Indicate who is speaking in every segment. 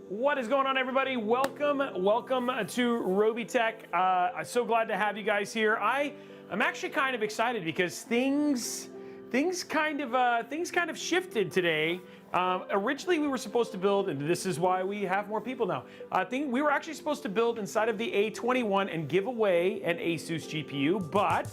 Speaker 1: What is going on, everybody? Welcome to Robeytech. I'm so glad to have you guys here. I'm actually kind of excited because things kind of shifted today. Originally, we were supposed to build, and this is why we have more people now. We were actually supposed to build inside of the A21 and give away an Asus GPU, but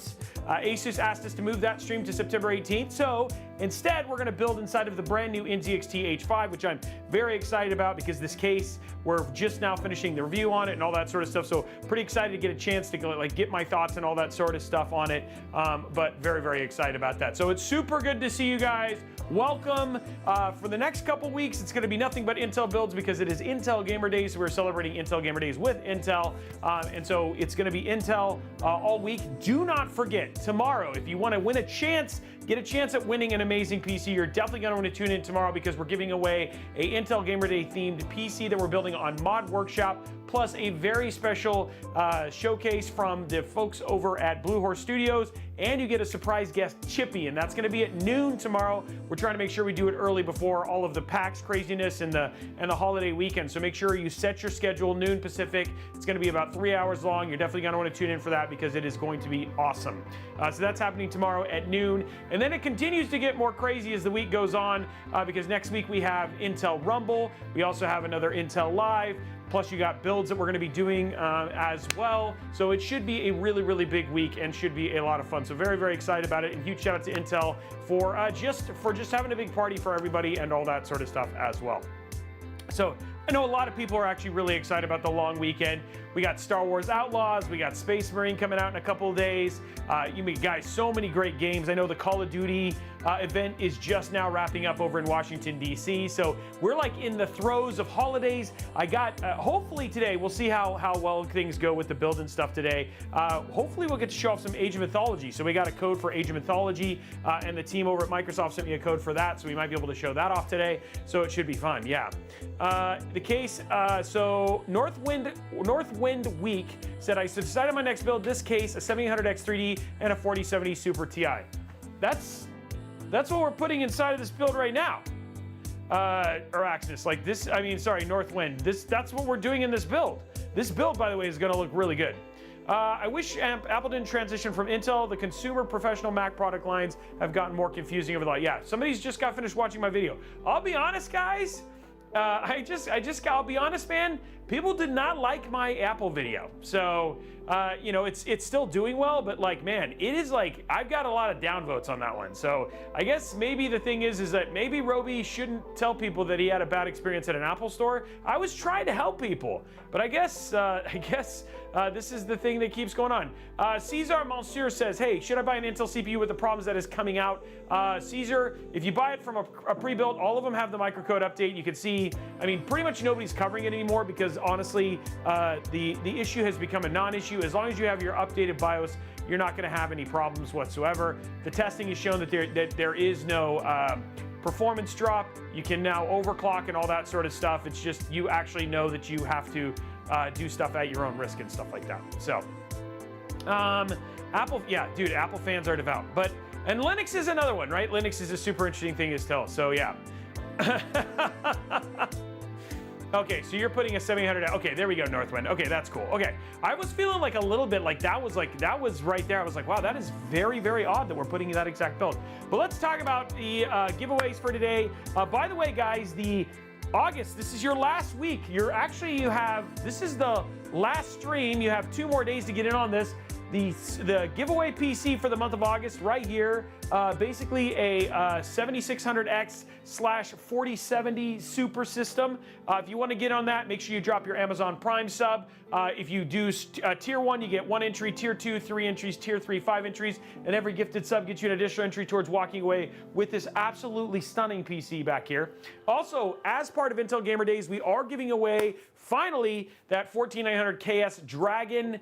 Speaker 1: Asus asked us to move that stream to September 18th. So instead, we're going to build inside of the brand new NZXT H5, which I'm very excited about because this case, we're just now finishing the review on it and all that sort of stuff. So pretty excited to get a chance to get my thoughts and all that sort of stuff on it. But very, very excited about that. So it's super good to see you guys. Welcome. For the next couple weeks, it's going to be nothing but Intel builds because it is Intel Gamer Days. So we're celebrating Intel Gamer Days with Intel. And so it's going to be Intel all week. Do not forget, tomorrow, if you want to win a chance, get a chance at winning an amazing PC, you're definitely going to want to tune in tomorrow because we're giving away a Intel Gamer Day themed PC that we're building on Mod Workshop, plus a very special showcase from the folks over at Blue Horse Studios, and you get a surprise guest, Chippy, and that's going to be at noon tomorrow. We're trying to make sure we do it early before all of the PAX craziness and the holiday weekend, so make sure you set your schedule, noon Pacific. It's going to be about 3 hours long. You're definitely going to want to tune in for that because it is going to be awesome. So that's happening tomorrow at noon, and then it continues to get more crazy as the week goes on because next week we have Intel Rumble. We also have another Intel Live. Plus, you got builds that we're going to be doing as well. So it should be a really, really big week and should be a lot of fun. So very, very excited about it. And huge shout out to Intel for just having a big party for everybody and all that sort of stuff as well. So I know a lot of people are actually really excited about the long weekend. We got Star Wars Outlaws, we got Space Marine coming out in a couple of days. Guys, so many great games. I know the Call of Duty event is just now wrapping up over in Washington, D.C. So we're like in the throes of holidays. I got, hopefully today, we'll see how well things go with the build and stuff today. Hopefully we'll get to show off some Age of Mythology. So we got a code for Age of Mythology, and the team over at Microsoft sent me a code for that, so we might be able to show that off today. So it should be fun, yeah. The case, so Northwind Week said, I decided my next build, this case, a 7800X 3D and a 4070 Super Ti. That's what we're putting inside of this build right now. Or Axis, like this, Northwind. That's what we're doing in this build. This build, by the way, is gonna look really good. I wish Apple didn't transition from Intel. The consumer professional Mac product lines have gotten more confusing over the Yeah, somebody's just got finished watching my video. I'll be honest, guys. I'll be honest, man. People did not like my Apple video. So, it's still doing well, but like, man, it is like, I've got a lot of downvotes on that one. So I guess maybe the thing is that maybe Robey shouldn't tell people that he had a bad experience at an Apple store. I was trying to help people, but I guess this is the thing that keeps going on. Cesar Monsieur says, hey, should I buy an Intel CPU with the problems that is coming out? Cesar, if you buy it from a pre-built, all of them have the microcode update. You can see, pretty much nobody's covering it anymore because honestly, the issue has become a non-issue. As long as you have your updated BIOS, you're not going to have any problems whatsoever. The testing has shown that there is no performance drop. You can now overclock and all that sort of stuff. It's just you actually know that you have to do stuff at your own risk and stuff like that. So, Apple, yeah, dude, Apple fans are devout. And Linux is another one, right? Linux is a super interesting thing as well. So yeah. Okay, so you're putting a 700. Okay, there we go, Northwind. Okay, that's cool. Okay, I was feeling like a little bit like that was right there. I was like, wow, that is very, very odd that we're putting that exact build. But let's talk about the giveaways for today. By the way, guys, August, this is your last week. This is the last stream. You have 2 more days to get in on this. The giveaway PC for the month of August right here, basically a 7600X/4070 Super System. If you want to get on that, make sure you drop your Amazon Prime sub. If you do tier 1, you get 1 entry, tier 2, 3 entries, tier 3, 5 entries, and every gifted sub gets you an additional entry towards walking away with this absolutely stunning PC back here. Also, as part of Intel Gamer Days, we are giving away, finally, that 14900KS Dragon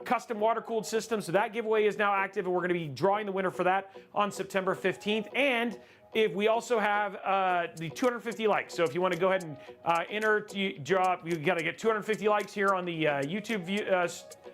Speaker 1: custom water-cooled system. So that giveaway is now active, and we're going to be drawing the winner for that on September 15th. And if we also have the 250 likes. So if you want to go ahead and enter, you got to get 250 likes here on the YouTube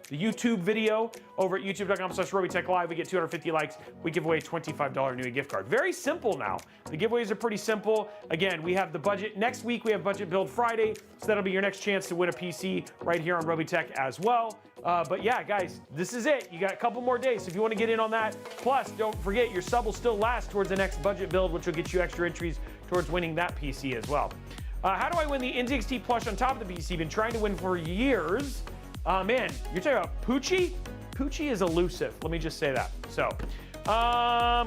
Speaker 1: the YouTube video over at youtube.com/RobeytechLive. We get 250 likes. We give away a $25 Nui gift card. Very simple now. The giveaways are pretty simple. Again, we have the budget. Next week, we have Budget Build Friday, so that'll be your next chance to win a PC right here on Robeytech as well. But yeah, guys, this is it. You got a couple more days, so if you want to get in on that. Plus, don't forget, your sub will still last towards the next budget build, which will get you extra entries towards winning that PC as well. How do I win the NZXT plush on top of the PC? Been trying to win for years. Man, you're talking about Poochie? Poochie is elusive. Let me just say that. So,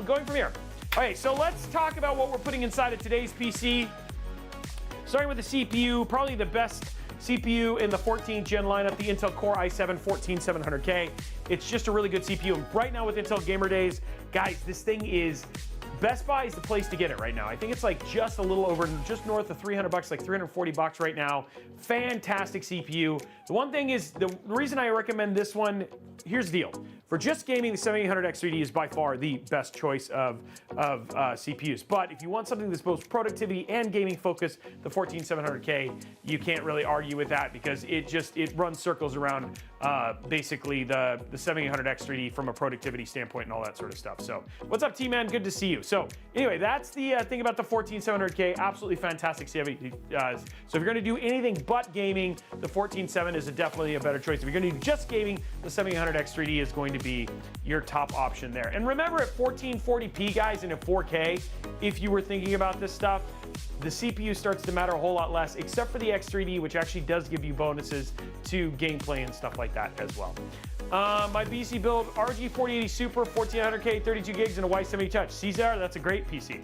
Speaker 1: going from here. Okay, so let's talk about what we're putting inside of today's PC. Starting with the CPU, probably the best CPU in the 14th gen lineup, the Intel Core i7 14700K. It's just a really good CPU. And right now with Intel Gamer Days, guys, this thing is, Best Buy is the place to get it right now. I think it's like just a little over, just north of 300 bucks, like 340 bucks right now. Fantastic CPU. The one thing is, the reason I recommend this one, here's the deal. For just gaming, the 7800X3D is by far the best choice of CPUs. But if you want something that's both productivity and gaming focused, the 14700K, you can't really argue with that because it runs circles around basically the 7800X3D from a productivity standpoint and all that sort of stuff. So what's up, T-Man? Good to see you. So anyway, that's the thing about the 14700K. Absolutely fantastic. So if you're going to do anything but gaming, the 147 is definitely a better choice. If you're going to do just gaming, the 7800X3D is going to be your top option there. And remember, at 1440p, guys, and at 4K, if you were thinking about this stuff, the CPU starts to matter a whole lot less, except for the X3D, which actually does give you bonuses to gameplay and stuff like that as well. My PC build, RG 4080 Super, 1400K, 32 gigs, and a Y70 Touch. Caesar, that's a great PC.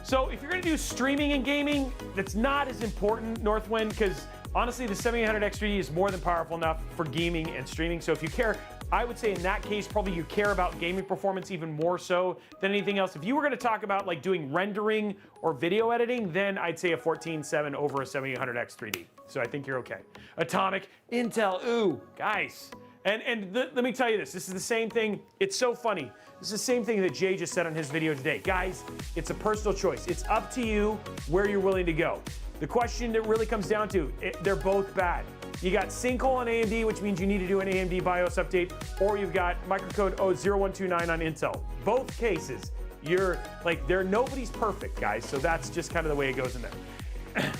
Speaker 1: So if you're going to do streaming and gaming, that's not as important, Northwind, because honestly, the 7800X3D is more than powerful enough for gaming and streaming. So if you care, I would say in that case, probably you care about gaming performance even more so than anything else. If you were going to talk about like doing rendering or video editing, then I'd say a 14.7 over a 7800X3D. So I think you're okay. Atomic, Intel, ooh, guys. And let me tell you this is the same thing. It's so funny. This is the same thing that Jay just said on his video today. Guys, it's a personal choice. It's up to you where you're willing to go. The question that really comes down to, they're both bad. You got Sinkhole on AMD, which means you need to do an AMD BIOS update, or you've got microcode 0129 on Intel. Both cases, you're like, nobody's perfect, guys. So that's just kind of the way it goes in there.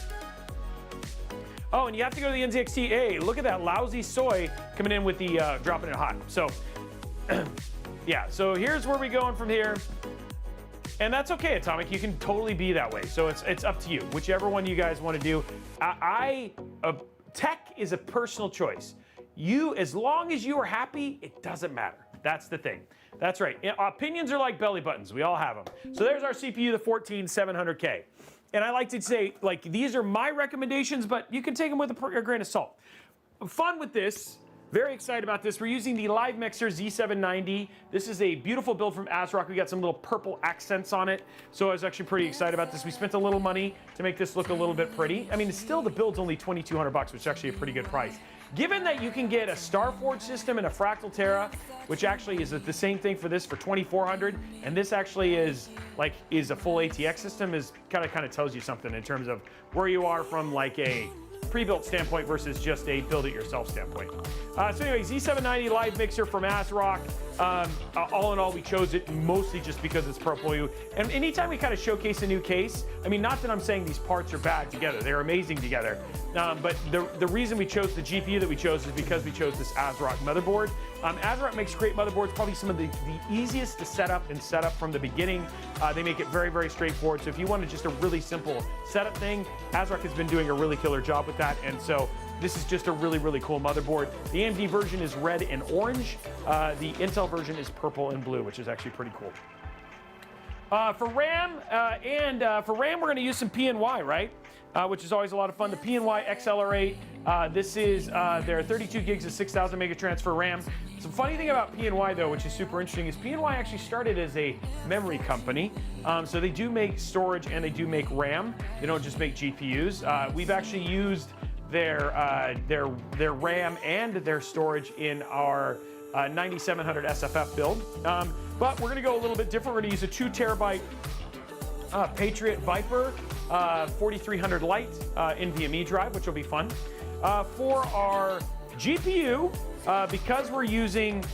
Speaker 1: Oh, and you have to go to the NZXT. Hey, look at that lousy soy coming in with the dropping it hot. So, yeah, so here's where we're going from here. And that's okay, Atomic. You can totally be that way. So it's up to you, whichever one you guys want to do. Tech is a personal choice. As long as you are happy, it doesn't matter. That's the thing. That's right. Opinions are like belly buttons. We all have them. So there's our CPU, the 14700K. And I like to say, like, these are my recommendations, but you can take them with a grain of salt. Fun with this. Very excited about this. We're using the Live Mixer Z790. This is a beautiful build from ASRock. We got some little purple accents on it. So I was actually pretty excited about this. We spent a little money to make this look a little bit pretty. I mean, still the build's only 2,200 bucks, which is actually a pretty good price. Given that you can get a Starforge system and a Fractal Terra, which actually is the same thing for this for 2,400, and this actually is a full ATX system, is kind of tells you something in terms of where you are from like a pre-built standpoint versus just a build-it-yourself standpoint. So anyway, Z790 Live Mixer from ASRock. All in all, we chose it mostly just because it's purple. And anytime we kind of showcase a new case, I mean, not that I'm saying these parts are bad together. They're amazing together. But the reason we chose the GPU that we chose is because we chose this ASRock motherboard. ASRock makes great motherboards, probably some of the easiest to set up from the beginning. They make it very, very straightforward. So if you wanted just a really simple setup thing, ASRock has been doing a really killer job with that. And so this is just a really, really cool motherboard. The AMD version is red and orange. The Intel version is purple and blue, which is actually pretty cool. For RAM, we're going to use some PNY, right? Which is always a lot of fun. The PNY XLR8. This is their 32 gigs of 6,000 mega transfer RAM. Some funny thing about PNY, though, which is super interesting, is PNY actually started as a memory company. So they do make storage and they do make RAM. They don't just make GPUs. We've actually used their RAM and their storage in our 9700 SFF build. But we're going to go a little bit different. We're going to use a 2 terabyte Patriot Viper 4300 Lite NVMe drive, which will be fun. For our GPU, because we're using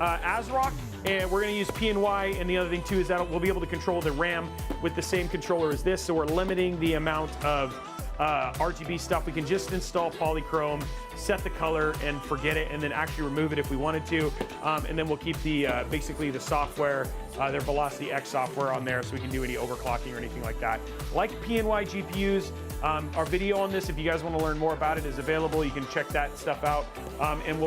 Speaker 1: ASRock, and we're going to use PNY, and the other thing too is that we'll be able to control the RAM with the same controller as this, so we're limiting the amount of RGB stuff. We can just install polychrome, set the color, and forget it, and then actually remove it if we wanted to. And then we'll keep the basically the software, their Velocity X software on there, so we can do any overclocking or anything like that. Like PNY GPUs, our video on this, if you guys want to learn more about it, is available. You can check that stuff out, and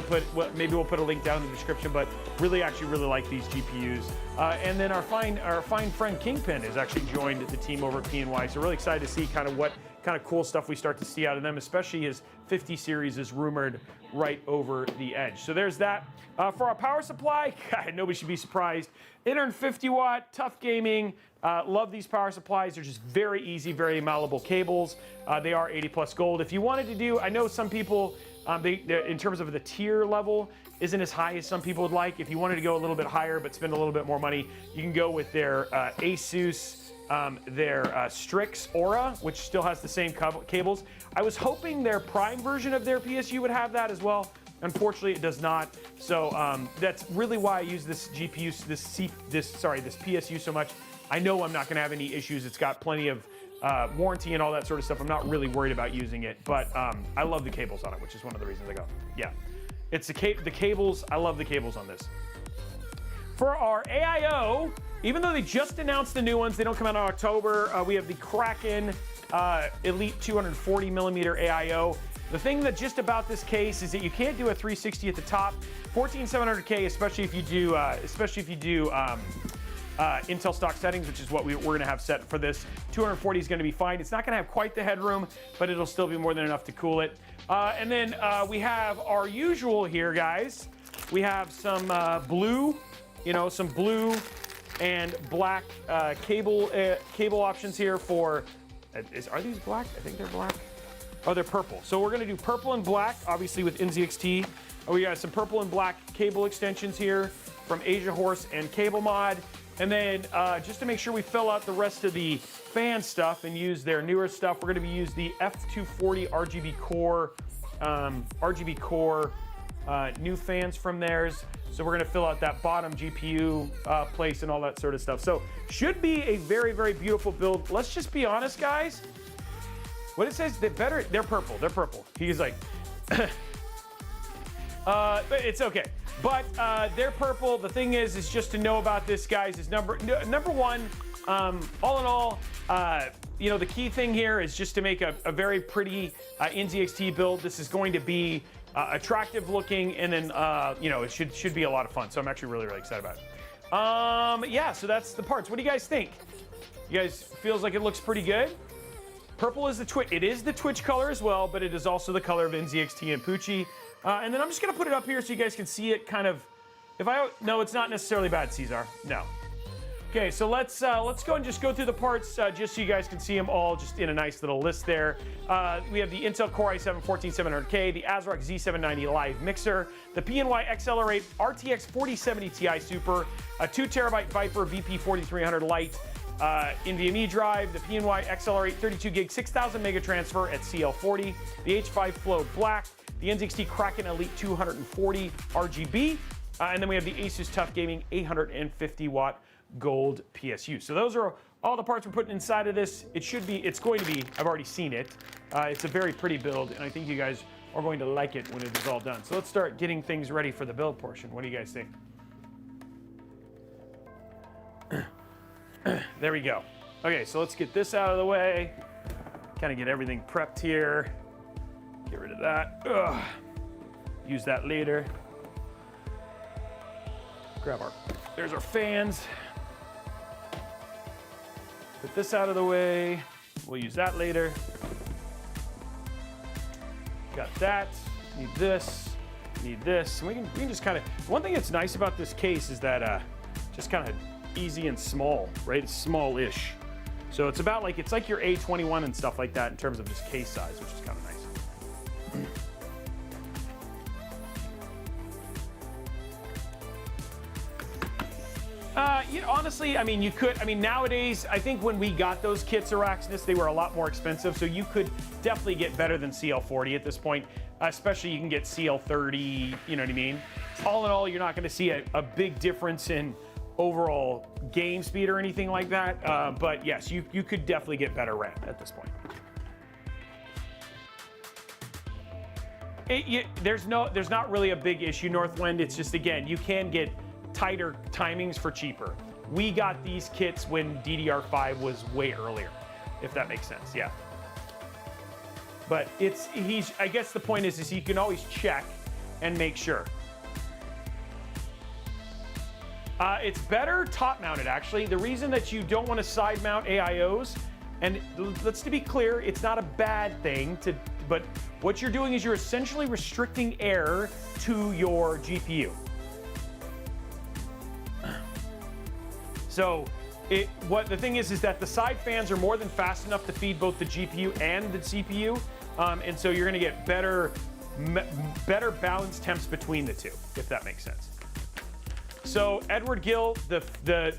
Speaker 1: maybe we'll put a link down in the description. But really like these GPUs. And then our fine friend Kingpin has actually joined the team over at PNY, so really excited to see kind of what kind of cool stuff we start to see out of them, especially his 50 series is rumored right over the edge. So there's that. For our power supply, God, nobody should be surprised. 850 watt, tough gaming. Love these power supplies. They're just very easy, very malleable cables. They are 80 plus gold. If you wanted to do, I know some people, in terms of the tier level, isn't as high as some people would like. If you wanted to go a little bit higher but spend a little bit more money, you can go with their ASUS, their Strix Aura, which still has the same cables. I was hoping their Prime version of their PSU would have that as well. Unfortunately, it does not. So that's really why I use this GPU, this PSU so much. I know I'm not going to have any issues. It's got plenty of warranty and all that sort of stuff. I'm not really worried about using it, but I love the cables on it, which is one of the reasons I go. Yeah, it's the cables. I love the cables on this. For our AIO, even though they just announced the new ones, they don't come out in October. We have the Kraken Elite 240 millimeter AIO. The thing that just about this case is that you can't do a 360 at the top. 14700K, especially if you do Intel stock settings, which is what we're going to have set for this. 240 is going to be fine. It's not going to have quite the headroom, but it'll still be more than enough to cool it. And then we have our usual here, guys. We have some blue, some blue and black cable options here for. Are these black? I think they're black. Oh, they're purple. So we're going to do purple and black, obviously with NZXT. We got some purple and black cable extensions here from Asia Horse and Cable Mod. And then just to make sure we fill out the rest of the fan stuff and use their newer stuff, we're going to use the F240 RGB core new fans from theirs. So we're going to fill out that bottom GPU place and all that sort of stuff. So should be a very, very beautiful build. Let's just be honest, guys. What it says, they're purple. They're purple. He's like, but it's okay. But they're purple. The thing is just to know about this, guys, is number one. All in all, the key thing here is just to make a very pretty NZXT build. This is going to be attractive looking, and then it should be a lot of fun. So I'm actually really, really excited about it. Yeah, so that's the parts. What do you guys think? You guys feels like it looks pretty good? Purple is the Twitch. It is the Twitch color as well, but it is also the color of NZXT and Poochie. And then I'm just gonna put it up here so you guys can see it kind of. No, it's not necessarily bad, Caesar. No. Okay, so let's go and just go through the parts just so you guys can see them all just in a nice little list there. We have the Intel Core i7 14700K, the ASRock Z790 Live Mixer, the PNY XLR8 RTX 4070 Ti Super, a 2TB Viper VP 4300 Lite, NVMe drive, the PNY XLR8 32 gig 6000 mega transfer at CL40, the H5 Flow Black, the NZXT Kraken Elite 240 RGB, and then we have the Asus Tough Gaming 850 watt gold PSU. So those are all the parts we're putting inside of this. It's going to be, I've already seen it. It's a very pretty build, and I think you guys are going to like it when it is all done. So let's start getting things ready for the build portion. What do you guys think? There we go. Okay, so let's get this out of the way. Kind of get everything prepped here. Get rid of that. Ugh. Use that later. There's our fans. Put this out of the way. We'll use that later. Got that. Need this. Need this. And we can just kind of. One thing that's nice about this case is that just kind of easy and small, right? It's small-ish. So it's about like, it's like your A21 and stuff like that in terms of just case size, which is kind of nice. Honestly, I mean, you could. I mean, nowadays, I think when we got those kits, Araxis, they were a lot more expensive, so you could definitely get better than CL40 at this point. Especially, you can get CL30. You know what I mean? All in all, you're not going to see a big difference in overall game speed or anything like that. But yes, you could definitely get better RAM at this point. There's not really a big issue, Northwind. It's just, again, you can get tighter timings for cheaper. We got these kits when DDR5 was way earlier, if that makes sense. Yeah. But I guess the point is you can always check and make sure. It's better top mounted, actually. The reason that you don't want to side mount AIOs, and let's to be clear, it's not a bad thing but what you're doing is you're essentially restricting air to your GPU. So the thing is that the side fans are more than fast enough to feed both the GPU and the CPU, and so you're going to get better balanced temps between the two, if that makes sense. So Edward Gill,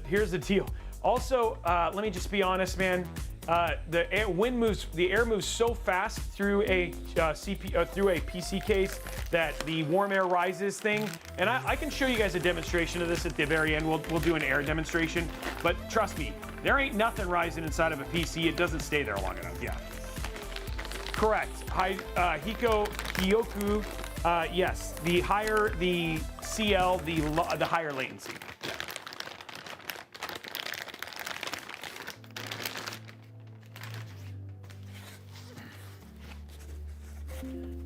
Speaker 1: here's the deal. Also, let me just be honest, man. The air moves so fast through a PC case that the warm air rises thing. And I can show you guys a demonstration of this at the very end. We'll do an air demonstration. But trust me, there ain't nothing rising inside of a PC. It doesn't stay there long enough. Yeah. Correct. Hyoku. Yes. The higher the CL, the higher latency.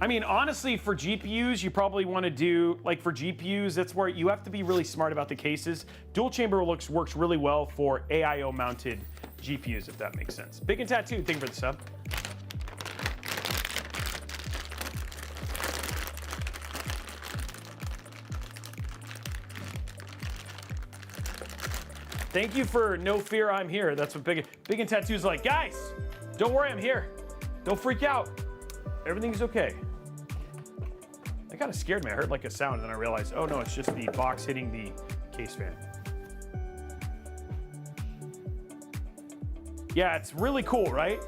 Speaker 1: I mean, honestly, for GPUs, you probably want to do, like for GPUs, that's where you have to be really smart about the cases. Dual chamber works really well for AIO mounted GPUs, if that makes sense. Big and Tattooed, thank you for the sub. Thank you for No Fear, I'm Here. That's what Big and Tattoo's like. Guys, don't worry, I'm here. Don't freak out. Everything's okay. That kind of scared me. I heard like a sound and then I realized, oh no, it's just the box hitting the case fan. Yeah, it's really cool, right?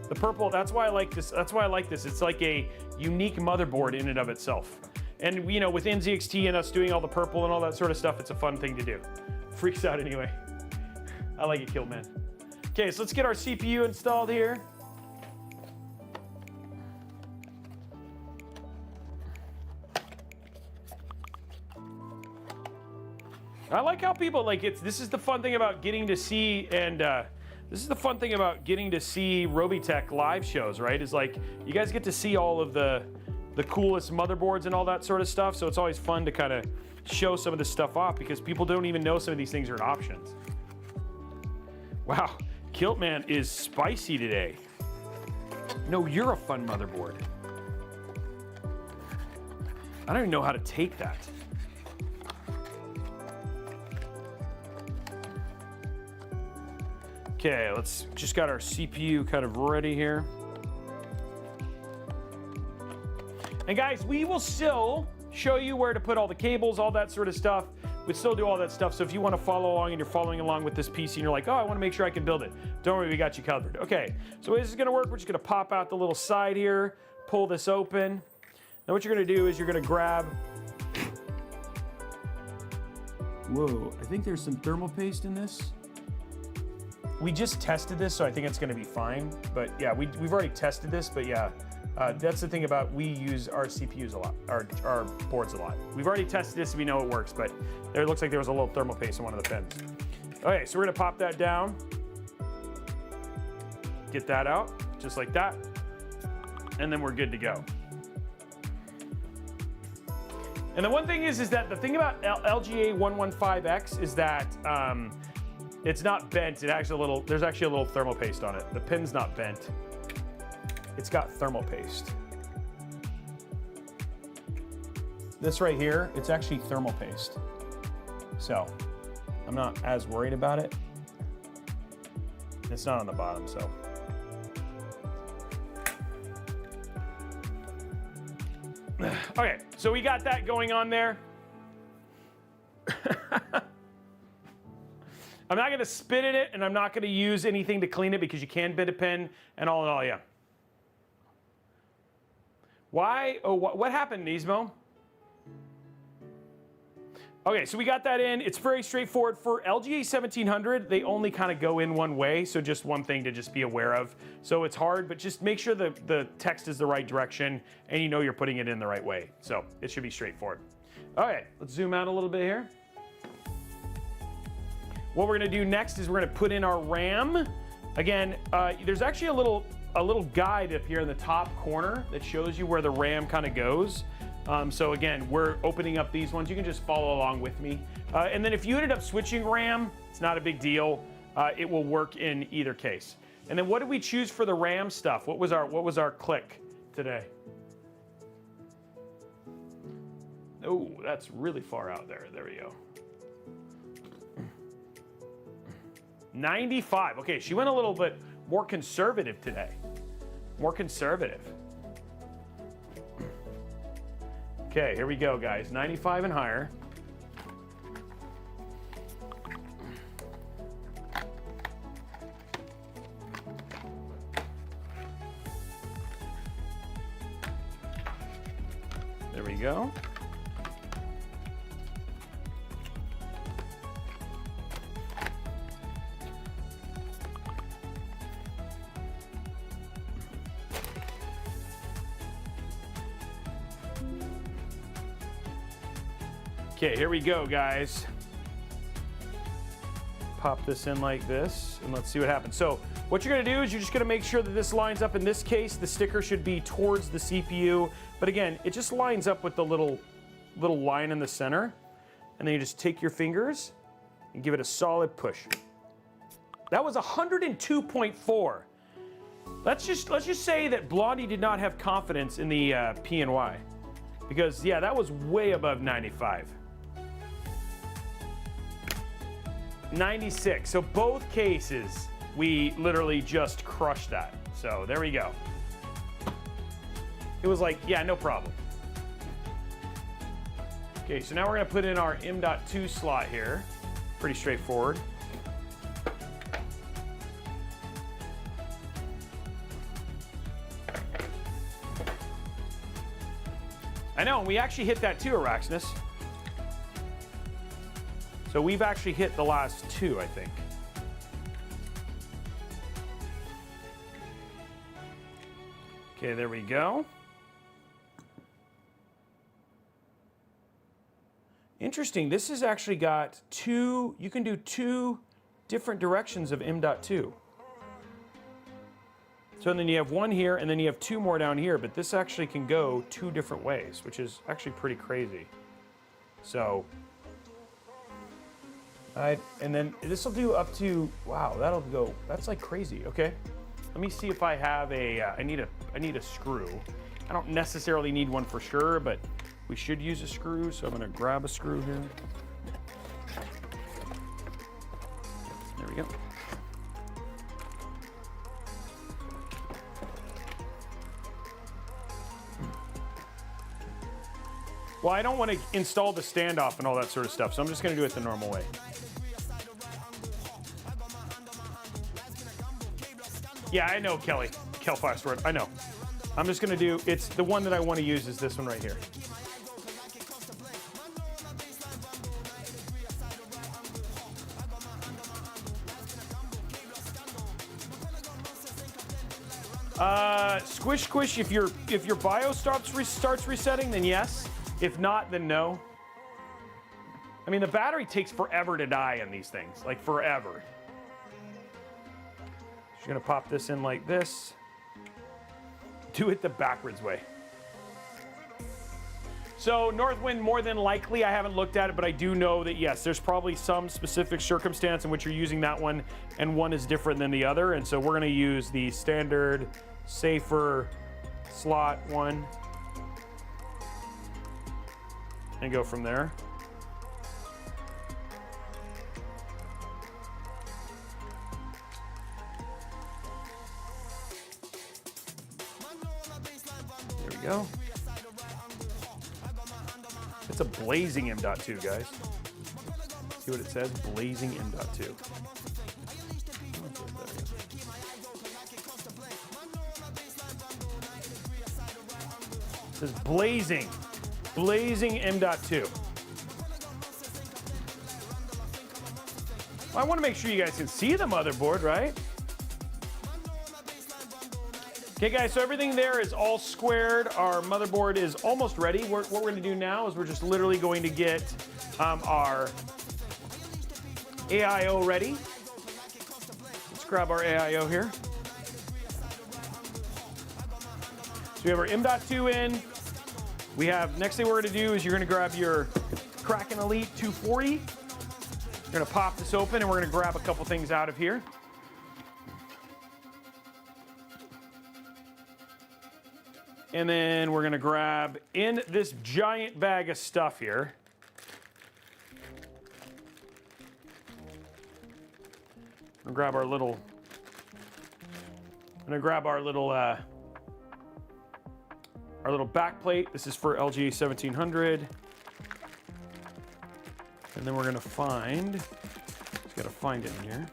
Speaker 1: The purple, that's why I like this. That's why I like this. It's like a unique motherboard in and of itself. And you know, with NZXT and us doing all the purple and all that sort of stuff, it's a fun thing to do. Freaks out anyway. I like it, Killed Man. Okay, so let's get our CPU installed here. I like how people like it. This is the fun thing about getting to see, and this is the fun thing about getting to see Robeytech live shows, right? Is like you guys get to see all of the coolest motherboards and all that sort of stuff. So it's always fun to kind of show some of this stuff off because people don't even know some of these things are options. Wow, Kilt Man is spicy today. No, you're a fun motherboard. I don't even know how to take that. Okay, let's just got our CPU kind of ready here. And guys, we will still show you where to put all the cables, all that sort of stuff. We still do all that stuff. So if you want to follow along and you're following along with this PC and you're like, oh, I want to make sure I can build it. Don't worry, we got you covered. Okay, so the way this is going to work, we're just going to pop out the little side here, pull this open. Now what you're going to do is you're going to grab, whoa, I think there's some thermal paste in this. We just tested this, so I think it's going to be fine. But yeah, we've already tested this, but yeah. That's the thing about we use our CPUs a lot, our boards a lot. We've already tested this, so we know it works, but it looks like there was a little thermal paste in one of the pins. Okay, so we're gonna pop that down. Get that out, just like that. And then we're good to go. And the one thing is that the thing about LGA 115X is that it's not bent. There's actually a little thermal paste on it. The pin's not bent. It's got thermal paste. This right here, it's actually thermal paste. So I'm not as worried about it. It's not on the bottom, so. Okay, so we got that going on there. I'm not gonna spit in it, and I'm not gonna use anything to clean it because you can bit a pin, and all in all, yeah. Why? Oh, what happened, Nismo? Okay, so we got that in. It's very straightforward. For LGA 1700, they only kind of go in one way, so just one thing to just be aware of. So it's hard, but just make sure the text is the right direction, and you know you're putting it in the right way. So it should be straightforward. Okay, let's zoom out a little bit here. What we're gonna do next is we're gonna put in our RAM. Again, there's actually a little guide up here in the top corner that shows you where the RAM kind of goes. So again, we're opening up these ones. You can just follow along with me. And then if you ended up switching RAM, it's not a big deal. It will work in either case. And then what did we choose for the RAM stuff? What was our click today? Oh, that's really far out there. There we go. 95. Okay, she went a little bit more conservative today. More conservative. Okay, here we go, guys. 95 and higher. There we go. Okay, here we go, guys. Pop this in like this, and let's see what happens. So what you're gonna do is you're just gonna make sure that this lines up. In this case, the sticker should be towards the CPU, but again, it just lines up with the little line in the center, and then you just take your fingers and give it a solid push. That was 102.4. Let's just say that Blondie did not have confidence in the P&Y, because yeah, that was way above 95. 96. So both cases, we literally just crushed that. So there we go. It was like, yeah, no problem. Okay, so now we're gonna put in our M.2 slot here. Pretty straightforward. I know, we actually hit that too, Araxnus. So we've actually hit the last two, I think. Okay, there we go. Interesting, this has actually got two, you can do two different directions of M.2. So then you have one here, and then you have two more down here, but this actually can go two different ways, which is actually pretty crazy. So, and then this will do up to, wow, that'll go, that's like crazy. Okay, let me see if I have a, I need a screw. I don't necessarily need one for sure, but we should use a screw, so I'm gonna grab a screw here. There we go. Well, I don't want to install the standoff and all that sort of stuff, so I'm just going to do it the normal way. Yeah, I know, Kelly. Kelfastword, I know. I'm just going to do, it's the one that I want to use is this one right here. Squish, squish, if your BIOS starts resetting, then yes. If not, then no. I mean, the battery takes forever to die in these things, like forever. Just gonna pop this in like this. Do it the backwards way. So Northwind, more than likely, I haven't looked at it, but I do know that yes, there's probably some specific circumstance in which you're using that one and one is different than the other. And so we're gonna use the standard, safer slot one. And go from there. There we go. It's a blazing M.2, guys. See what it says? Blazing M.2. It says blazing M.2. Well, I want to make sure you guys can see the motherboard, right? Okay guys, so everything there is all squared. Our motherboard is almost ready. What we're gonna do now is we're just literally going to get our AIO ready. Let's grab our AIO here. So we have our M.2 in. We have, next thing we're gonna do is you're gonna grab your Kraken Elite 240. You're gonna pop this open and we're gonna grab a couple things out of here. And then we're gonna grab in this giant bag of stuff here. I'm gonna grab our little, our little back plate. This is for LGA 1700. And then we're gonna find, just gotta find it in here.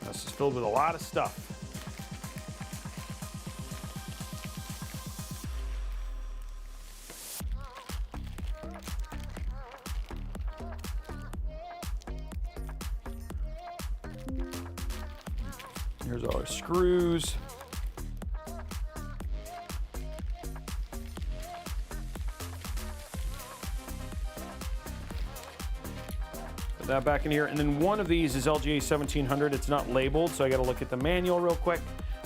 Speaker 1: This is filled with a lot of stuff. Here's all our screws. Put that back in here. And then one of these is LGA 1700. It's not labeled, so I got to look at the manual real quick.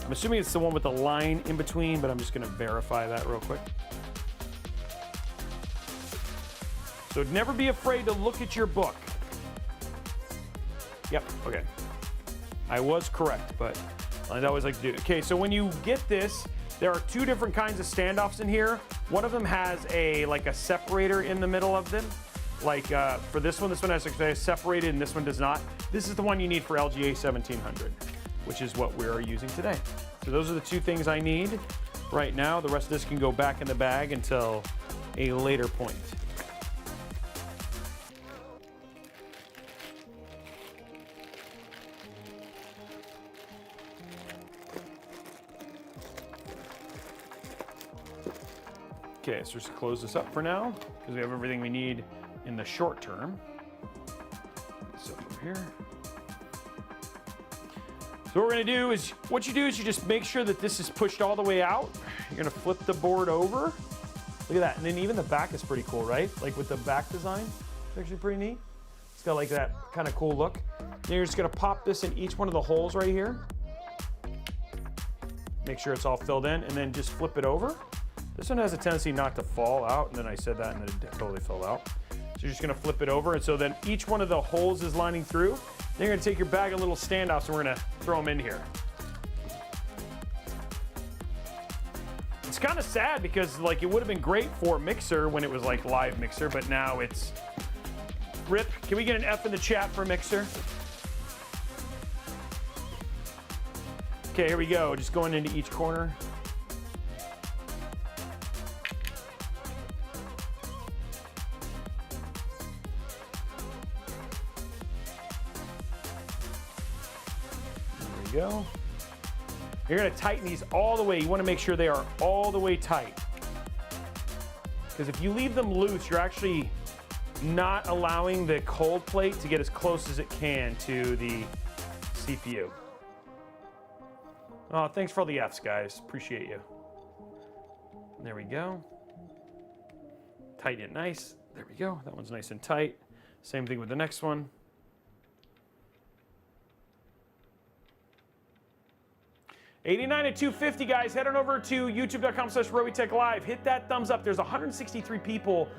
Speaker 1: I'm assuming it's the one with the line in between, but I'm just going to verify that real quick. So never be afraid to look at your book. Yep, okay. I was correct, but I always like to do it. Okay, so when you get this, there are two different kinds of standoffs in here. One of them has like a separator in the middle of them. Like for this one has a separated and this one does not. This is the one you need for LGA 1700, which is what we are using today. So those are the two things I need right now. The rest of this can go back in the bag until a later point. Okay, so just close this up for now because we have everything we need in the short term. So over here. So what we're gonna do is, what you do is you just make sure that this is pushed all the way out. You're gonna flip the board over. Look at that, and then even the back is pretty cool, right? Like with the back design, it's actually pretty neat. It's got like that kind of cool look. Then you're just gonna pop this in each one of the holes right here. Make sure it's all filled in, and then just flip it over. This one has a tendency not to fall out, and then I said that and then it totally fell out. So you're just gonna flip it over, and so then each one of the holes is lining through. Then you're gonna take your bag of little standoffs and we're gonna throw them in here. It's kind of sad because like it would have been great for mixer when it was like live mixer, but now it's rip. Can we get an F in the chat for mixer? Okay, here we go. Just going into each corner. Go. You're going to tighten these all the way. You want to make sure they are all the way tight. Because if you leave them loose, you're actually not allowing the cold plate to get as close as it can to the CPU. Oh, thanks for all the Fs, guys. Appreciate you. There we go. Tighten it nice. There we go. That one's nice and tight. Same thing with the next one. $89 at $250, guys. Head on over to youtube.com/Robeytech Live. Hit that thumbs up. There's 163 people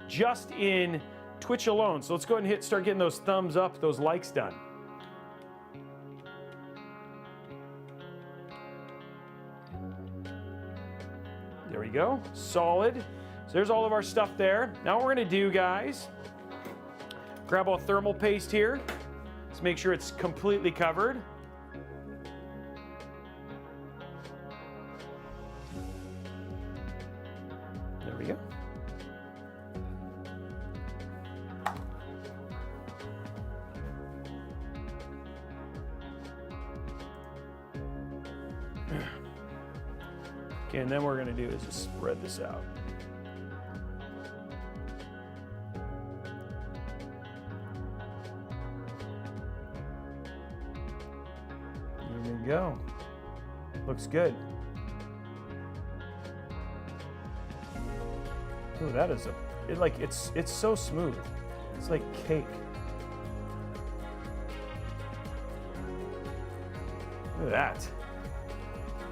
Speaker 1: just in Twitch alone. So let's go ahead and start getting those thumbs up, those likes done. There we go. Solid. So there's all of our stuff there. Now what we're going to do, guys, grab all thermal paste here. Let's make sure it's completely covered. There we go. Okay, and then what we're going to do is just spread this out. There we go. Looks good. Ooh, that is it's so smooth. It's like cake. Look at that.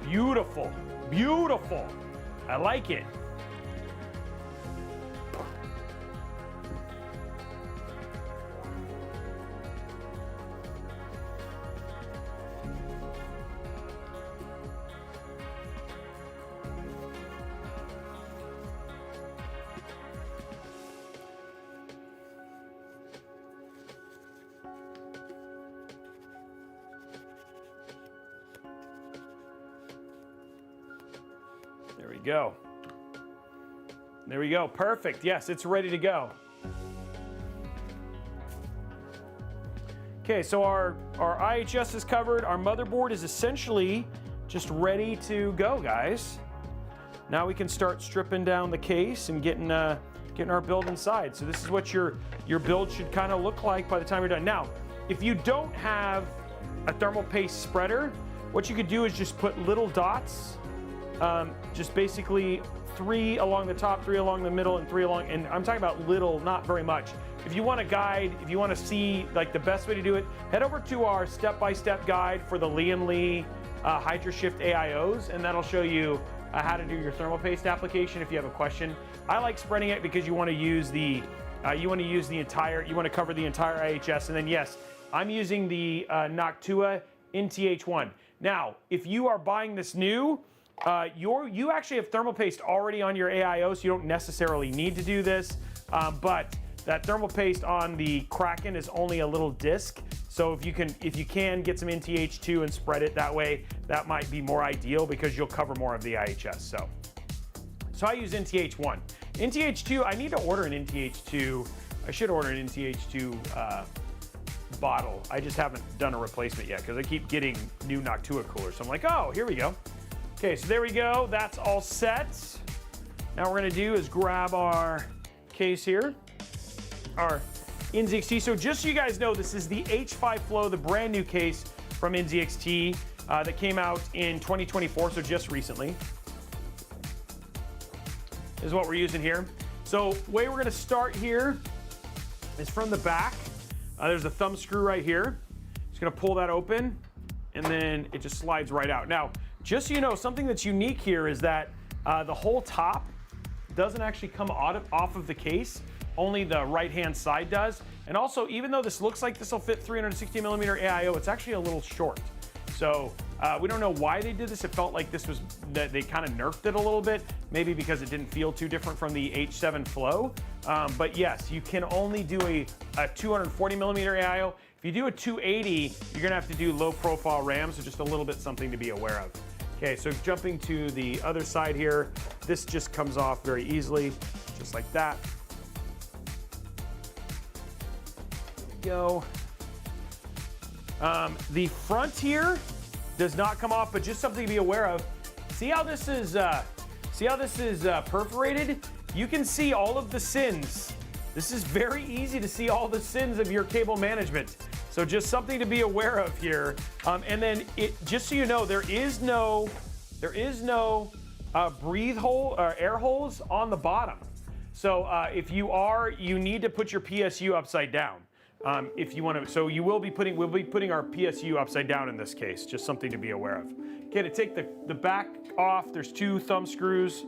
Speaker 1: Beautiful, beautiful. I like it. There we go. There we go. Perfect. Yes, it's ready to go. Okay, so our IHS is covered. Our motherboard is essentially just ready to go, guys. Now we can start stripping down the case and getting our build inside. So this is what your build should kind of look like by the time you're done. Now, if you don't have a thermal paste spreader, what you could do is just put little dots, just basically 3 along the top, 3 along the middle, and 3 along, and I'm talking about little, not very much. If you want a guide, if you want to see like the best way to do it, head over to our step-by-step guide for the Lee Hydra Shift AIOs, and that'll show you how to do your thermal paste application if you have a question. I like spreading it because you want to use the entire, you want to cover the entire IHS, and then yes, I'm using the NZXT NTH1. Now, if you are buying this new, you actually have thermal paste already on your AIO, so you don't necessarily need to do this, but that thermal paste on the Kraken is only a little disc. So if you can get some NTH2 and spread it that way, that might be more ideal because you'll cover more of the IHS. So I use NTH1. NTH2, I need to order an NTH2. I should order an NTH2 bottle. I just haven't done a replacement yet because I keep getting new Noctua coolers. So I'm like, oh, here we go. Okay, so there we go. That's all set. Now what we're gonna do is grab our case here, our NZXT. So just so you guys know, this is the H5 Flow, the brand new case from NZXT that came out in 2024, so just recently. This is what we're using here. So the way we're gonna start here is from the back. There's a thumb screw right here. Just gonna pull that open, and then it just slides right out. Now, just so you know, something that's unique here is that the whole top doesn't actually come off of the case. Only the right-hand side does. And also, even though this looks like this will fit 360 millimeter AIO, it's actually a little short. So we don't know why they did this. It felt like they kind of nerfed it a little bit, maybe because it didn't feel too different from the H7 Flow. But yes, you can only do a 240 millimeter AIO. If you do a 280, you're gonna have to do low profile RAM, so just a little bit something to be aware of. Okay, so jumping to the other side here, this just comes off very easily, just like that. Go. The front here does not come off, but just something to be aware of. See how this is perforated? You can see all of the sins. This is very easy to see all the sins of your cable management. So just something to be aware of here. And then just so you know, there is no breathe hole or air holes on the bottom. So if you need to put your PSU upside down. If you want to, so we'll be putting our PSU upside down in this case, just something to be aware of. Okay, to take the back off, there's 2 thumb screws.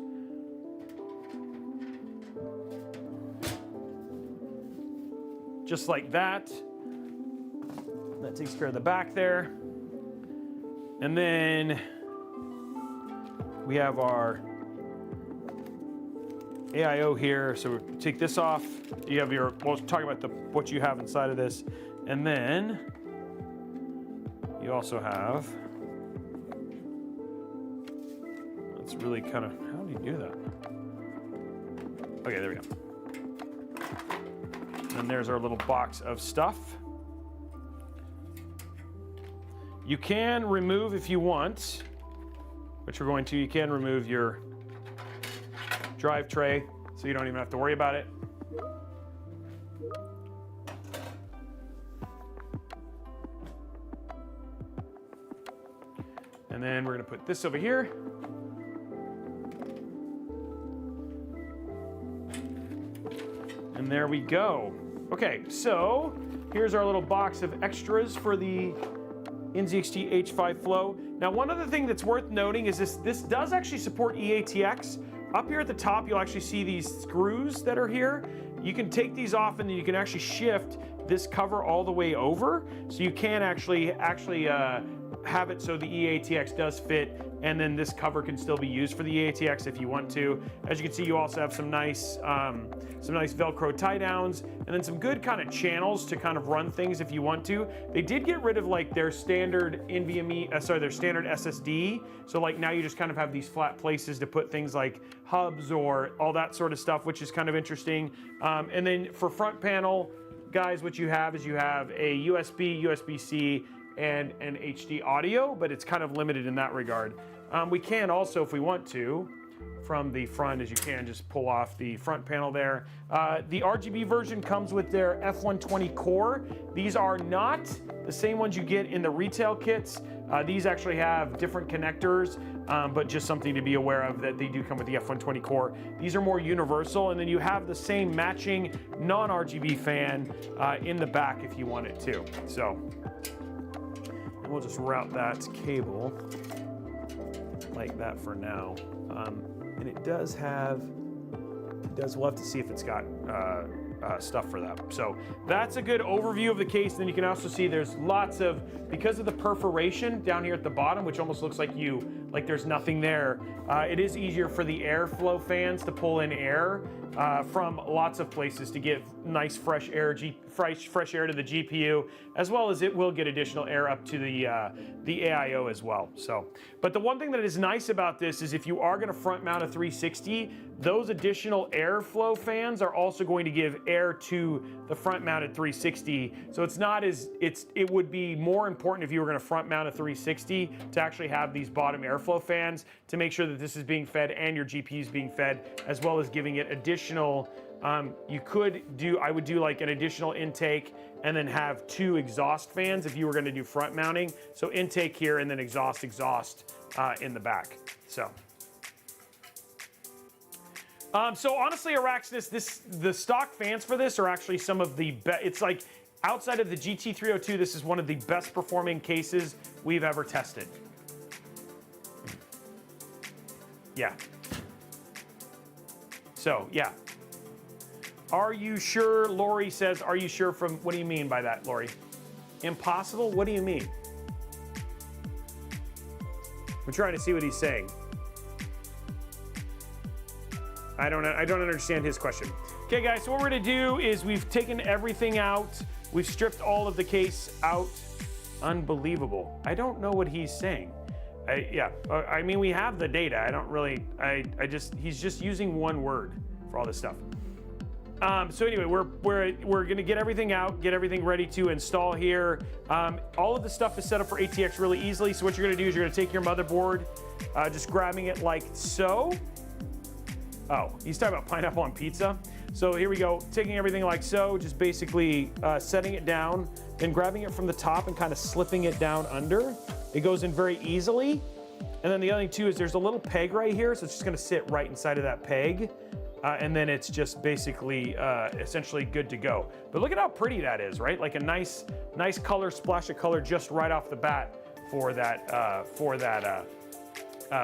Speaker 1: Just like that. That takes care of the back there. And then we have our AIO here, so we take this off. You have we'll talk about what you have inside of this. And then you also have, it's really kind of, how do you do that? Okay, there we go. And there's our little box of stuff. You can remove, if you want, which we're going to, you can remove your drive tray, so you don't even have to worry about it. And then we're gonna put this over here. And there we go. Okay, so here's our little box of extras for the NZXT H5 Flow. Now, one other thing that's worth noting is this does actually support EATX. Up here at the top, you'll actually see these screws that are here. You can take these off and then you can actually shift this cover all the way over. So you can actually have it so the EATX does fit, and then this cover can still be used for the EATX if you want to. As you can see, you also have some nice Velcro tie downs, and then some good kind of channels to kind of run things if you want to. They did get rid of like their standard NVMe, their standard SSD. So like now you just kind of have these flat places to put things like hubs or all that sort of stuff, which is kind of interesting. And then for front panel, guys, what you have is you have a USB, USB-C, and an HD audio, but it's kind of limited in that regard. We can also, if we want to, from the front, as you can just pull off the front panel there. The RGB version comes with their F120 core. These are not the same ones you get in the retail kits. These actually have different connectors, but just something to be aware of that they do come with the F120 core. These are more universal, and then you have the same matching non-RGB fan in the back if you want it to. So we'll just route that cable like that for now. And it does, we'll have to see if it's got stuff for that. So that's a good overview of the case. Then you can also see there's lots of, because of the perforation down here at the bottom, which almost looks like there's nothing there, it is easier for the airflow fans to pull in air from lots of places to give nice fresh air, fresh air to the GPU, as well as it will get additional air up to the AIO as well. So, but the one thing that is nice about this is if you are going to front mount a 360, those additional airflow fans are also going to give air to the front mounted 360. So it's not as, it would be more important if you were going to front mount a 360 to actually have these bottom airflow fans to make sure that this is being fed and your GPU is being fed, as well as giving it additional, I would do like an additional intake and then have 2 exhaust fans if you were going to do front mounting. So intake here and then exhaust in the back. So honestly, Araxis, the stock fans for this are actually some of the best. It's like outside of the GT302, this is one of the best performing cases we've ever tested. Yeah. So yeah. Are you sure? Lori says, are you sure from, what do you mean by that, Lori? Impossible? What do you mean? I'm trying to see what he's saying. I don't understand his question. Okay, guys, so what we're gonna do is we've taken everything out. We've stripped all of the case out. Unbelievable. I don't know what he's saying. I mean, we have the data. I don't really, he's just using one word for all this stuff. So anyway, we're gonna get everything out, get everything ready to install here. All of the stuff is set up for ATX really easily. So what you're gonna do is you're gonna take your motherboard, just grabbing it like so. Oh, he's talking about pineapple on pizza. So here we go, taking everything like so, just basically setting it down, then grabbing it from the top and kind of slipping it down under. It goes in very easily. And then the other thing too is there's a little peg right here, so it's just gonna sit right inside of that peg. And then it's just basically essentially good to go. But look at how pretty that is, right? Like a nice color, splash of color just right off the bat for that,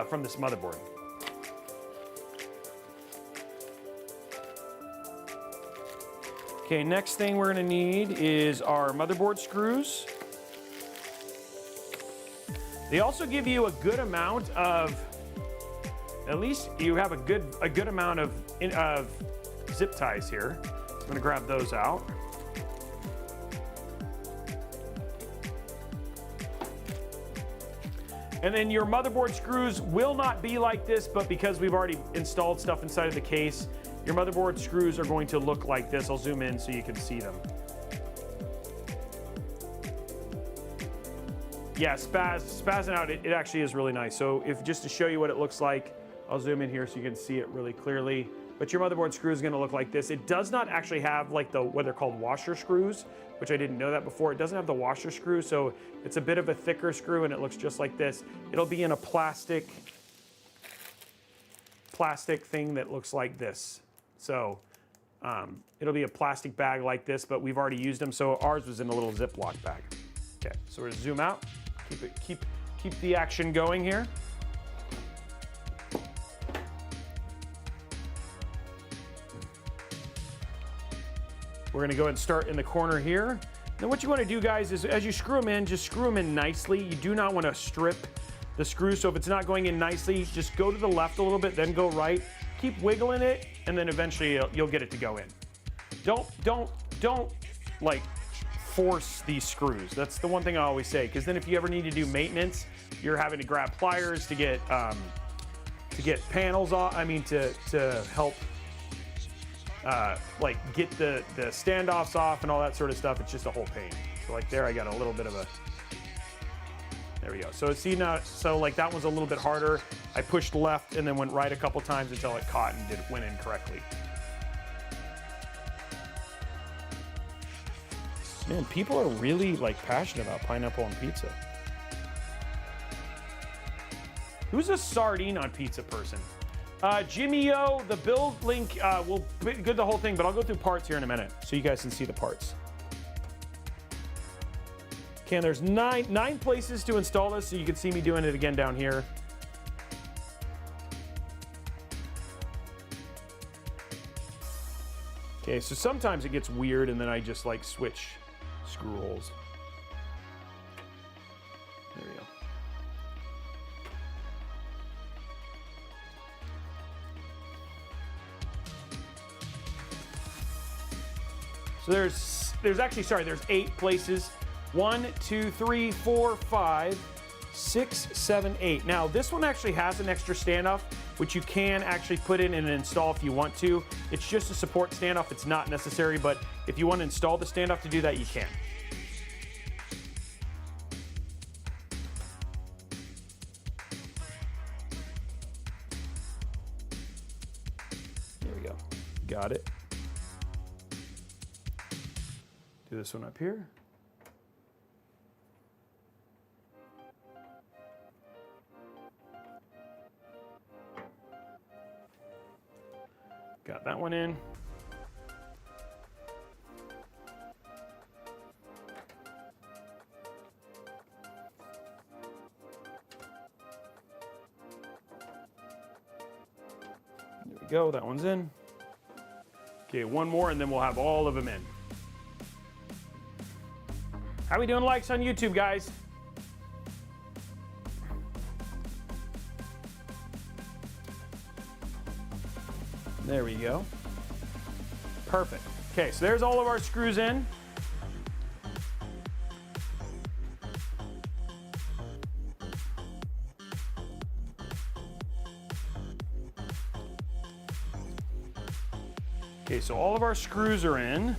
Speaker 1: from this motherboard. Okay, next thing we're gonna need is our motherboard screws. They also give you a good amount of, at least you have a good amount of zip ties here. I'm gonna grab those out. And then your motherboard screws will not be like this, but because we've already installed stuff inside of the case, your motherboard screws are going to look like this. I'll zoom in so you can see them. Yeah, spazzing out, it actually is really nice. So if just to show you what it looks like, I'll zoom in here so you can see it really clearly. But your motherboard screw is gonna look like this. It does not actually have like what they're called washer screws, which I didn't know that before. It doesn't have the washer screw, so it's a bit of a thicker screw and it looks just like this. It'll be in a plastic thing that looks like this. So it'll be a plastic bag like this, but we've already used them. So ours was in a little Ziploc bag. Okay, so we're gonna zoom out, keep the action going here. We're gonna go ahead and start in the corner here. Then what you wanna do, guys, is as you screw them in, just screw them in nicely. You do not wanna strip the screw, so if it's not going in nicely, just go to the left a little bit, then go right. Keep wiggling it, and then eventually you'll get it to go in. Don't like force these screws. That's the one thing I always say, because then if you ever need to do maintenance, you're having to grab pliers to get panels off. I mean, to help like get the standoffs off and all that sort of stuff. It's just a whole pain. So like there, I got a little bit of a. There we go. So see now, so like that one's a little bit harder. I pushed left and then went right a couple times until it caught and went in correctly. Man, people are really like passionate about pineapple on pizza. Who's a sardine on pizza person? Jimmy O, the build link will good the whole thing, but I'll go through parts here in a minute so you guys can see the parts. Okay, and there's nine places to install this, so you can see me doing it again down here. Okay, so sometimes it gets weird and then I just like switch screw holes. There we go. So there's actually, sorry, there's 8 places. 1, 2, 3, 4, 5, 6, 7, 8. Now this one actually has an extra standoff, which you can actually put in and install if you want to. It's just a support standoff. It's not necessary, but if you want to install the standoff to do that, you can. There we go. Got it. Do this one up here. Got that one in. There we go, that one's in. Okay, one more and then we'll have all of them in. How we doing likes on YouTube, guys? There we go. Perfect. Okay, so there's all of our screws in. Okay, so all of our screws are in.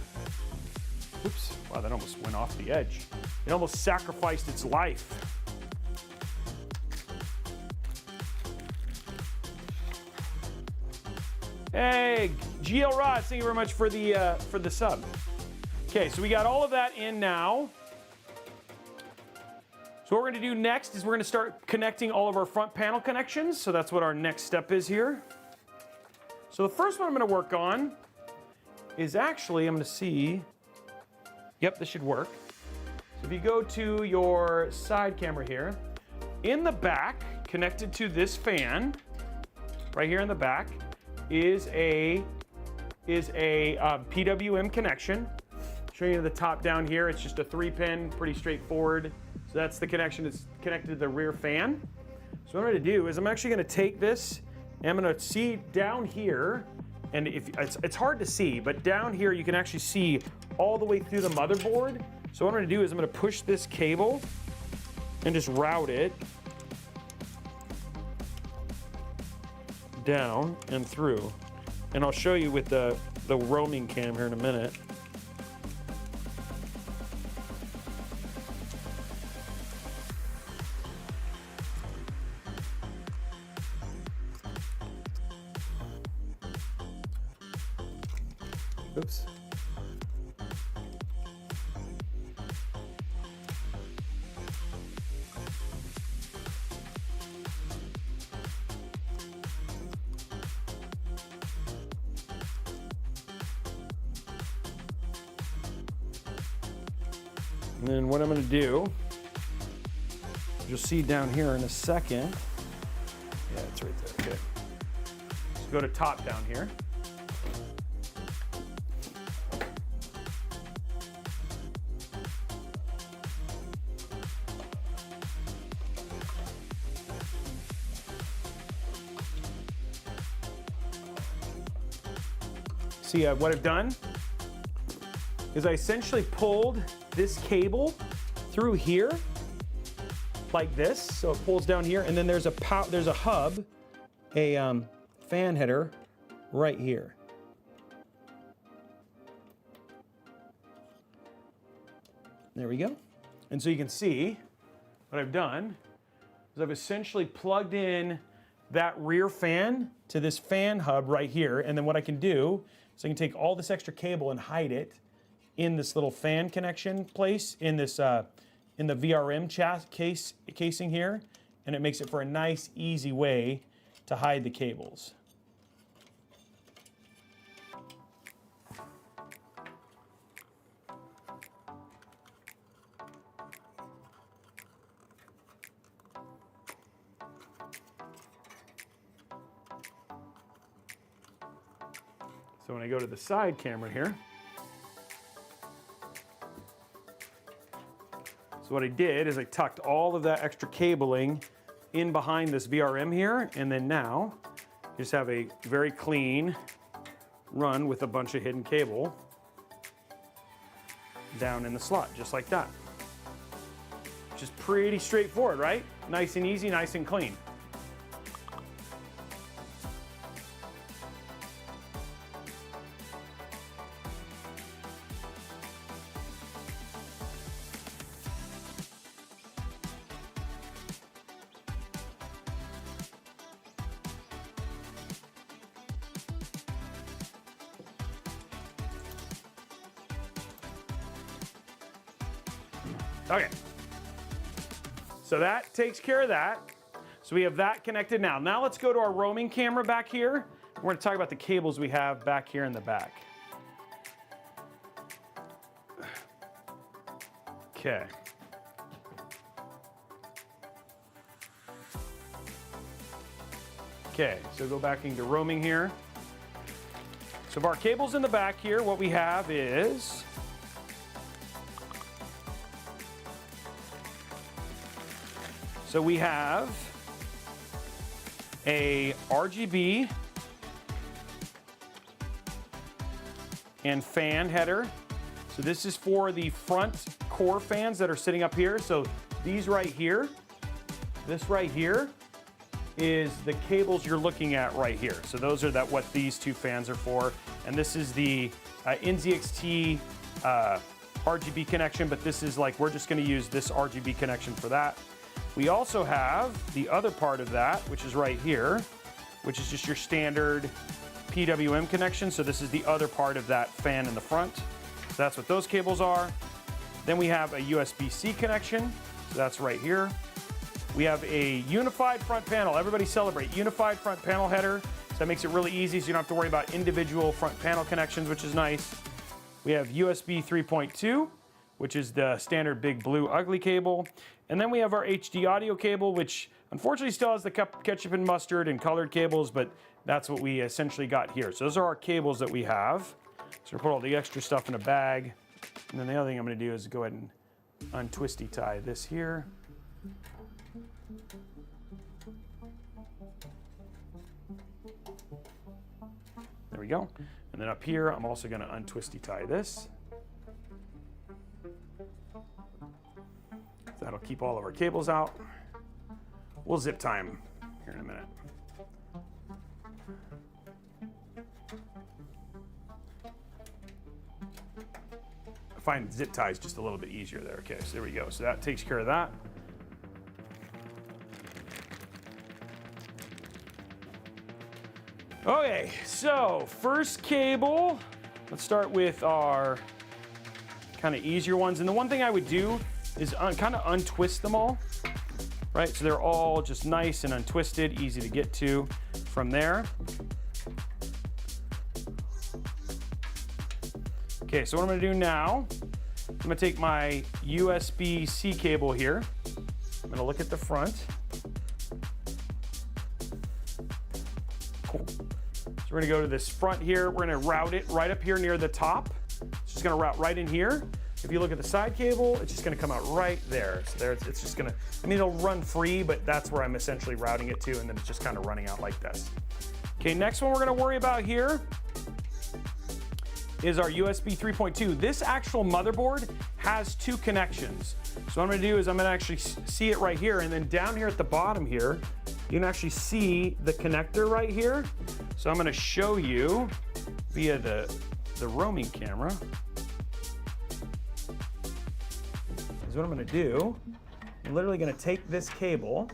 Speaker 1: Oops, wow, that almost went off the edge. It almost sacrificed its life. Hey, GL Rod, thank you very much for the sub. Okay, so we got all of that in now. So what we're gonna do next is we're gonna start connecting all of our front panel connections. So that's what our next step is here. So the first one I'm gonna work on is actually, I'm gonna see, yep, this should work. So if you go to your side camera here, in the back, connected to this fan, right here in the back, is a PWM connection. Showing you the top down here, it's just a 3-pin, pretty straightforward. So that's the connection. It's connected to the rear fan. So what I'm going to do is I'm actually going to take this and I'm going to see down here, and if it's hard to see, but down here you can actually see all the way through the motherboard. So what I'm going to do is I'm going to push this cable and just route it down and through. And I'll show you with the roaming cam here in a minute. Oops. And then what I'm going to do, you'll see down here in a second. Yeah, it's right there. Okay. Let's go to top down here. See, what I've done is I essentially pulled this cable through here like this, so it pulls down here, and then there's a hub, a fan header right here. There we go. And so you can see what I've done is I've essentially plugged in that rear fan to this fan hub right here, and then what I can do is I can take all this extra cable and hide it in this little fan connection place in this in the VRM casing here, and it makes it for a nice, easy way to hide the cables. So when I go to the side camera here, so what I did is I tucked all of that extra cabling in behind this VRM here, and then now you just have a very clean run with a bunch of hidden cable down in the slot, just like that. Which is pretty straightforward, right? Nice and easy, nice and clean. Okay, so that takes care of that. So we have that connected now. Now let's go to our roaming camera back here. We're going to talk about the cables we have back here in the back. Okay. Okay, so go back into roaming here. So of our cables in the back here, what we have is so we have a RGB and fan header. So this is for the front core fans that are sitting up here. So these right here, this right here is the cables you're looking at right here. So those are what these two fans are for. And this is the NZXT RGB connection, but this is like, we're just gonna use this RGB connection for that. We also have the other part of that, which is right here, which is just your standard PWM connection. So this is the other part of that fan in the front. So that's what those cables are. Then we have a USB-C connection. So that's right here. We have a unified front panel. Everybody celebrate. Unified front panel header. So that makes it really easy so you don't have to worry about individual front panel connections, which is nice. We have USB 3.2, which is the standard big blue ugly cable. And then we have our HD audio cable, which unfortunately still has the ketchup and mustard and colored cables, but that's what we essentially got here. So those are our cables that we have. So we'll put all the extra stuff in a bag. And then the other thing I'm gonna do is go ahead and untwisty tie this here. There we go. And then up here, I'm also gonna untwisty tie this. That'll keep all of our cables out. We'll zip tie them here in a minute. find zip ties just a little bit easier there. Okay, so there we go. So that takes care of that. Okay, so first cable, let's start with our kind of easier ones. And the one thing I would do is kind of untwist them all, right? So they're all just nice and untwisted, easy to get to from there. Okay, so what I'm gonna do now, I'm gonna take my USB-C cable here. I'm gonna look at the front. Cool. So we're gonna go to this front here. We're gonna route it right up here near the top. It's just gonna route right in here. If you look at the side cable, it's just gonna come out right there. So there, it's just gonna, I mean, it'll run free, but that's where I'm essentially routing it to, and then it's just kind of running out like this. Okay, next one we're gonna worry about here is our USB 3.2. This actual motherboard has 2 connections. So what I'm gonna do is I'm gonna actually see it right here, and then down here at the bottom here, you can actually see the connector right here. So I'm gonna show you via the roaming camera. Is what I'm gonna do. I'm literally gonna take this cable,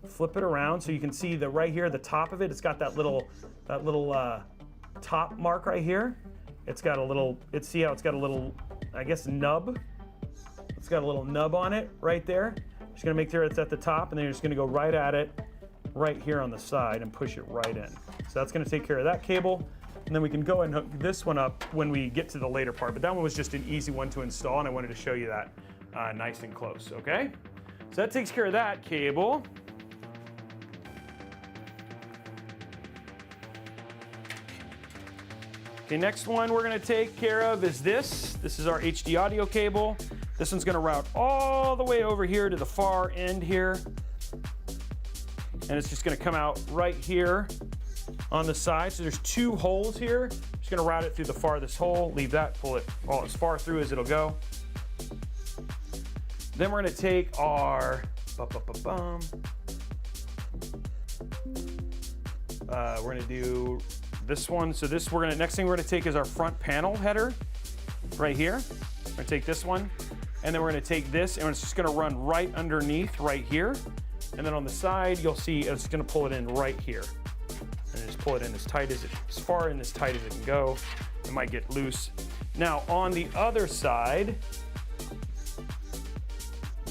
Speaker 1: flip it around so you can see the right here, the top of it, it's got that little top mark right here. It's got a little, see how it's got a little, I guess, nub. It's got a little nub on it right there. Just gonna make sure it's at the top, and then you're just gonna go right at it, right here on the side, and push it right in. So that's gonna take care of that cable. And then we can go and hook this one up when we get to the later part. But that one was just an easy one to install, and I wanted to show you that nice and close, okay? So that takes care of that cable. Okay, next one we're gonna take care of is this. This is our HD audio cable. This one's gonna route all the way over here to the far end here. And it's just gonna come out right here on the side. So there's 2 holes here. Just gonna route it through the farthest hole, leave that, pull it all as far through as it'll go. Then we're gonna take our, we're gonna do this one. So this, next thing we're gonna take is our front panel header right here. We're gonna take this one, and then we're gonna take this, and it's just gonna run right underneath right here. And then on the side, you'll see it's gonna pull it in right here. And just pull it in as far and as tight as it can go. It might get loose. Now on the other side,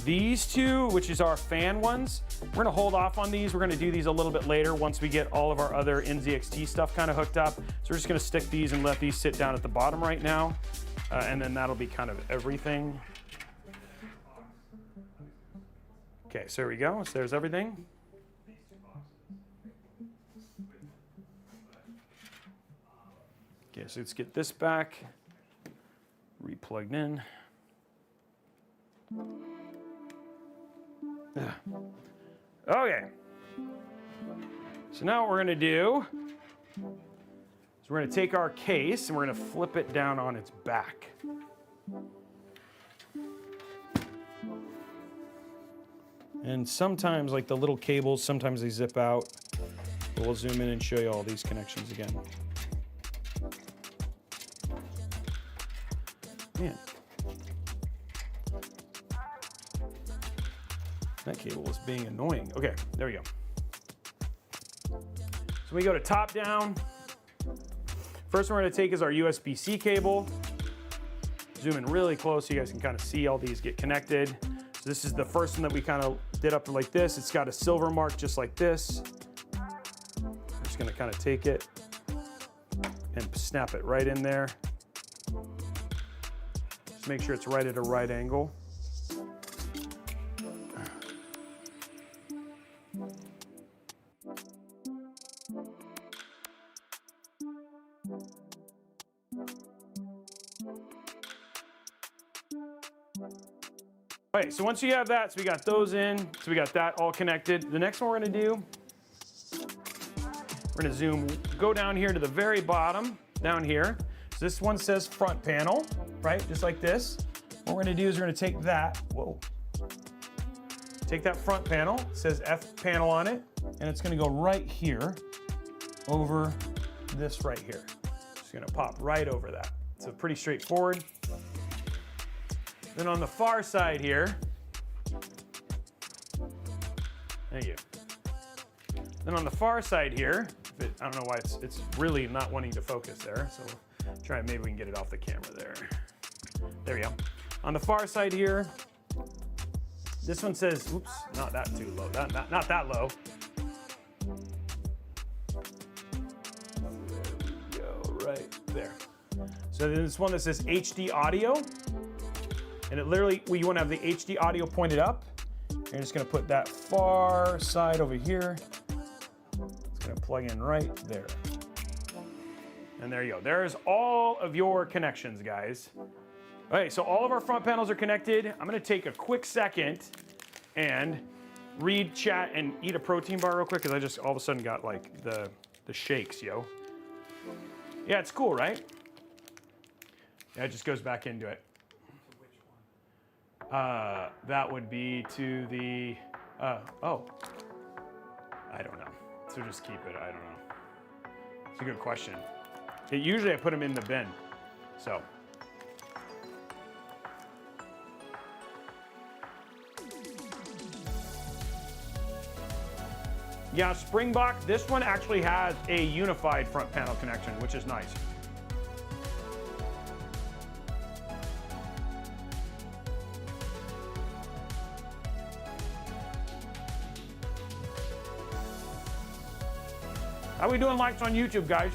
Speaker 1: these 2, which is our fan ones, we're gonna hold off on these. We're gonna do these a little bit later once we get all of our other NZXT stuff kind of hooked up. So we're just gonna stick these and let these sit down at the bottom right now. And then that'll be kind of everything. Okay, so there we go. So there's everything. Okay, so let's get this back, re-plugged in. Okay. So now what we're gonna do is we're gonna take our case and we're gonna flip it down on its back. And sometimes, like the little cables, sometimes they zip out. But we'll zoom in and show you all these connections again. Man. That cable is being annoying. Okay, there we go. So we go to top down. First one we're gonna take is our USB-C cable. Zoom in really close so you guys can kind of see all these get connected. So this is the first one that we kind of did up like this. It's got a silver mark just like this. I'm just gonna kind of take it and snap it right in there. Just make sure it's right at a right angle. Okay, so once you have that, so we got those in, so we got that all connected. The next one we're gonna do, we're gonna zoom, go down here to the very bottom, down here. So this one says front panel, right? Just like this. What we're gonna do is we're gonna take that, take that front panel, it says F panel on it, and it's gonna go right here over this right here. Just gonna pop right over that. So pretty straightforward. Then on the far side here, thank you. Then on the far side here, I don't know why it's really not wanting to focus there, so we'll try and maybe we can get it off the camera there. There we go. On the far side here, this one says, oops, not that too low, not that low. Go right there. So then this one that says HD audio, and it literally, you want to have the HD audio pointed up. You're just going to put that far side over here. It's going to plug in right there. And there you go. There's all of your connections, guys. Okay, so all of our front panels are connected. I'm going to take a quick second and read chat and eat a protein bar real quick, because I just all of a sudden got like the shakes, yo. Yeah, it's cool, right? Yeah, it just goes back into it. That would be to the, oh, I don't know. So just keep it, I don't know. It's a good question. Usually I put them in the bin, so. Yeah, Springbok, this one actually has a unified front panel connection, which is nice. How we doing likes on YouTube, guys?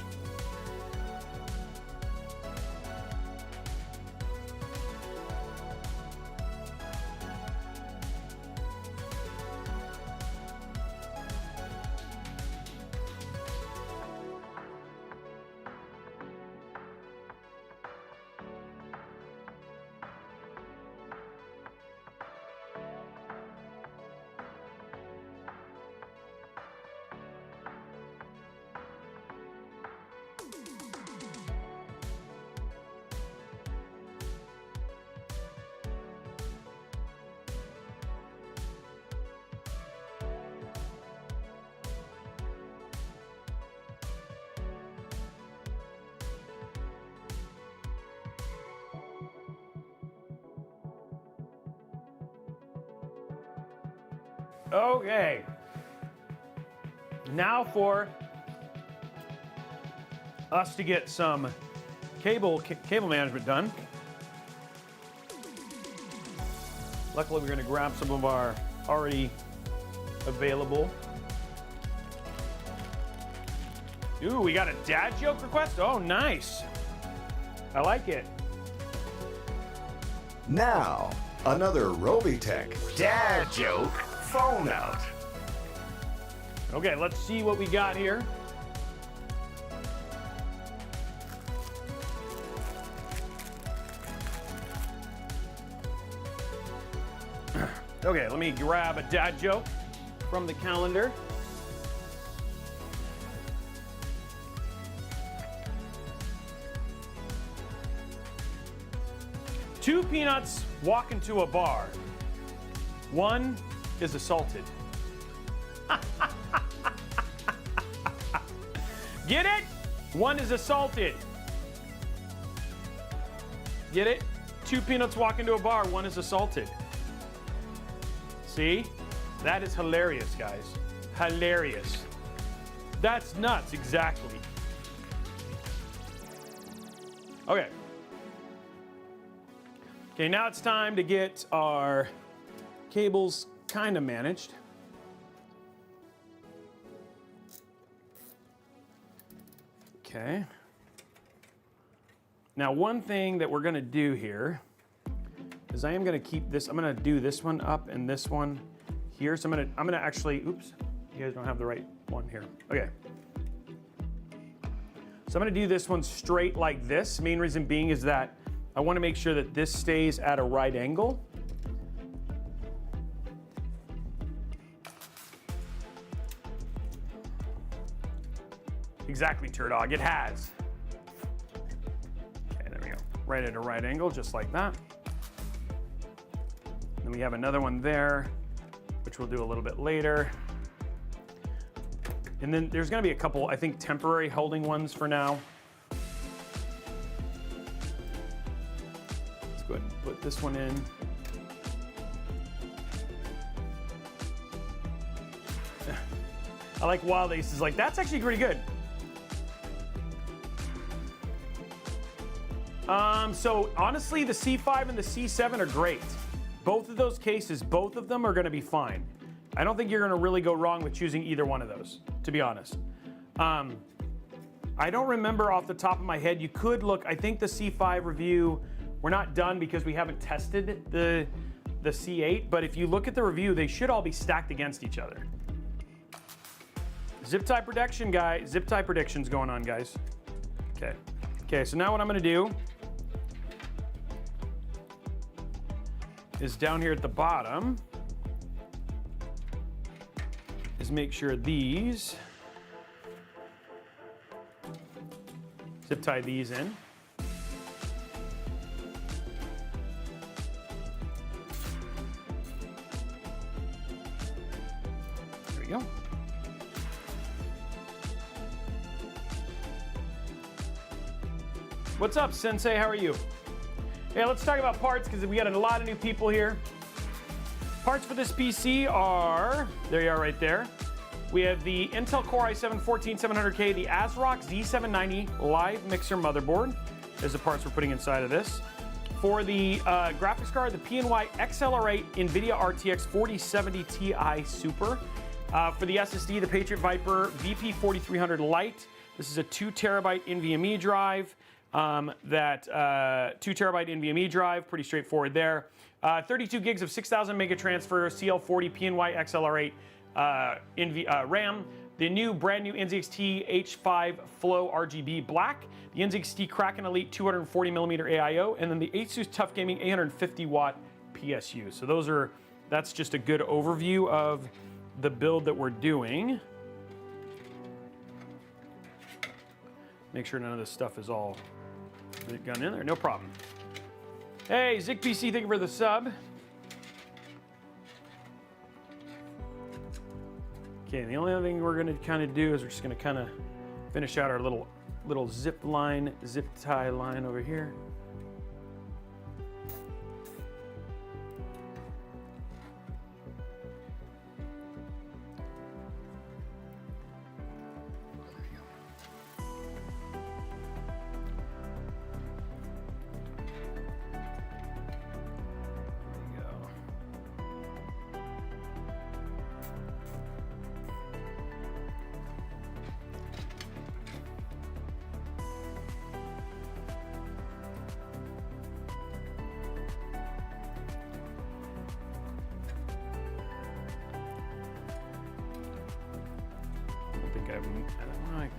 Speaker 1: Okay, now for us to get some cable management done. Luckily, we're going to grab some of our already available. Ooh, we got a dad joke request? Oh, nice. I like it.
Speaker 2: Now, another Robeytech dad joke phone out.
Speaker 1: Okay, let's see what we got here. Okay, let me grab a dad joke from the calendar. Two peanuts walk into a bar. One is assaulted. Get it? One is assaulted. Get it? Two peanuts walk into a bar, one is assaulted. See? That is hilarious, guys. Hilarious. That's nuts, exactly. Okay. Okay, now it's time to get our cables kind of managed. Okay. Now, one thing that we're going to do here is I am going to keep this. I'm going to do this one up and this one here. So I'm going to actually. Oops, you guys don't have the right one here. Okay. So I'm going to do this one straight like this. Main reason being is that I want to make sure that this stays at a right angle. Exactly, Turdog, it has. Okay, there we go. Right at a right angle, just like that. Then we have another one there, which we'll do a little bit later. And then there's gonna be a couple, I think, temporary holding ones for now. go ahead and put this one in. I like Wild Aces. Like, that's actually pretty good. So honestly, the C5 and the C7 are great. Both of those cases, both of them are going to be fine. I don't think you're going to really go wrong with choosing either one of those, to be honest. I don't remember off the top of my head. You could look, I think the C5 review, we're not done because we haven't tested the C8, but if you look at the review, they should all be stacked against each other. Zip tie prediction, guys. Zip tie predictions going on, guys. Okay. Okay, so now what I'm going to do is down here at the bottom is make sure these, zip tie these in. There we go. What's up, Sensei? How are you? Yeah, let's talk about parts because we got a lot of new people here. Parts for this PC are, there you are right there. We have the Intel Core i7-14700K, the ASRock Z790 live mixer motherboard. There's the parts we're putting inside of this. For the graphics card, the PNY XLR8 NVIDIA RTX 4070 Ti Super. For the SSD, the Patriot Viper VP4300 Lite. This is a 2 terabyte NVMe drive. 2 terabyte NVMe drive, pretty straightforward there. 32 gigs of 6000 mega transfer, CL40 PNY XLR8 RAM. The brand new NZXT H5 Flow RGB Black. The NZXT Kraken Elite 240mm AIO, and then the ASUS Tough Gaming 850 watt PSU. So that's just a good overview of the build that we're doing. Make sure none of this stuff is all gone in there, no problem. Hey, ZigPC, thank you for the sub. Okay, and the only other thing we're gonna kind of do is we're just gonna kind of finish out our little zip tie line over here.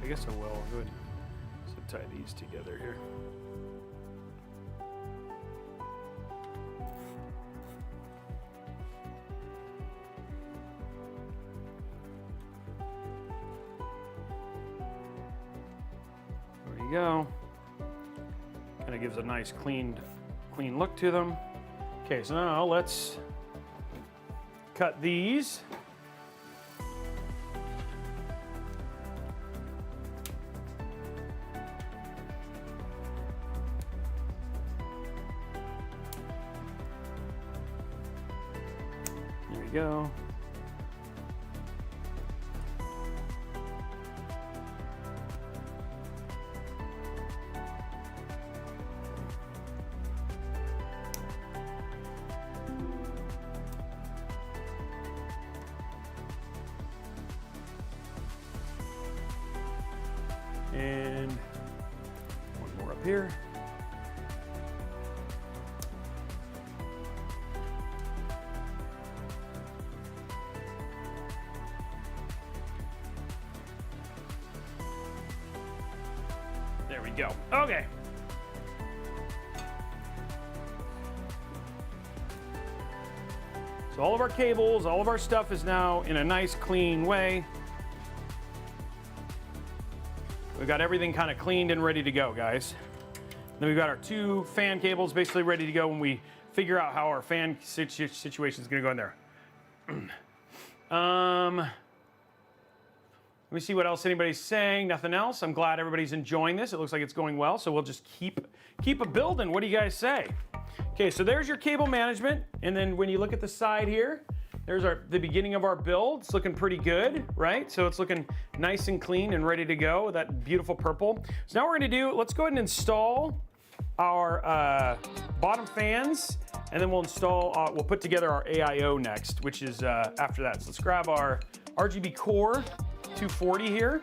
Speaker 1: I guess I will. I'll go ahead and zip tie these together here. There you go. Kind of gives a nice clean look to them. Okay, so now let's cut these. Go. And one more up here. There we go. Okay. So all of our cables, all of our stuff is now in a nice clean way. We've got everything kind of cleaned and ready to go, guys. Then we've got our 2 fan cables basically ready to go when we figure out how our fan situation is going to go in there. Let me see what else anybody's saying. Nothing else. I'm glad everybody's enjoying this. It looks like it's going well, so we'll just keep a building. What do you guys say? Okay, so there's your cable management. And then when you look at the side here, there's the beginning of our build. It's looking pretty good, right? So it's looking nice and clean and ready to go, that beautiful purple. So now what we're gonna do, let's go ahead and install our bottom fans, and then we'll we'll put together our AIO next, which is after that. So let's grab our RGB core 240 here.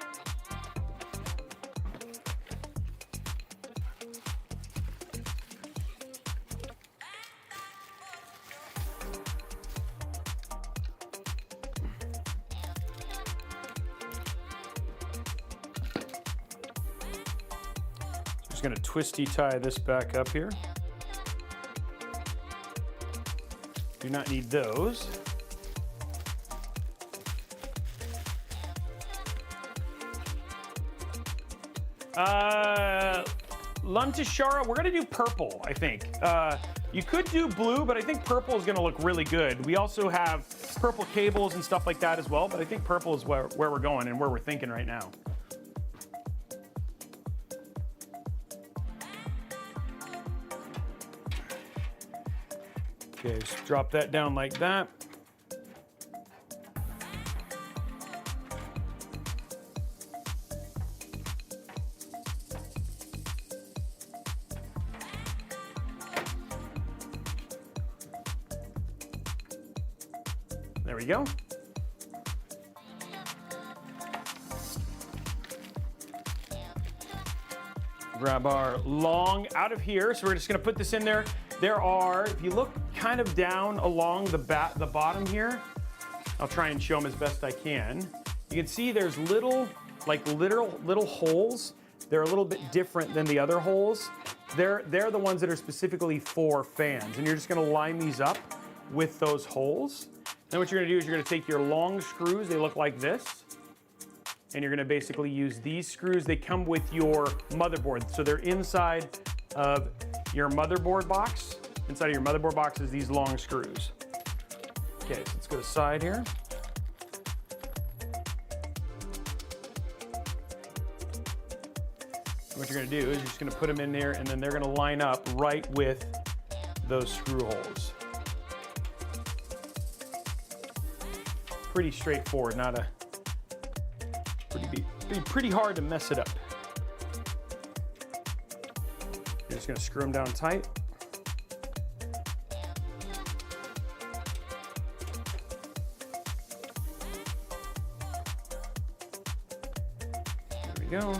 Speaker 1: Just gonna twisty tie this back up here. Do not need those. Luntashara, we're gonna do purple, I think. You could do blue, but I think purple is gonna look really good. We also have purple cables and stuff like that as well, but I think purple is where we're going and where we're thinking right now. Okay, just drop that down like that. There we go. Grab our long out of here. So we're just gonna put this in there. There are, if you look kind of down along the bottom here, I'll try and show them as best I can. You can see there's little holes. They're a little bit different than the other holes. They're the ones that are specifically for fans, and you're just gonna line these up with those holes. Then what you're gonna do is you're gonna take your long screws, they look like this, and you're gonna basically use these screws. They come with your motherboard, so they're inside of your motherboard box. Inside of your motherboard box is these long screws. Okay, so let's go to the side here. What you're gonna do is you're just gonna put them in there, and then they're gonna line up right with those screw holes. Pretty straightforward, pretty hard to mess it up. You're just gonna screw them down tight. There we go.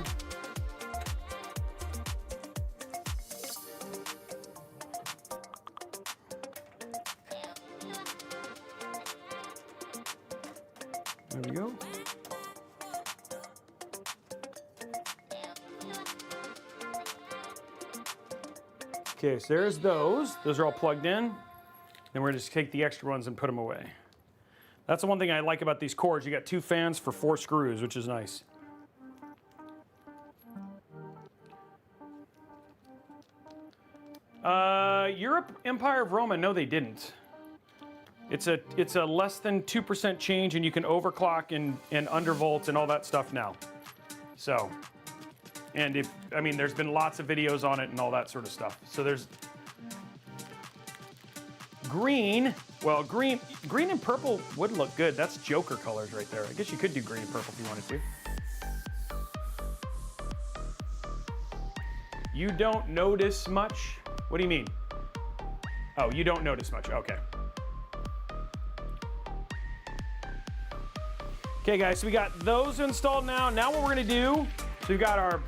Speaker 1: There we go. Okay, so there's those. Those are all plugged in. Then we're gonna just take the extra ones and put them away. That's the one thing I like about these cords. You got 2 fans for 4 screws, which is nice. Europe Empire of Roma, no they didn't. It's a less than 2% change, and you can overclock and undervolt and all that stuff now. So, and there's been lots of videos on it and all that sort of stuff. So there's green. Well, green and purple would look good. That's Joker colors right there. I guess you could do green and purple if you wanted to. You don't notice much? What do you mean? Oh, you don't notice much. Okay. Okay guys, so we got those installed now. Now what we're gonna do, so we've got our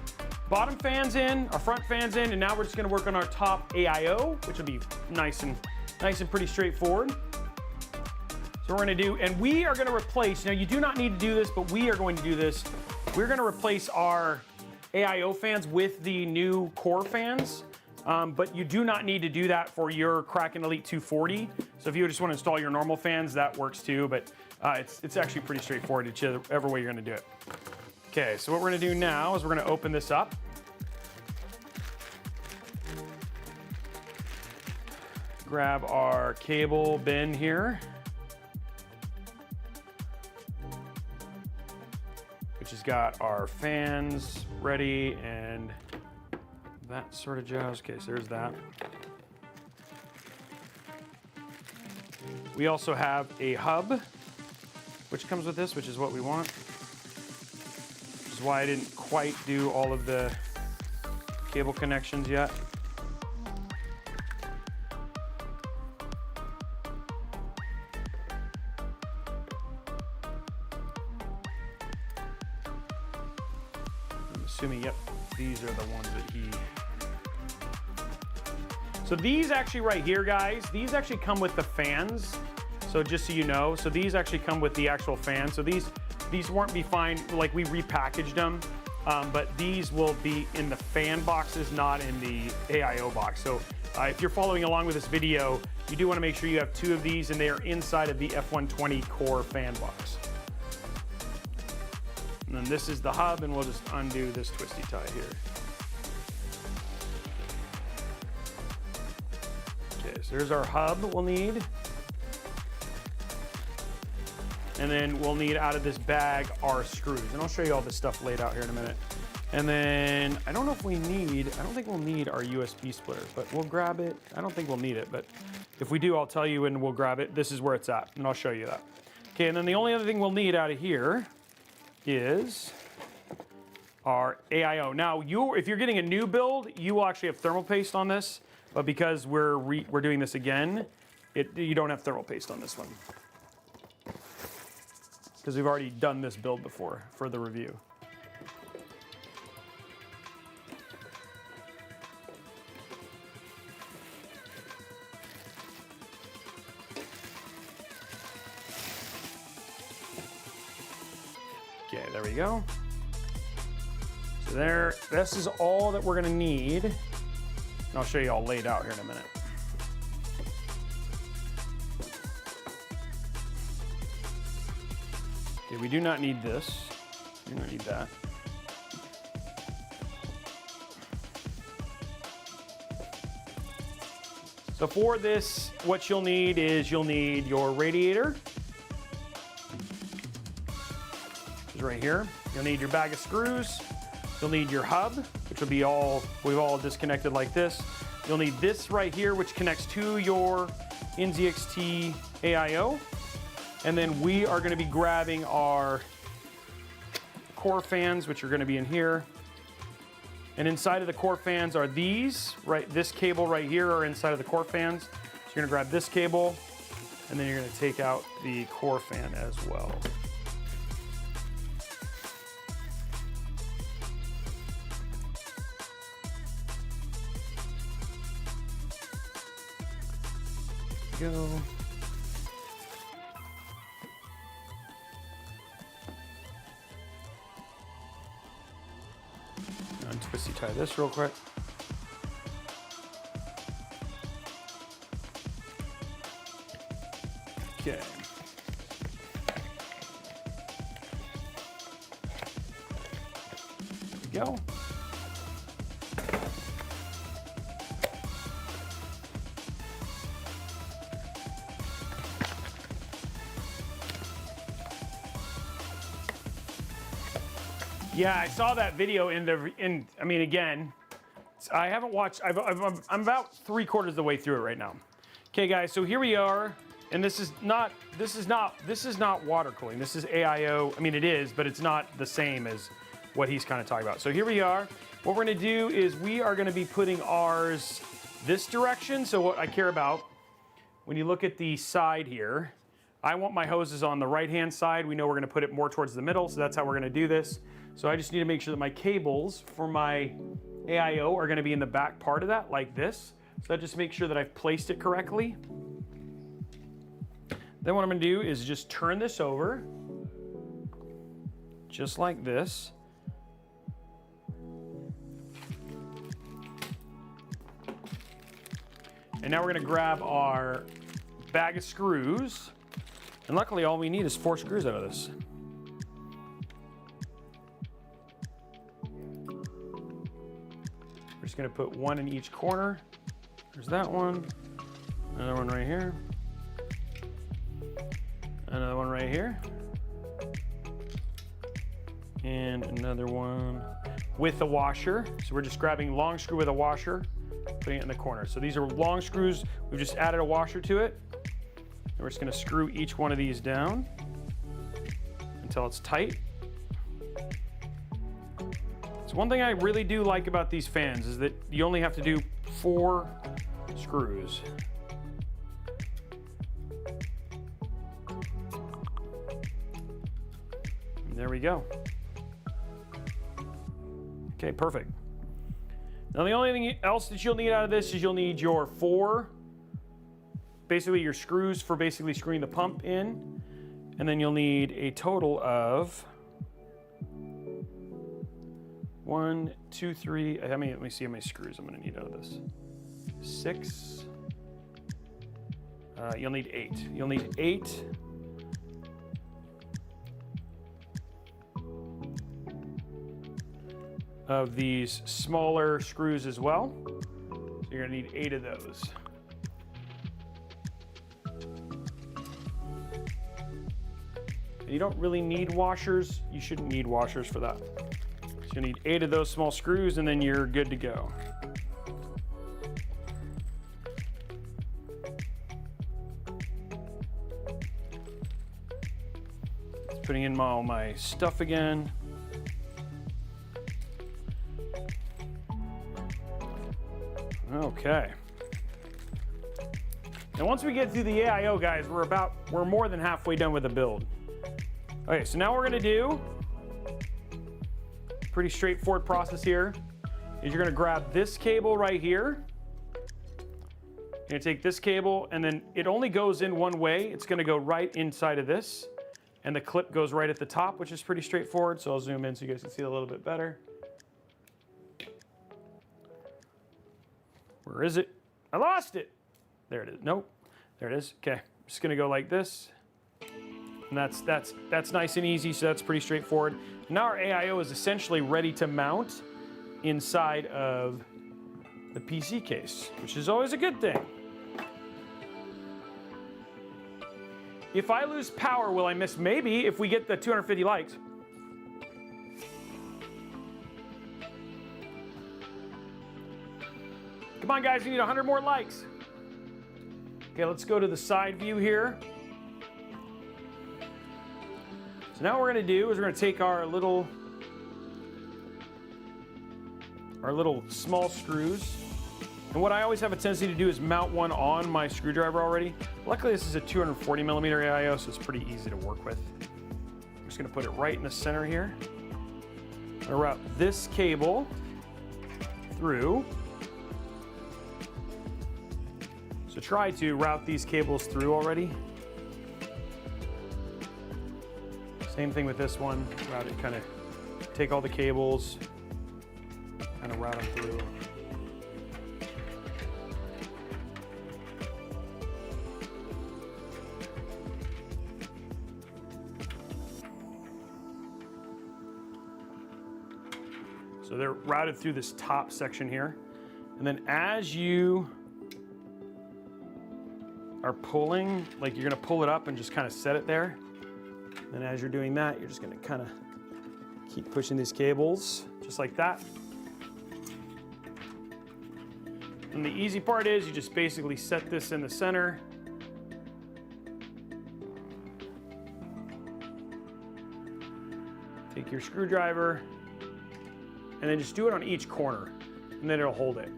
Speaker 1: bottom fans in, our front fans in, and now we're just gonna work on our top AIO, which will be nice and pretty straightforward. So we're gonna do, and we are gonna replace, now you do not need to do this, but we are going to do this. We're gonna replace our AIO fans with the new core fans, but you do not need to do that for your Kraken Elite 240. So if you just wanna install your normal fans, that works too, but it's actually pretty straightforward, whichever way you're gonna do it. Okay, so what we're gonna do now is we're gonna open this up. Grab our cable bin here, which has got our fans ready and that sort of jazz. Okay, so there's that. We also have a hub, which comes with this, which is what we want. Which is why I didn't quite do all of the cable connections yet. I'm assuming, yep, these are the ones that he... So these actually right here, guys, these actually come with the fans. So just so you know, so these actually come with the actual fans. So these won't be fine, like we repackaged them, but these will be in the fan boxes, not in the AIO box. So if you're following along with this video, you do want to make sure you have 2 of these and they are inside of the F120 core fan box. And then this is the hub, and we'll just undo this twisty tie here. Okay, so here's our hub we'll need. And then we'll need out of this bag our screws. And I'll show you all this stuff laid out here in a minute. And then I don't know if we need, I don't think we'll need our USB splitter, but we'll grab it. I don't think we'll need it, but if we do, I'll tell you and we'll grab it. This is where it's at, and I'll show you that. Okay, and then the only other thing we'll need out of here is our AIO. Now, if you're getting a new build, you will actually have thermal paste on this, but because we're doing this again, you don't have thermal paste on this one, because we've already done this build before for the review. Okay, there we go. So this is all that we're gonna need. And I'll show you all laid out here in a minute. Okay, we do not need this. We do not need that. So for this, what you'll need is you'll need your radiator. It's right here. You'll need your bag of screws. You'll need your hub, which will be we've all disconnected like this. You'll need this right here, which connects to your NZXT AIO. And then we are going to be grabbing our core fans, which are going to be in here. And inside of the core fans are these, right? This cable right here are inside of the core fans. So you're going to grab this cable, and then you're going to take out the core fan as well. Go. Twisty tie this real quick. Okay. There we go. Yeah, I saw that video I mean, again, I haven't watched, I'm about 3/4 of the way through it right now. Okay, guys, so here we are, and this is not water cooling. This is AIO. I mean, it is, but it's not the same as what he's kind of talking about. So here we are. What we're gonna do is we are gonna be putting ours this direction. So what I care about, when you look at the side here, I want my hoses on the right-hand side. We know we're gonna put it more towards the middle, so that's how we're gonna do this. So I just need to make sure that my cables for my AIO are gonna be in the back part of that, like this. So I just make sure that I've placed it correctly. Then what I'm gonna do is just turn this over, just like this. And now we're gonna grab our bag of screws. And luckily all we need is 4 screws out of this. We're just gonna put 1 in each corner. There's that one. Another one right here. Another one right here. And another one with a washer. So we're just grabbing long screw with a washer, putting it in the corner. So these are long screws. We've just added a washer to it. we're just going to screw each one of these down until it's tight. So one thing I really do like about these fans is that you only have to do 4 screws. And there we go. Okay, perfect. Now the only thing else that you'll need out of this is you'll need your 4, basically your screws for basically screwing the pump in. And then you'll need a total of 1, 2, 3. Let me see how many screws I'm going to need out of this. 6. You'll need 8. You'll need 8. Of these smaller screws as well. So you're going to need 8 of those. You don't really need washers. You shouldn't need washers for that. So you need 8 of those small screws and then you're good to go. Just putting in all my stuff again. Okay. And once we get through the AIO, guys, we're more than halfway done with the build. Okay, so now we're gonna do pretty straightforward process here. Is you're gonna grab this cable right here. You're gonna take this cable, and then it only goes in one way. It's gonna go right inside of this, and the clip goes right at the top, which is pretty straightforward. So I'll zoom in so you guys can see it a little bit better. Where is it? I lost it. There it is. Nope. There it is. Okay. I'm just gonna go like this. And that's nice and easy, so that's pretty straightforward. Now our AIO is essentially ready to mount inside of the PC case, which is always a good thing. If I lose power, will I miss? Maybe, if we get the 250 likes. Come on, guys, we need 100 more likes. Okay, let's go to the side view here. So now what we're gonna do is we're gonna take our little small screws. And what I always have a tendency to do is mount one on my screwdriver already. Luckily, this is a 240 millimeter AIO, so it's pretty easy to work with. I'm just gonna put it right in the center here. I'm gonna route this cable through. So try to route these cables through already. Same thing with this one. Route it, kind of take all the cables, kind of route them through. So they're routed through this top section here. And then as you are pulling, like you're gonna pull it up and just kind of set it there. And as you're doing that, you're just gonna kind of keep pushing these cables, just like that. And the easy part is you just basically set this in the center. Take your screwdriver, and then just do it on each corner, and then it'll hold it.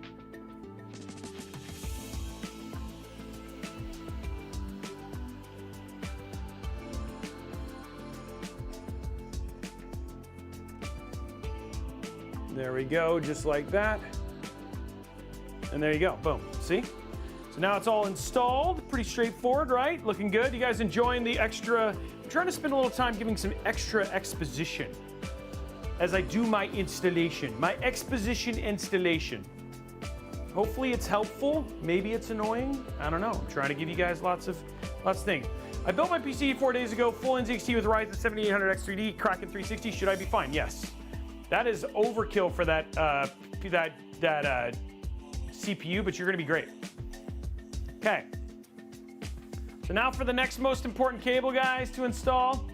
Speaker 1: There we go, just like that. And there you go, boom, see? So now it's all installed, pretty straightforward, right? Looking good. You guys enjoying the extra? I'm trying to spend a little time giving some extra exposition as I do my installation, my exposition installation. Hopefully it's helpful. Maybe it's annoying. I don't know. I'm trying to give you guys lots of things. I built my PC 4 days ago, full NZXT with Ryzen 7800 X3D, Kraken 360. Should I be fine? Yes. That is overkill for that CPU, but you're gonna be great. Okay. So now for the next most important cable, guys, to install.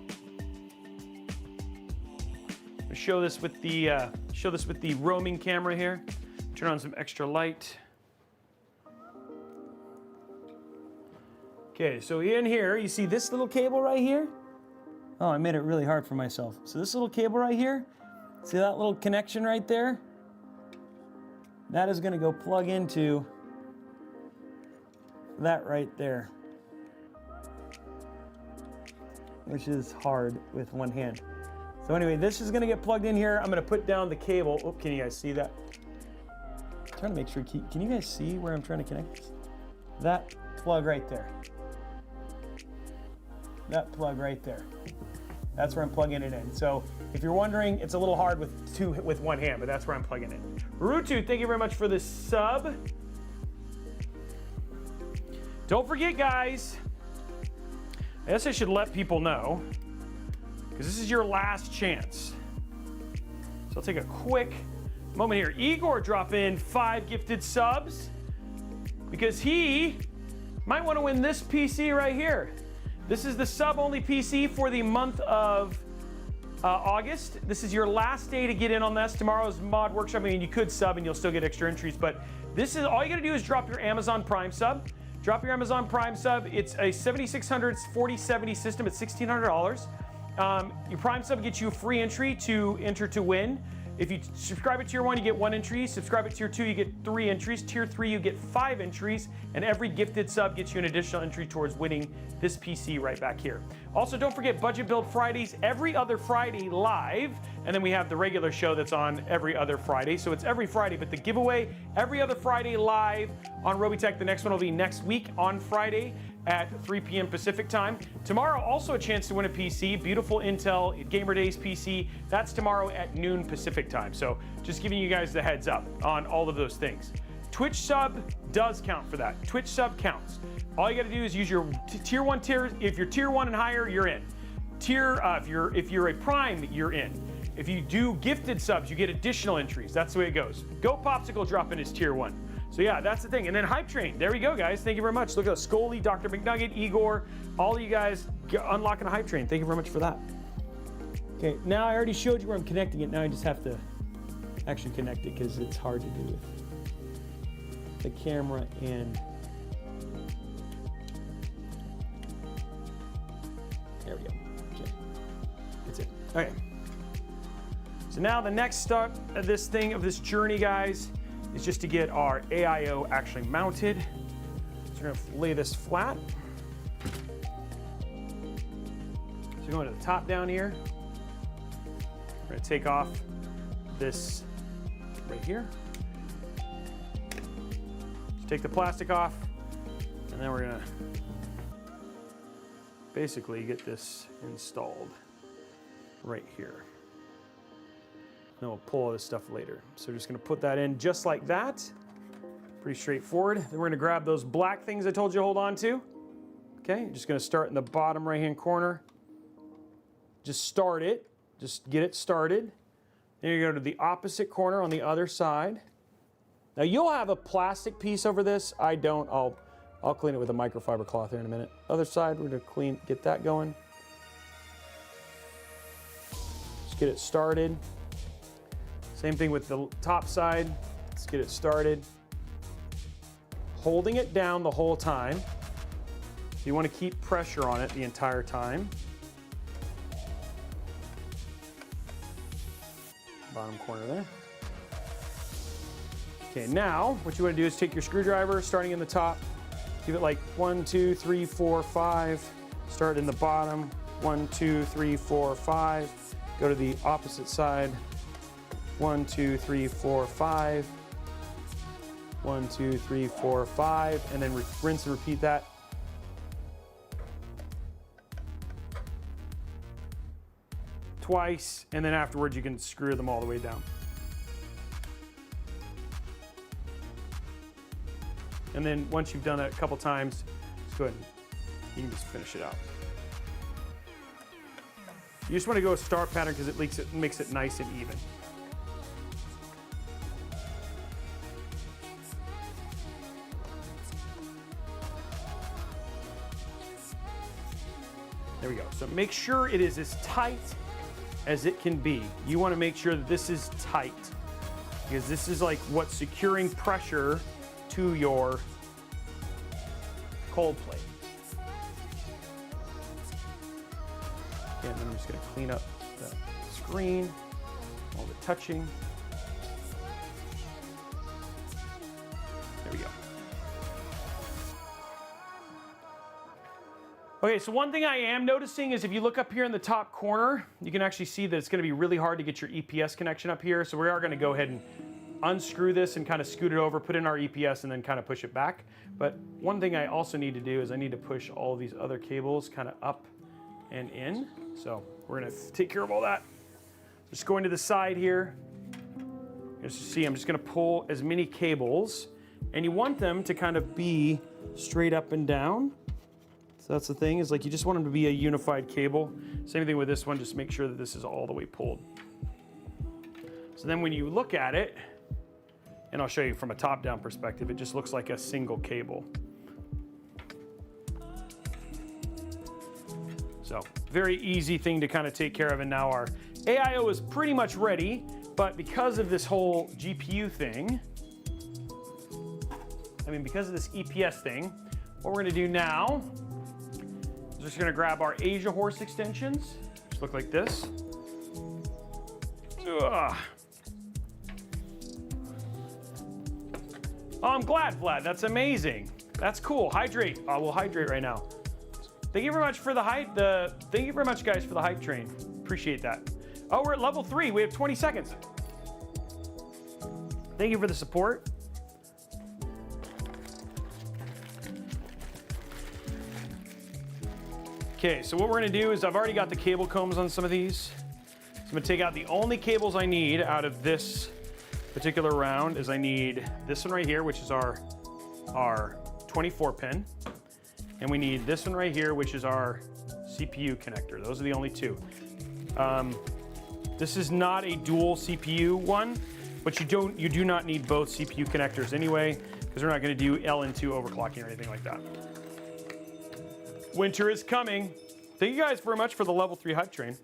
Speaker 1: I'll show this with the roaming camera here. Turn on some extra light. Okay, so in here, you see this little cable right here? Oh, I made it really hard for myself. So this little cable right here, see that little connection right there? That is gonna go plug into that right there, which is hard with one hand. So anyway, this is gonna get plugged in here. I'm gonna put down the cable. Oh, can you guys see that? I'm trying to make sure, can you guys see where I'm trying to connect this? That plug right there. That plug right there. That's where I'm plugging it in. So if you're wondering, it's a little hard with one hand, but that's where I'm plugging it in. Rutu, thank you very much for the sub. Don't forget, guys, I guess I should let people know, because this is your last chance. So I'll take a quick moment here. Igor drop in 5 gifted subs, because he might want to win this PC right here. This is the sub-only PC for the month of August. This is your last day to get in on this. Tomorrow's mod workshop. I mean, you could sub and you'll still get extra entries, but this is all you gotta do is drop your Amazon Prime sub. Drop your Amazon Prime sub. It's a 7600 4070 system at $1,600. Your Prime sub gets you a free entry to enter to win. If you subscribe at Tier 1, you get 1 entry. Subscribe at Tier 2, you get 3 entries. Tier 3, you get 5 entries. And every gifted sub gets you an additional entry towards winning this PC right back here. Also, don't forget Budget Build Fridays every other Friday live. And then we have the regular show that's on every other Friday. So it's every Friday, but the giveaway every other Friday live on Robeytech. The next one will be next week on Friday at 3 p.m. Pacific time. Tomorrow, also a chance to win a PC, beautiful Intel Gamer Days PC. That's tomorrow at noon Pacific time. So just giving you guys the heads up on all of those things. Twitch sub does count for that. Twitch sub counts. All you got to do is use your tier 1 tier. If you're tier 1 and higher, you're in. If you're a Prime, you're in. If you do gifted subs, you get additional entries. That's the way it goes. Go Popsicle drop in as tier 1. So yeah, that's the thing. And then Hype Train, there we go, guys. Thank you very much. Look at Scully, Dr. McNugget, Igor, all of you guys unlocking a Hype Train. Thank you very much for that. Okay, now I already showed you where I'm connecting it. Now I just have to actually connect it because it's hard to do with the camera and there we go. Okay, that's it. Okay. So now the next step of this journey, guys, is just to get our AIO actually mounted. So we're gonna lay this flat. So going to the top down here. We're gonna take off this right here. Just take the plastic off, and then we're gonna basically get this installed right here. Then we'll pull all this stuff later. So we're just gonna put that in just like that. Pretty straightforward. Then we're gonna grab those black things I told you to hold on to. Okay, just gonna start in the bottom right-hand corner. Just start it, just get it started. Then you go to the opposite corner on the other side. Now you'll have a plastic piece over this. I don't, I'll clean it with a microfiber cloth here in a minute. Other side, we're gonna get that going. Just get it started. Same thing with the top side. Let's get it started. Holding it down the whole time. So you want to keep pressure on it the entire time. Bottom corner there. Okay, now what you want to do is take your screwdriver, starting in the top, give it like 1, 2, 3, 4, 5. Start in the bottom, 1, 2, 3, 4, 5. Go to the opposite side. 1, 2, 3, 4, 5. 1, 2, 3, 4, 5. And then rinse and repeat that. Twice, and then afterwards you can screw them all the way down. And then once you've done it a couple times, just go ahead and you can just finish it out. You just want to go a star pattern because it makes it nice and even. There we go. So make sure it is as tight as it can be. You want to make sure that this is tight because this is like what's securing pressure to your cold plate. And then I'm just gonna clean up the screen, all the touching. There we go. Okay, so one thing I am noticing is if you look up here in the top corner, you can actually see that it's gonna be really hard to get your EPS connection up here. So we are gonna go ahead and unscrew this and kind of scoot it over, put in our EPS, and then kind of push it back. But one thing I also need to do is I need to push all of these other cables kind of up and in. So we're gonna take care of all that. Just going to the side here. As you see, I'm just gonna pull as many cables, and you want them to kind of be straight up and down. So that's the thing, is like you just want them to be a unified cable. Same thing with this one, just make sure that this is all the way pulled. So then when you look at it, and I'll show you from a top-down perspective, it just looks like a single cable. So very easy thing to kind of take care of, and now our AIO is pretty much ready, but because of this whole GPU thing, because of this EPS thing, what we're gonna do now is just gonna grab our Asia horse extensions, which look like this. Ugh. Oh, I'm glad, Vlad. That's amazing. That's cool. Hydrate. We'll hydrate right now. Thank you very much for the hype. Thank you very much, guys, for the hype train. Appreciate that. Oh, we're at level 3. We have 20 seconds. Thank you for the support. Okay, so what we're gonna do is I've already got the cable combs on some of these. So I'm gonna take out the only cables I need out of this particular round is I need this one right here, which is our 24 pin. And we need this one right here, which is our CPU connector. Those are the only two. This is not a dual CPU one, but you do not need both CPU connectors anyway, because we're not gonna do LN2 overclocking or anything like that. Winter is coming. Thank you guys very much for the level 3 hype train.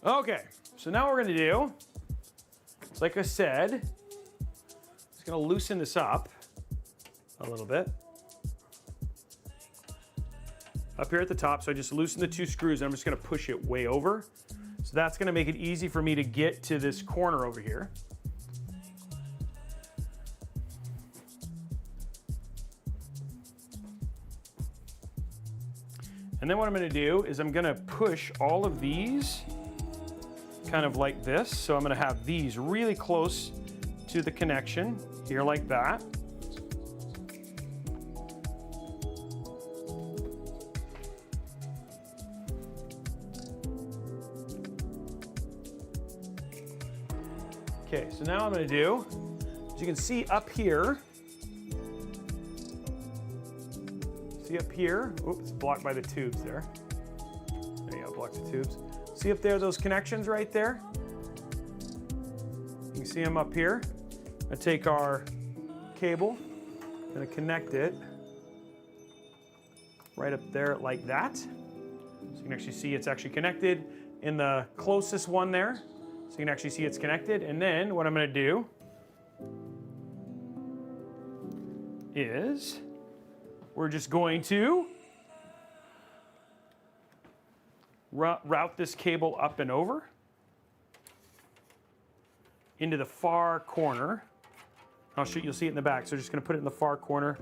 Speaker 1: Okay, so now what we're gonna do, is like I said, just gonna loosen this up a little bit. Up here at the top, so I just loosen the 2 screws, and I'm just gonna push it way over. So that's gonna make it easy for me to get to this corner over here. And then what I'm gonna do is I'm gonna push all of these kind of like this. So I'm gonna have these really close to the connection here like that. Okay, so now I'm gonna do, as you can see up here, oops, it's blocked by the tubes there. There you go, block the tubes. See up there, those connections right there? You can see them up here. I'm gonna take our cable, I'm gonna connect it right up there like that. So you can actually see it's actually connected in the closest one there. So you can actually see it's connected. And then what I'm gonna do is we're just going to route this cable up and over into the far corner. You'll see it in the back. So just gonna put it in the far corner,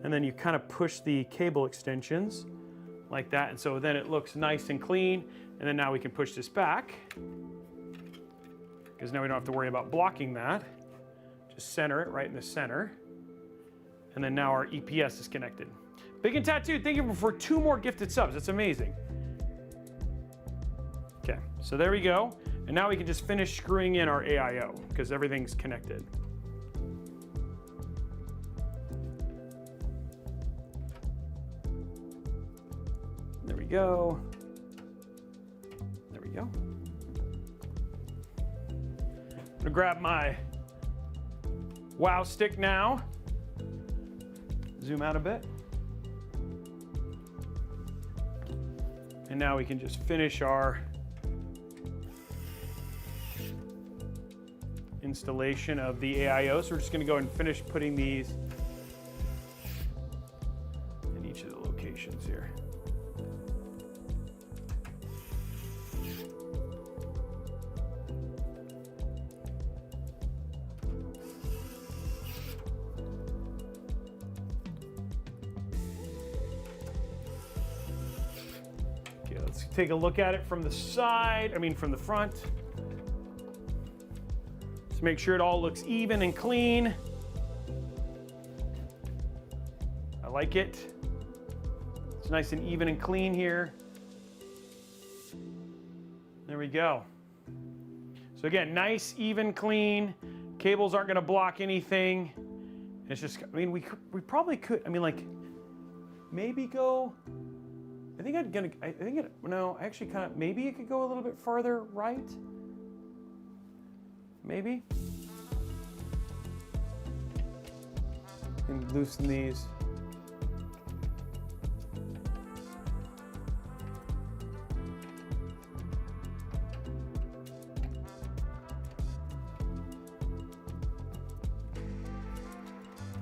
Speaker 1: and then you kind of push the cable extensions like that. And so then it looks nice and clean. And then now we can push this back, because now we don't have to worry about blocking that. Just center it right in the center. And then now our EPS is connected. Big and Tattooed, thank you for 2 more gifted subs. That's amazing. Okay, so there we go. And now we can just finish screwing in our AIO, because everything's connected. There we go. There we go. I'm gonna grab my WoW stick now. Zoom out a bit. And now we can just finish our installation of the AIO. So we're just gonna go and finish putting these in each of the locations here. Let's take a look at it from the side, from the front. Just make sure it all looks even and clean. I like it. It's nice and even and clean here. There we go. So again, nice, even, clean. Cables aren't gonna block anything. It's just, we probably could, maybe go, no, actually kind of, maybe it could go a little bit farther right. Maybe. And loosen these.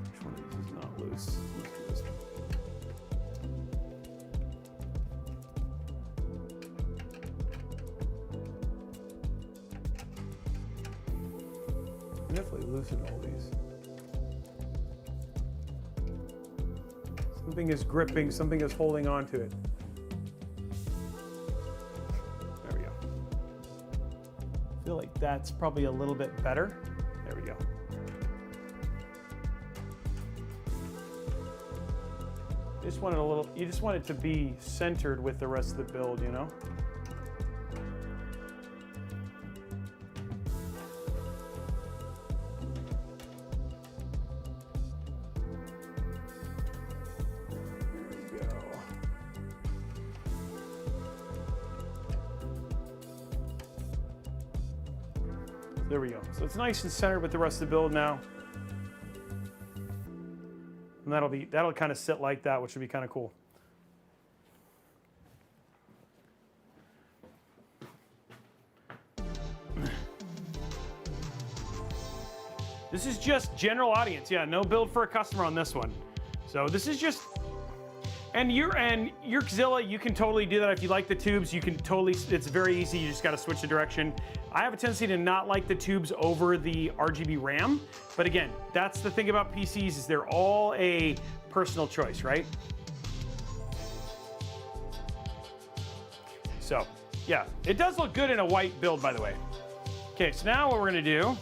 Speaker 1: Which one of these is not loose? Let's do this one. Definitely loosen all these. Something is gripping, something is holding on to it. There we go. I feel like that's probably a little bit better. There we go. You just want it to be centered with the rest of the build, you know? There we go. So it's nice and centered with the rest of the build now. And that'll kind of sit like that, which would be kind of cool. This is just general audience. Yeah, no build for a customer on this one. So this is just, and your Xilla, you can totally do that. If you like the tubes, you can totally, it's very easy. You just got to switch the direction. I have a tendency to not like the tubes over the RGB RAM. But again, that's the thing about PCs is they're all a personal choice, right? So yeah, it does look good in a white build, by the way. Okay, so now what we're gonna do,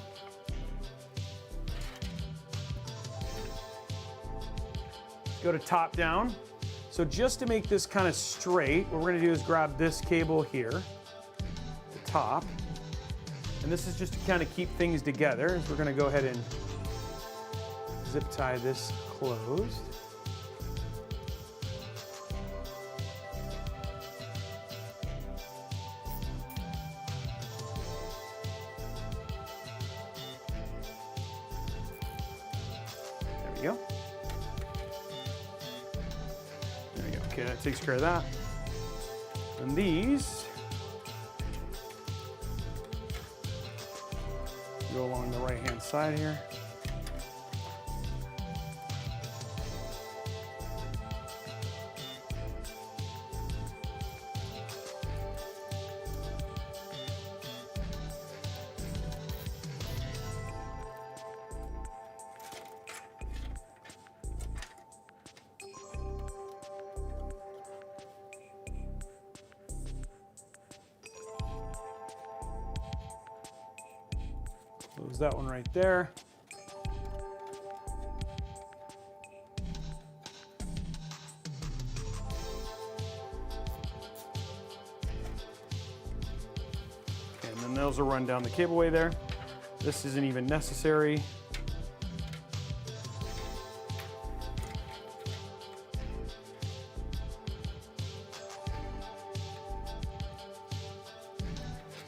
Speaker 1: go to top down. So just to make this kind of straight, what we're gonna do is grab this cable here, the top, and this is just to kind of keep things together. So we're gonna go ahead and zip tie this closed. There we go. There we go. Okay, that takes care of that. And these go along the right-hand side here. Close that one right there. Okay, and then those will run down the cableway there. This isn't even necessary.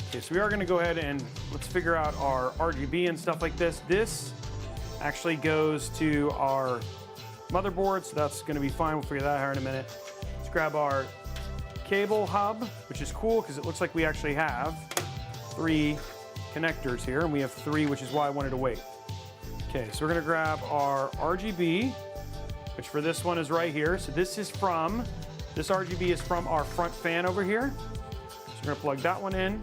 Speaker 1: Okay, so we are going to go ahead and let's figure out our RGB and stuff like this. This actually goes to our motherboard, so that's going to be fine. We'll figure that out in a minute. Let's grab our cable hub, which is cool because it looks like we actually have 3 connectors here, and we have 3, which is why I wanted to wait. Okay, so we're going to grab our RGB, which for this one is right here. So this RGB is from our front fan over here. So we're going to plug that one in.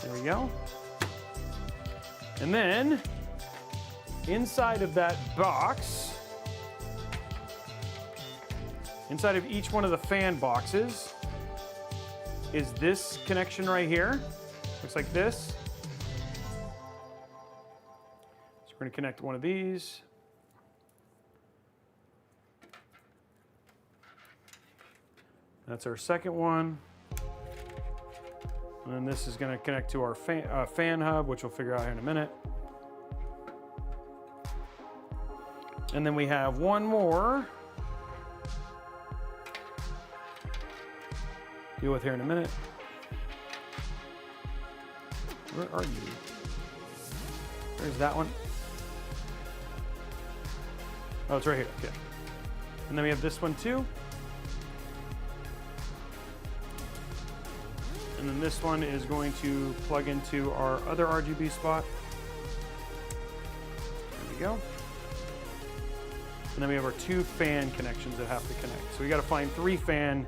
Speaker 1: There we go. And then inside of that box, inside of each one of the fan boxes is this connection right here. Looks like this. So we're going to connect one of these. That's our second one. And then this is going to connect to our fan hub, which we'll figure out here in a minute. And then we have one more. Deal with here in a minute. Where are you? There's that one. Oh, it's right here. Okay. And then we have this one too. And then this one is going to plug into our other RGB spot. There we go. And then we have our 2 fan connections that have to connect. So we got to find 3 fan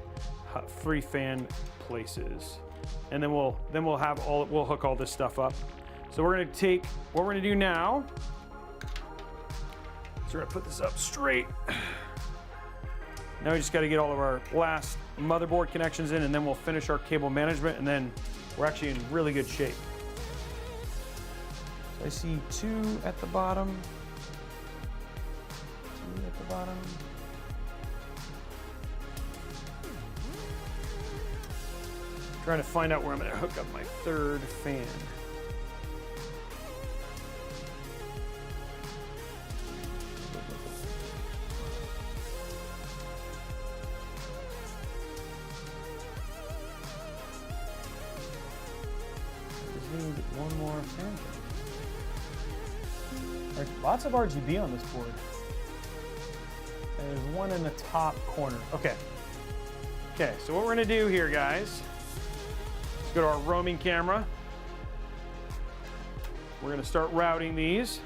Speaker 1: places, and then we'll hook all this stuff up. So we're going to take what we're going to do now. So we're going to put this up straight. Now we just got to get all of our last motherboard connections in, and then we'll finish our cable management, and then we're actually in really good shape. So I see 2 at the bottom. 2 at the bottom. Trying to find out where I'm going to hook up my 3rd fan. One more fan. There's lots of RGB on this board. And there's one in the top corner. Okay. Okay, so what we're gonna do here, guys, let's go to our roaming camera. We're gonna start routing these.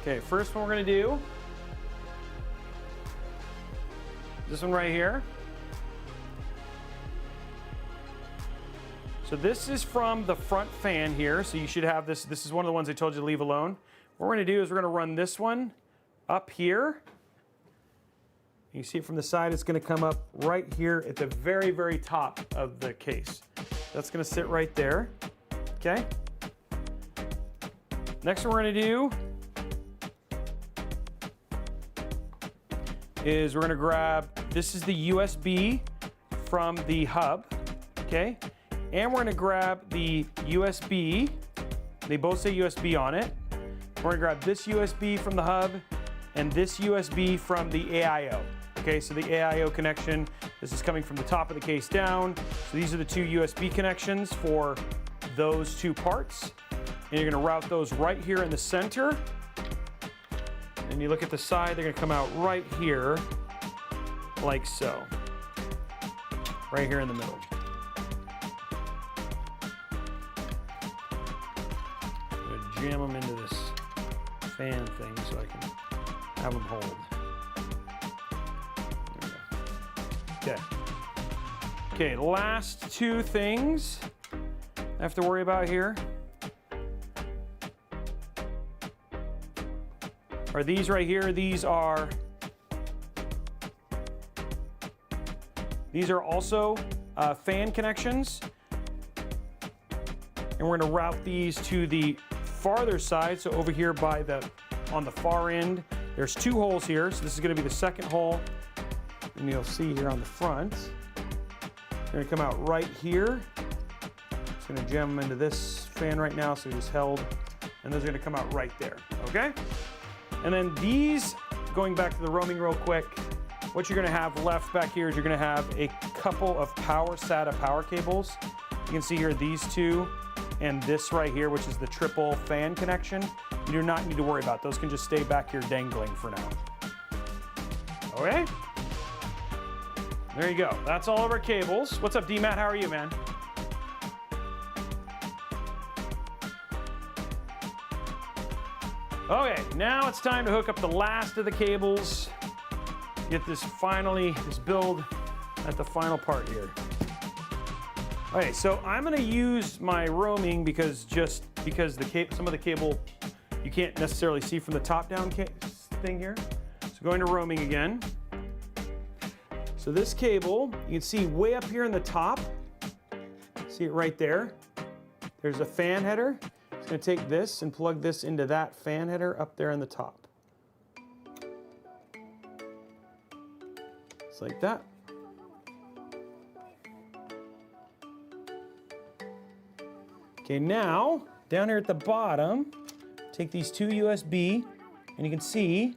Speaker 1: Okay, first one we're gonna do, this one right here. So this is from the front fan here, so you should have this. This is one of the ones I told you to leave alone. What we're gonna do is we're gonna run this one up here. You see it from the side, it's gonna come up right here at the very, very top of the case. That's gonna sit right there, okay? Next one we're gonna do is we're gonna grab, this is the USB from the hub, okay? And we're gonna grab the USB, they both say USB on it. We're gonna grab this USB from the hub and this USB from the AIO. Okay, so the AIO connection, this is coming from the top of the case down. So these are the 2 USB connections for those 2 parts. And you're gonna route those right here in the center. And you look at the side, they're gonna come out right here, like so. Right here in the middle. Jam them into this fan thing so I can have them hold. There we go. Okay. Okay, last 2 things I have to worry about here are these right here. These are also fan connections, and we're going to route these to the farther side. So over here on the far end, there's 2 holes here. So this is going to be the second hole, and you'll see here on the front, they're going to come out right here. It's going to jam them into this fan right now, so just held, and those are going to come out right there. Okay. And then these, going back to the roaming real quick, what you're going to have left back here is you're going to have a couple of SATA power cables. You can see here these 2. And this right here, which is the triple fan connection, you do not need to worry about. Those can just stay back here dangling for now. Okay? There you go. That's all of our cables. What's up, D-Matt? How are you, man? Okay, now it's time to hook up the last of the cables. Get this build at the final part here. Okay, so I'm gonna use my roaming because some of the cable, you can't necessarily see from the top-down thing here. So going to roaming again. So this cable, you can see way up here in the top. See it right there? There's a fan header. It's gonna take this and plug this into that fan header up there in the top. Just like that. Okay, now, down here at the bottom, take these two USB, and you can see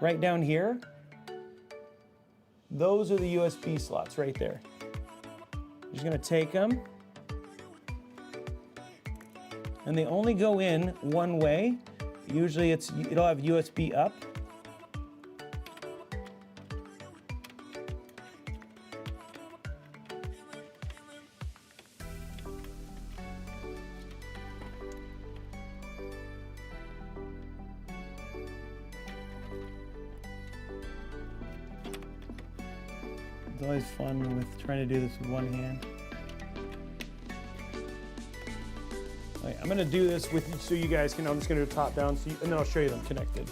Speaker 1: right down here, those are the USB slots right there. You're just gonna take them, and they only go in one way. Usually it'll have USB up. It's always fun with trying to do this with one hand. Right, I'm gonna do this with so you guys can. I'm just gonna do top down, and then I'll show you them connected.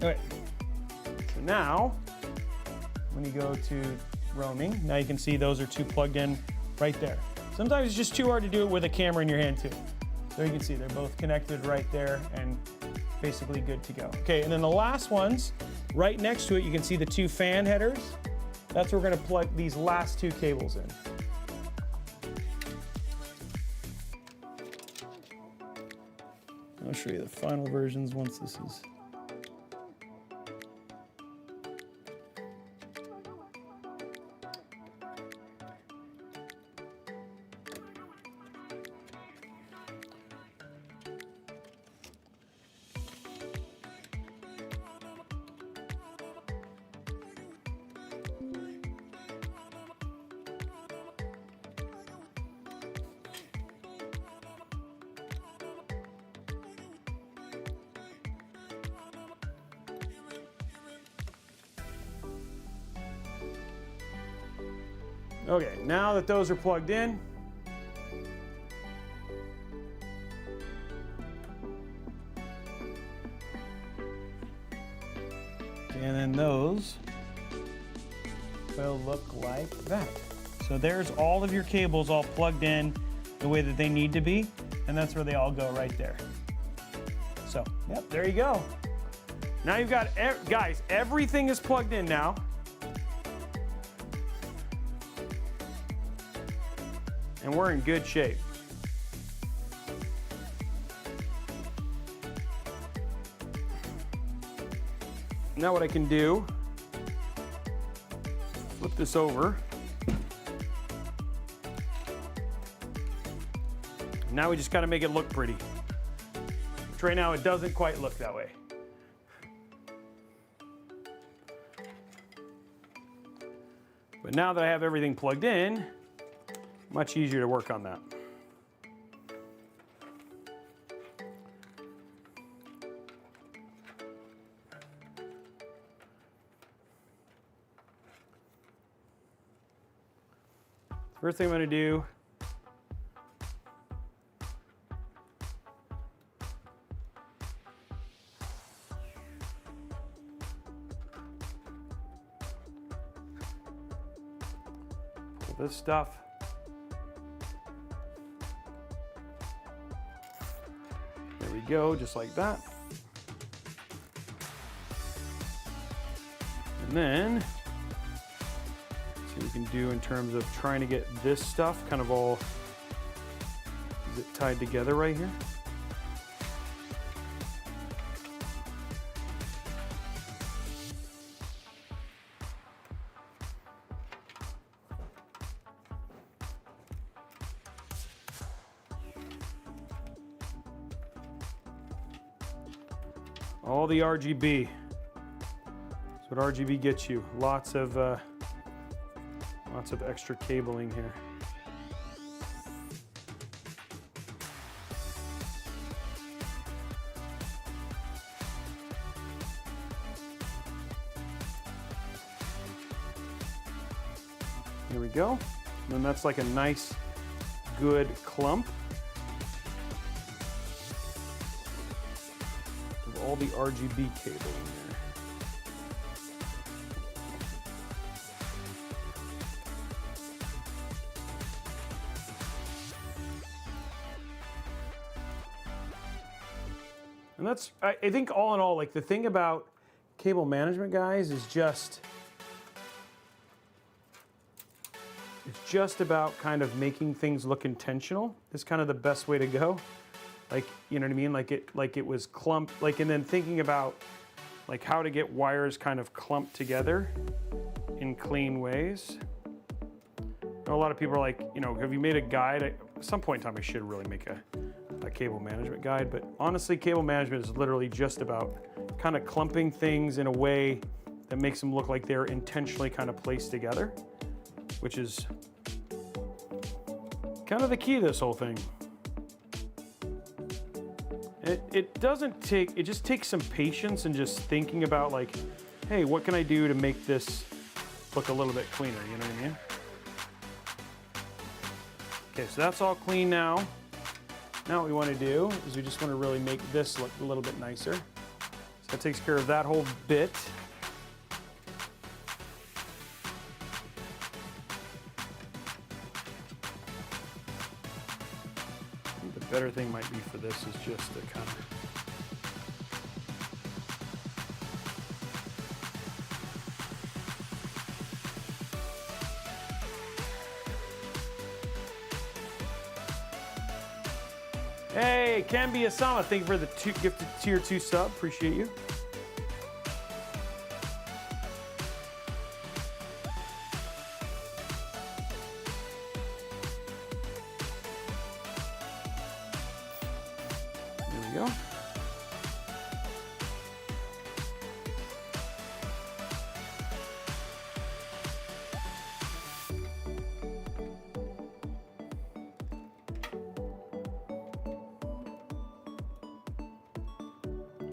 Speaker 1: All right. So now, when you go to roaming, now you can see those are two plugged in right there. Sometimes it's just too hard to do it with a camera in your hand too. So you can see they're both connected right there and basically good to go. Okay, and then the last ones, right next to it, you can see the two fan headers. That's where we're gonna plug these last two cables in. I'll show you the final versions once this is. Okay, now that those are plugged in, and then those will look like that. So there's all of your cables all plugged in the way that they need to be, and that's where they all go right there. So, yep, there you go. Now you've got, guys, everything is plugged in now. And we're in good shape. Now what I can do, flip this over. Now we just gotta make it look pretty. Which right now it doesn't quite look that way. But now that I have everything plugged in, much easier to work on that. First thing I'm going to do, pull this stuff. There we go, just like that. And then, see what we can do in terms of trying to get this stuff kind of all tied together right here. All the RGB. That's what RGB gets you. Lots of extra cabling here. we go. And then that's like a nice, good clump of all the RGB cable in there. And that's, I think all in all, like the thing about cable management, guys, is it's just about kind of making things look intentional. Is kind of the best way to go. Like, you know what I mean? Like it was clumped, like, and then thinking about like how to get wires kind of clumped together in clean ways. I know a lot of people are like, you know, have you made a guide? At some point in time, I should really make a cable management guide, but honestly, cable management is literally just about kind of clumping things in a way that makes them look like they're intentionally kind of placed together, which is kind of the key to this whole thing. It doesn't take, it just takes some patience and just thinking about like, hey, what can I do to make this look a little bit cleaner, you know what I mean? Okay, so that's all clean now. Now what we want to do is we just want to really make this look a little bit nicer. So that takes care of that whole bit. I think the better thing might be for this is just to kind of Hey, Cambi Asama, thank you for the gifted tier 2 sub. Appreciate you. There we go.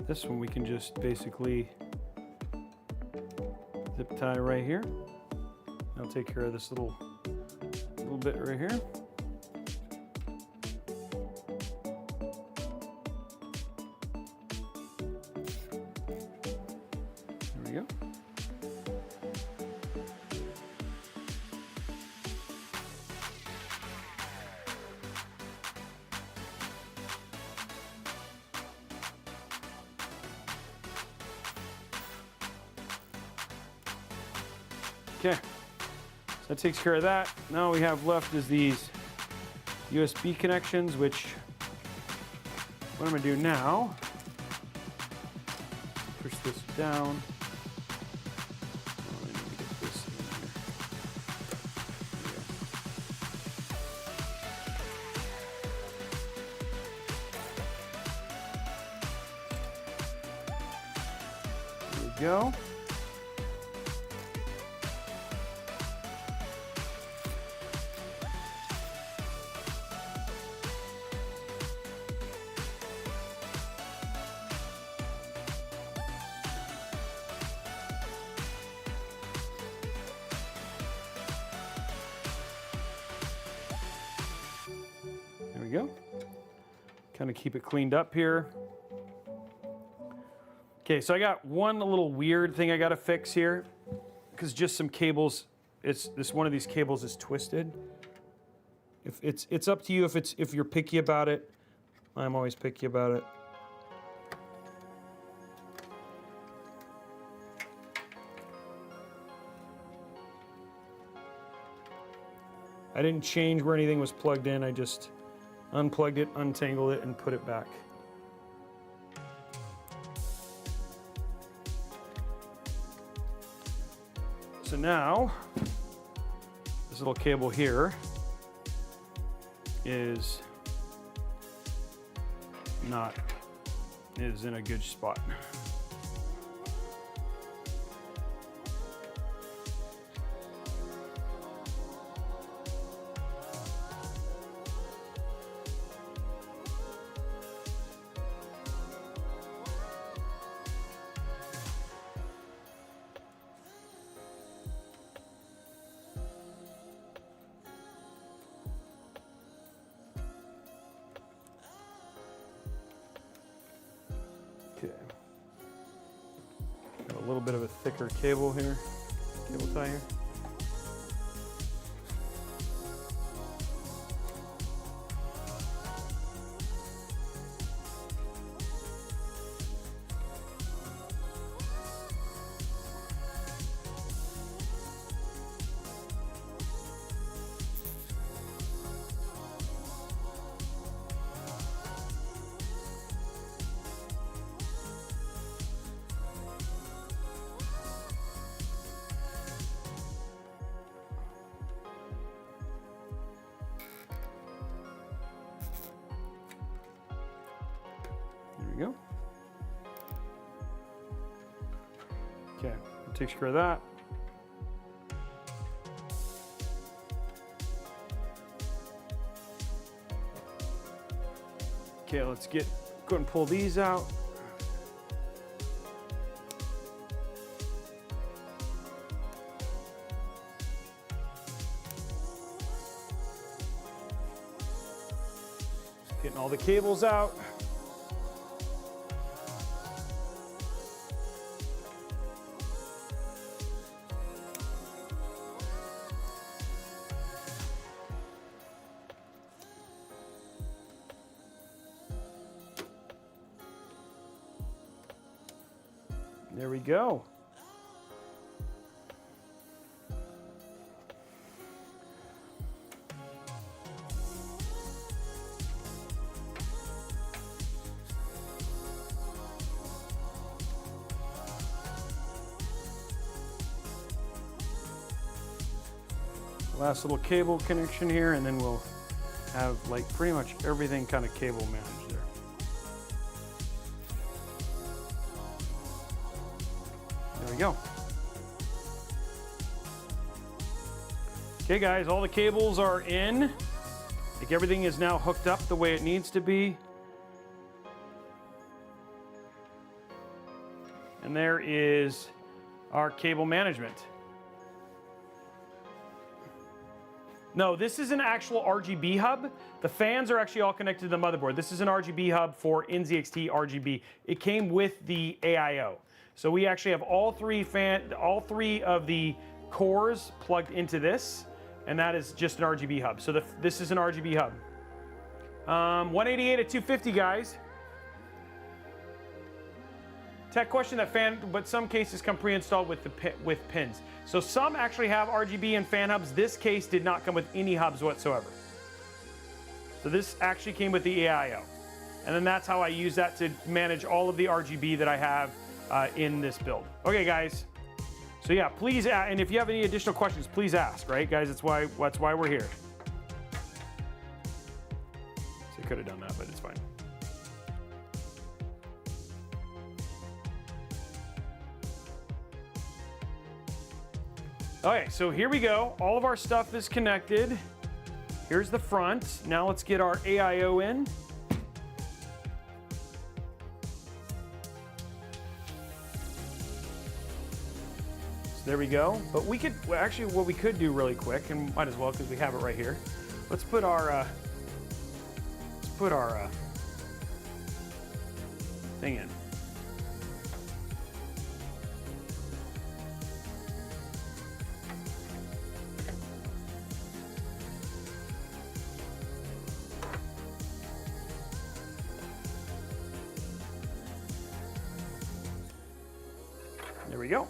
Speaker 1: This one we can just basically zip tie right here. I'll take care of this little bit right here. There we go. Okay, so that takes care of that. Now all we have left is these USB connections, which what I'm gonna do now, push this down. Oh, I need to get this in here. There we go. We go. Kind of keep it cleaned up here. Okay, so I got one little weird thing I got to fix here, because just some cables. This one of these cables is twisted. If it's up to you if you're picky about it. I'm always picky about it. I didn't change where anything was plugged in. I just unplugged it, untangled it, and put it back. So now, this little cable here is in a good spot. little bit of a thicker cable here, cable tie here. There we go. Okay, that takes care of that. Okay, let's go and pull these out. Getting all the cables out. There we go. Last little cable connection here, and then we'll have like pretty much everything kind of cable managed there. There we go. Okay guys, all the cables are in. Like everything is now hooked up the way it needs to be. And there is our cable management. No, this is an actual RGB hub. The fans are actually all connected to the motherboard. This is an RGB hub for NZXT RGB. It came with the AIO. So we actually have all three of the cores plugged into this, and that is just an RGB hub. So this is an RGB hub. 188 at 250, guys. Tech question: that fan, but some cases come pre-installed with pins. So some actually have RGB and fan hubs. This case did not come with any hubs whatsoever. So this actually came with the AIO. And then that's how I use that to manage all of the RGB that I have in this build. Okay, guys. So yeah, please, and if you have any additional questions, please ask, right, guys? That's why we're here. So I could have done that, but it's fine. Okay, so here we go. All of our stuff is connected. Here's the front. Now let's get our AIO in. So there we go. But we could, well, actually what we could do really quick, and might as well because we have it right here. Let's put our thing in. There we go.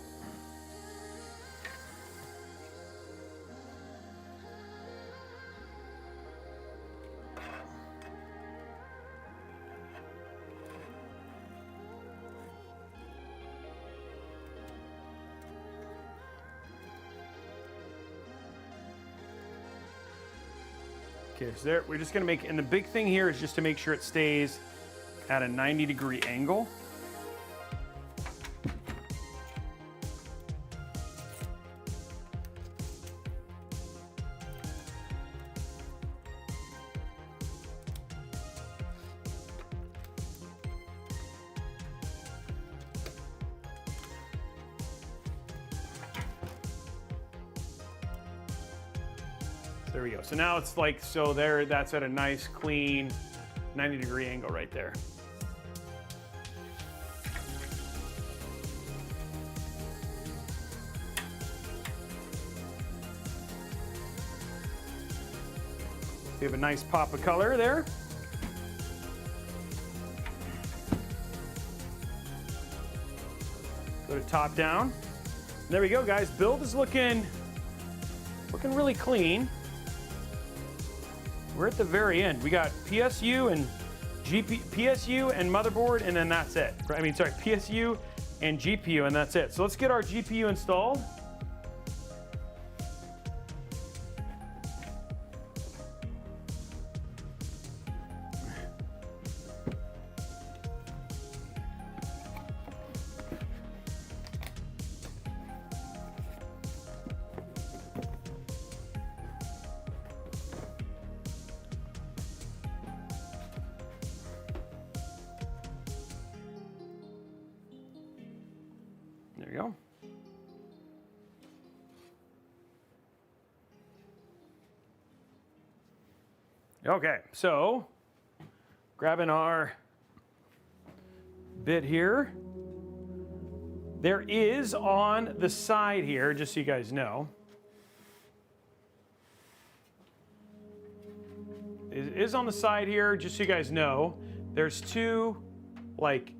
Speaker 1: Okay, so there, we're just gonna make, and the big thing here is just to make sure it stays at a 90-degree angle. There we go. So now it's like, so there, that's at a nice, clean 90-degree angle right there. We have a nice pop of color there. Go to top down. There we go, guys. Build is looking really clean. We're at the very end. We got PSU and PSU and motherboard, and then that's it. I mean, sorry, PSU and GPU, and that's it. So let's get our GPU installed. There you go. Okay, so grabbing our bit here. There is on the side here, just so you guys know, it is on the side here, just so you guys know, there's two like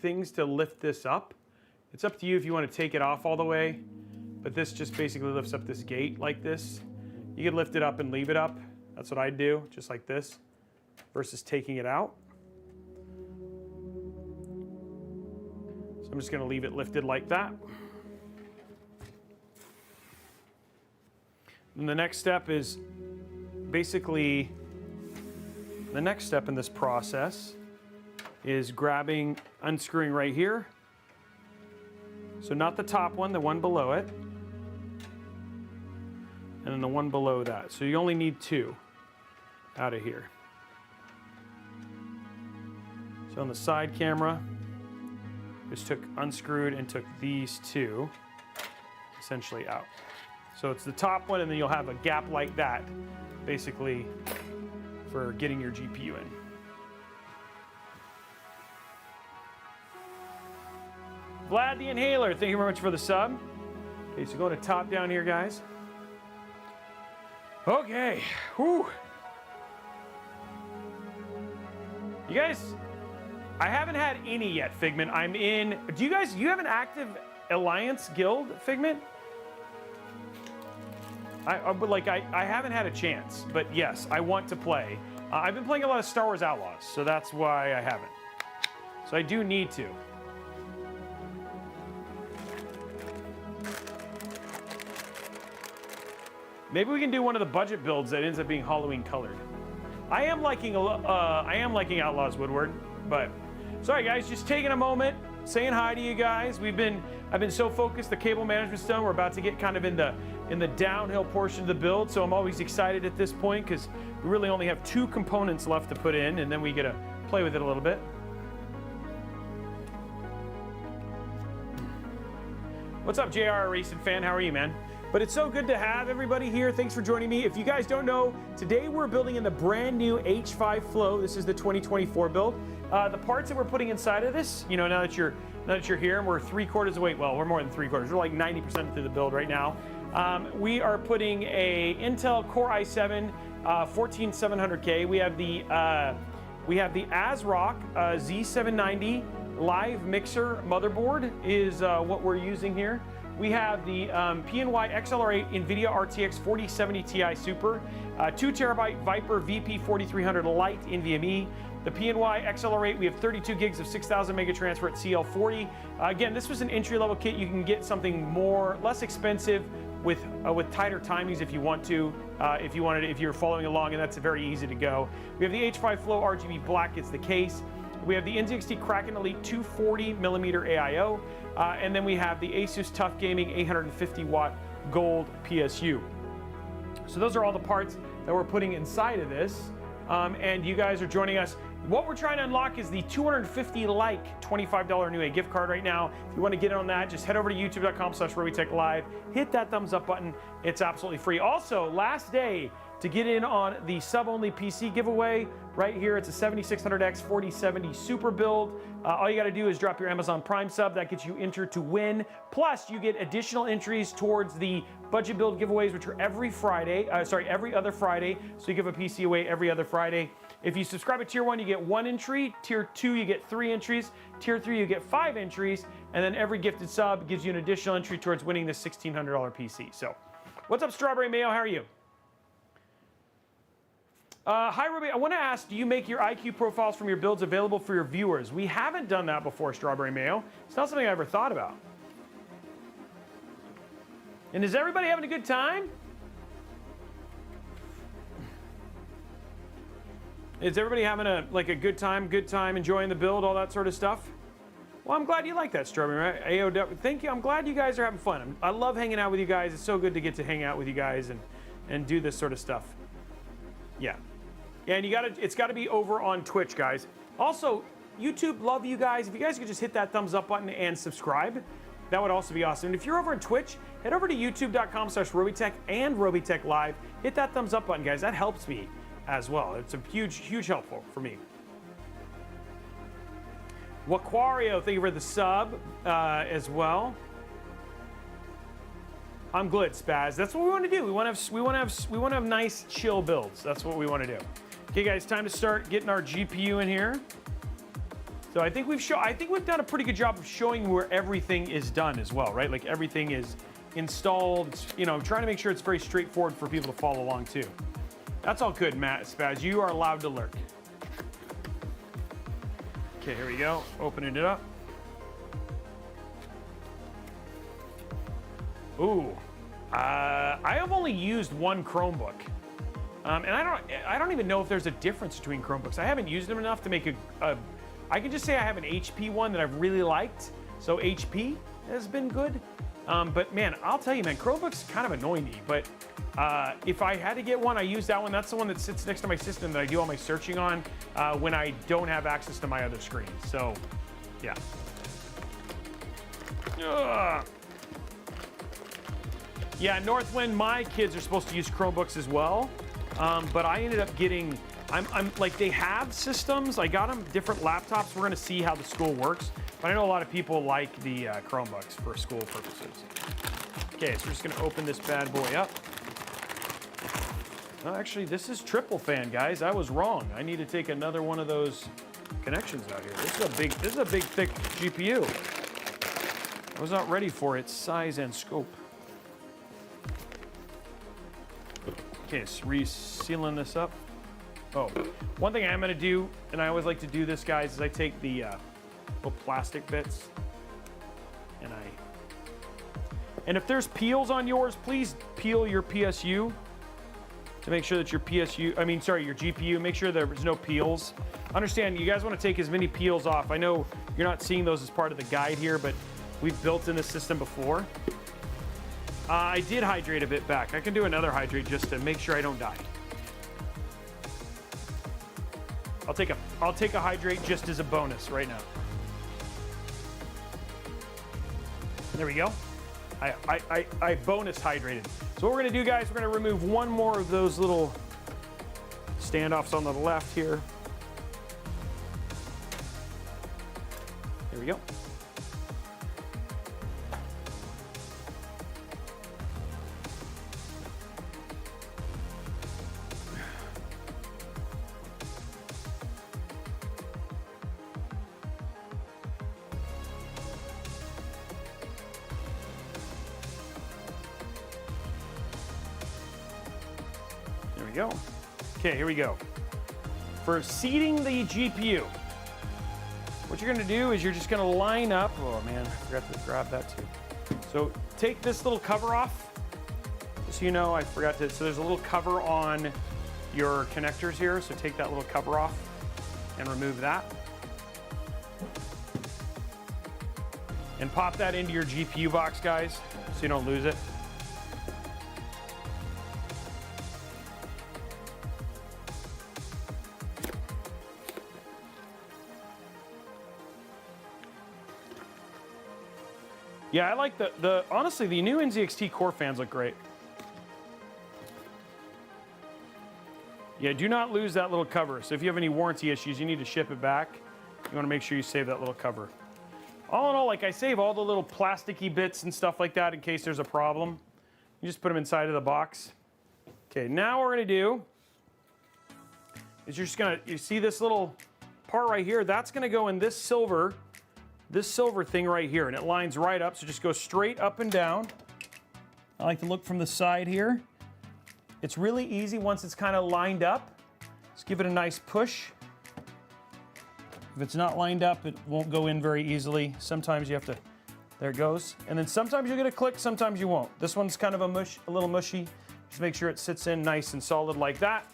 Speaker 1: things to lift this up. It's up to you if you want to take it off all the way, but this just basically lifts up this gate like this. You could lift it up and leave it up. That's what I'd do, just like this, versus taking it out. So I'm just going to leave it lifted like that. And the next step is basically, the next step in this process is grabbing, unscrewing right here. So not the top one, the one below it. And then the one below that. So you only need two out of here. So on the side camera, just unscrewed and took these two essentially out. So it's the top one, and then you'll have a gap like that, basically, for getting your GPU in. Vlad the Inhaler, thank you very much for the sub. Okay, so go to top down here, guys. Okay, whew. You guys, I haven't had any yet, Figment. I'm in, do you have an active Alliance guild, Figment? I haven't had a chance, but yes, I want to play. I've been playing a lot of Star Wars Outlaws, so that's why I haven't. So I do need to. Maybe we can do one of the budget builds that ends up being Halloween colored. I am liking Outlaws Woodward, but sorry guys, just taking a moment, saying hi to you guys. I've been so focused, the cable management's done. We're about to get kind of in the downhill portion of the build, so I'm always excited at this point because we really only have two components left to put in, and then we get to play with it a little bit. What's up, JR Racing fan? How are you, man? But it's so good to have everybody here. Thanks for joining me. If you guys don't know, today we're building in the brand new H5 Flow. This is the 2024 build. The parts that we're putting inside of this, you know, now that you're here, and we're 3/4 away. Well, we're more than 3/4. We're like 90% through the build right now. We are putting a Intel Core i7 14700K. We have the ASRock Z790 live mixer motherboard is what we're using here. We have the PNY XLR8 NVIDIA RTX 4070 Ti Super, 2 TB Viper VP 4300 Lite NVMe. The PNY XLR8, we have 32 gigs of 6000 mega transfer at CL40. Again, this was an entry-level kit. You can get something less expensive with tighter timings if you want to, if you're following along, and that's very easy to go. We have the H5 Flow RGB Black is the case. We have the NZXT Kraken Elite 240mm AIO, and then we have the Asus Tough Gaming 850-watt gold PSU. So those are all the parts that we're putting inside of this, and you guys are joining us. What we're trying to unlock is the 250 like $25 new A gift card right now. If you want to get in on that, just head over to youtube.com/RobeyTechLive. Hit that thumbs up button. It's absolutely free. Also, last day to get in on the sub-only PC giveaway. Right here, it's a 7600X 4070 super build. All you got to do is drop your Amazon Prime sub. That gets you entered to win. Plus, you get additional entries towards the budget build giveaways, which are every other Friday. So you give a PC away every other Friday. If you subscribe to Tier 1, you get 1 entry. Tier 2, you get 3 entries. Tier 3, you get 5 entries. And then every gifted sub gives you an additional entry towards winning this $1,600 PC. So, what's up, Strawberry Mayo? How are you? Hi, Robey. I want to ask, do you make your IQ profiles from your builds available for your viewers? We haven't done that before, Strawberry Mayo. It's not something I ever thought about. And is everybody having a good time? Is everybody having a good time, enjoying the build, all that sort of stuff? Well, I'm glad you like that, Strawberry. Right? AIO, thank you. I'm glad you guys are having fun. I love hanging out with you guys. It's so good to get to hang out with you guys and do this sort of stuff. Yeah. And it's got to be over on Twitch, guys. Also, YouTube, love you guys. If you guys could just hit that thumbs up button and subscribe, that would also be awesome. And if you're over on Twitch, head over to youtube.com/Robeytech and Robeytech Live. Hit that thumbs up button, guys. That helps me as well. It's a huge help for me. Waquario, thank you for the sub as well. I'm good, Spaz. That's what we want to do. We want to have nice, chill builds. That's what we want to do. Okay, guys, time to start getting our GPU in here. So I think we've done a pretty good job of showing where everything is done as well, right? Like everything is installed. You know, trying to make sure it's very straightforward for people to follow along too. That's all good, Matt Spaz. You are allowed to lurk. Okay, here we go. Opening it up. Ooh. I have only used one Chromebook. And I don't even know if there's a difference between Chromebooks. I haven't used them enough to make I can just say I have an HP one that I've really liked. So HP has been good. But man, I'll tell you, man, Chromebooks kind of annoy me. But if I had to get one, I use that one. That's the one that sits next to my system that I do all my searching on when I don't have access to my other screens. So, yeah. Ugh. Yeah, Northwind, my kids are supposed to use Chromebooks as well. But I ended up getting, I'm like, they have systems. I got them different laptops. We're gonna see how the school works. But I know a lot of people like the Chromebooks for school purposes. Okay, so we're just gonna open this bad boy up. Oh, actually, this is triple fan, guys. I was wrong. I need to take another one of those connections out here. This is a big, thick GPU. I was not ready for its size and scope. Okay, so resealing this up. Oh, one thing I'm gonna do, and I always like to do this, guys, is I take the little plastic bits and if there's peels on yours, please peel your PSU to make sure that your GPU, make sure there's no peels. Understand, you guys wanna take as many peels off. I know you're not seeing those as part of the guide here, but we've built in this system before. I did hydrate a bit back. I can do another hydrate just to make sure I don't die. I'll take a hydrate just as a bonus right now. There we go. I bonus hydrated. So what we're gonna do, guys, we're gonna remove one more of those little standoffs on the left here. There we go. Go. Okay, here we go. For seating the GPU, what you're gonna do is you're just gonna line up, oh man, I forgot to grab that too. So take this little cover off, just so you know, so there's a little cover on your connectors here, so take that little cover off and remove that. And pop that into your GPU box, guys, so you don't lose it. Yeah, I like honestly, the new NZXT core fans look great. Yeah, do not lose that little cover. So if you have any warranty issues, you need to ship it back. You want to make sure you save that little cover. All in all, like I save all the little plasticky bits and stuff like that in case there's a problem. You just put them inside of the box. Okay, now what we're gonna do is you see this little part right here? That's gonna go in this silver thing right here, and it lines right up, so just go straight up and down. I like to look from the side here. It's really easy once it's kind of lined up. Just give it a nice push. If it's not lined up, it won't go in very easily. Sometimes you have to, there it goes. And then sometimes you'll get a click, sometimes you won't. This one's kind of a little mushy. Just make sure it sits in nice and solid like that.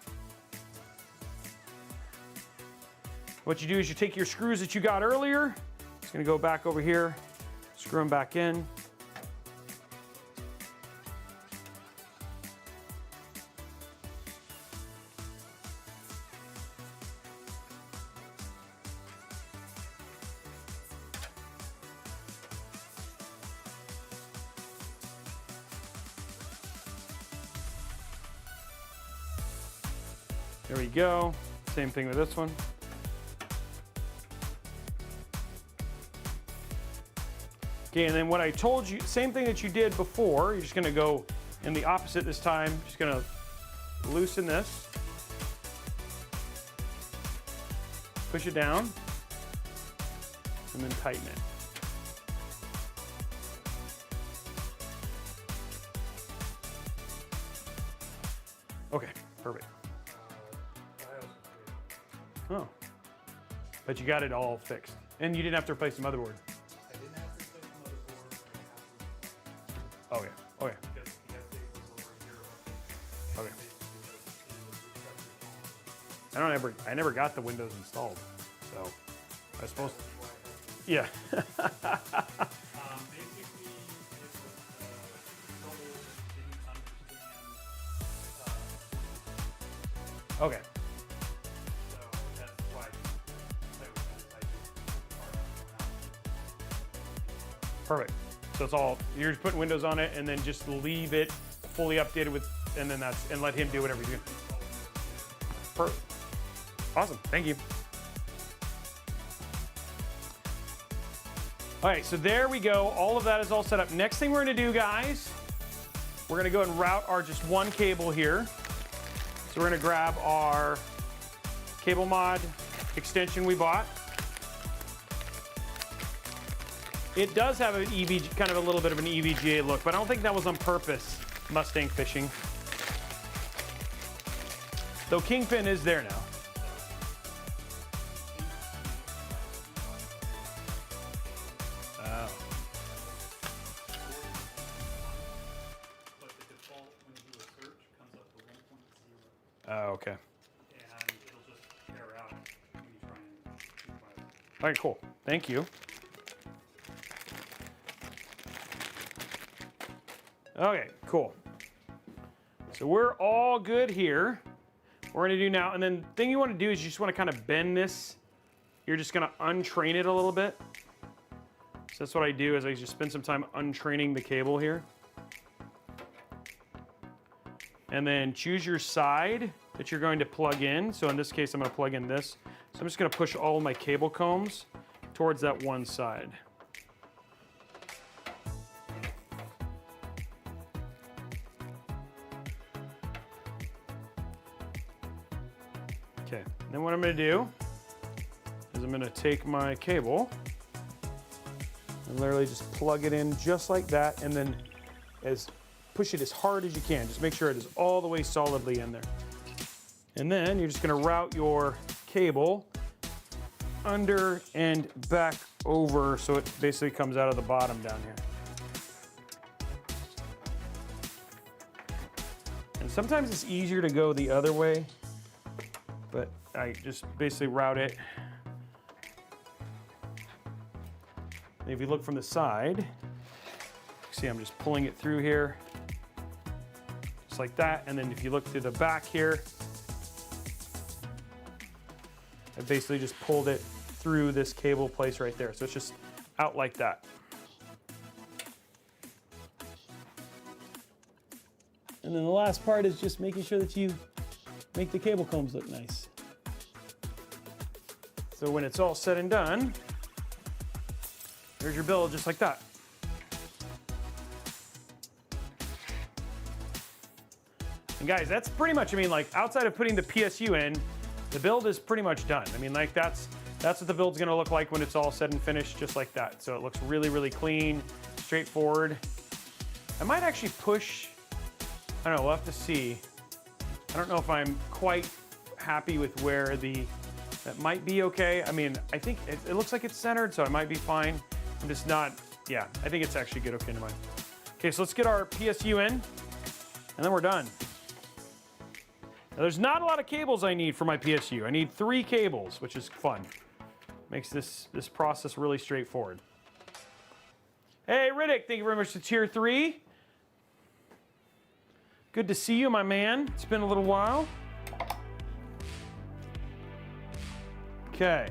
Speaker 1: What you do is you take your screws that you got earlier. It's gonna go back over here, screw them back in. There we go. Same thing with this one. Okay, and then what I told you, same thing that you did before, you're just gonna go in the opposite this time. Just gonna loosen this. Push it down, and then tighten it. Okay, perfect. Oh, but you got it all fixed. And you didn't have to replace the motherboard.
Speaker 3: I didn't have to replace the motherboard.
Speaker 1: Oh yeah, oh yeah.
Speaker 3: Because the update was over a year ago.
Speaker 1: Okay. I never got the Windows installed, so I was supposed to. Yeah.
Speaker 3: Basically, it was trouble didn't understand.
Speaker 1: Okay.
Speaker 3: So that's why I was
Speaker 1: Perfect. So it's all, you're just putting Windows on it and then just leave it fully updated with, and then and let him do whatever you do. Perfect. Awesome. Thank you. All right, so there we go. All of that is all set up. Next thing we're gonna do, guys, we're gonna go and route our just one cable here. So we're gonna grab our cable mod extension we bought. It does have an kind of a little bit of an EVGA look, but I don't think that was on purpose, Mustang Fishing. Though Kingpin is there now.
Speaker 3: But the default when you do a search comes up to 1.0.
Speaker 1: Oh, okay.
Speaker 3: And it'll just error out when you try and supervise it.
Speaker 1: All right, cool. Thank you. Okay, cool. So we're all good here. What we're gonna do now, and then the thing you wanna do is you just wanna kind of bend this. You're just gonna untrain it a little bit. So that's what I do, is I just spend some time untraining the cable here. And then choose your side that you're going to plug in. So in this case, I'm gonna plug in this. So I'm just gonna push all of my cable combs towards that one side. Okay, then what I'm gonna do is I'm gonna take my cable and literally just plug it in just like that, and then push it as hard as you can. Just make sure it is all the way solidly in there. And then you're just gonna route your cable under and back over so it basically comes out of the bottom down here. And sometimes it's easier to go the other way, but I just basically route it. And if you look from the side, see I'm just pulling it through here, just like that. And then if you look through the back here, I basically just pulled it through this cable place right there. So it's just out like that. And then the last part is just making sure that you make the cable combs look nice. So when it's all said and done, there's your build just like that. And guys, that's pretty much, I mean, like outside of putting the PSU in, the build is pretty much done. I mean, like that's what the build's gonna look like when it's all said and finished, just like that. So it looks really, really clean, straightforward. I might actually push, I don't know, we'll have to see. I don't know if I'm quite happy with where that might be okay. I mean, I think it looks like it's centered, so I might be fine. I'm just not, yeah, I think it's actually good, okay to mine. Okay, so let's get our PSU in, and then we're done. Now, there's not a lot of cables I need for my PSU. I need 3 cables, which is fun. Makes this process really straightforward. Hey, Riddick, thank you very much to Tier 3. Good to see you, my man. It's been a little while. Okay.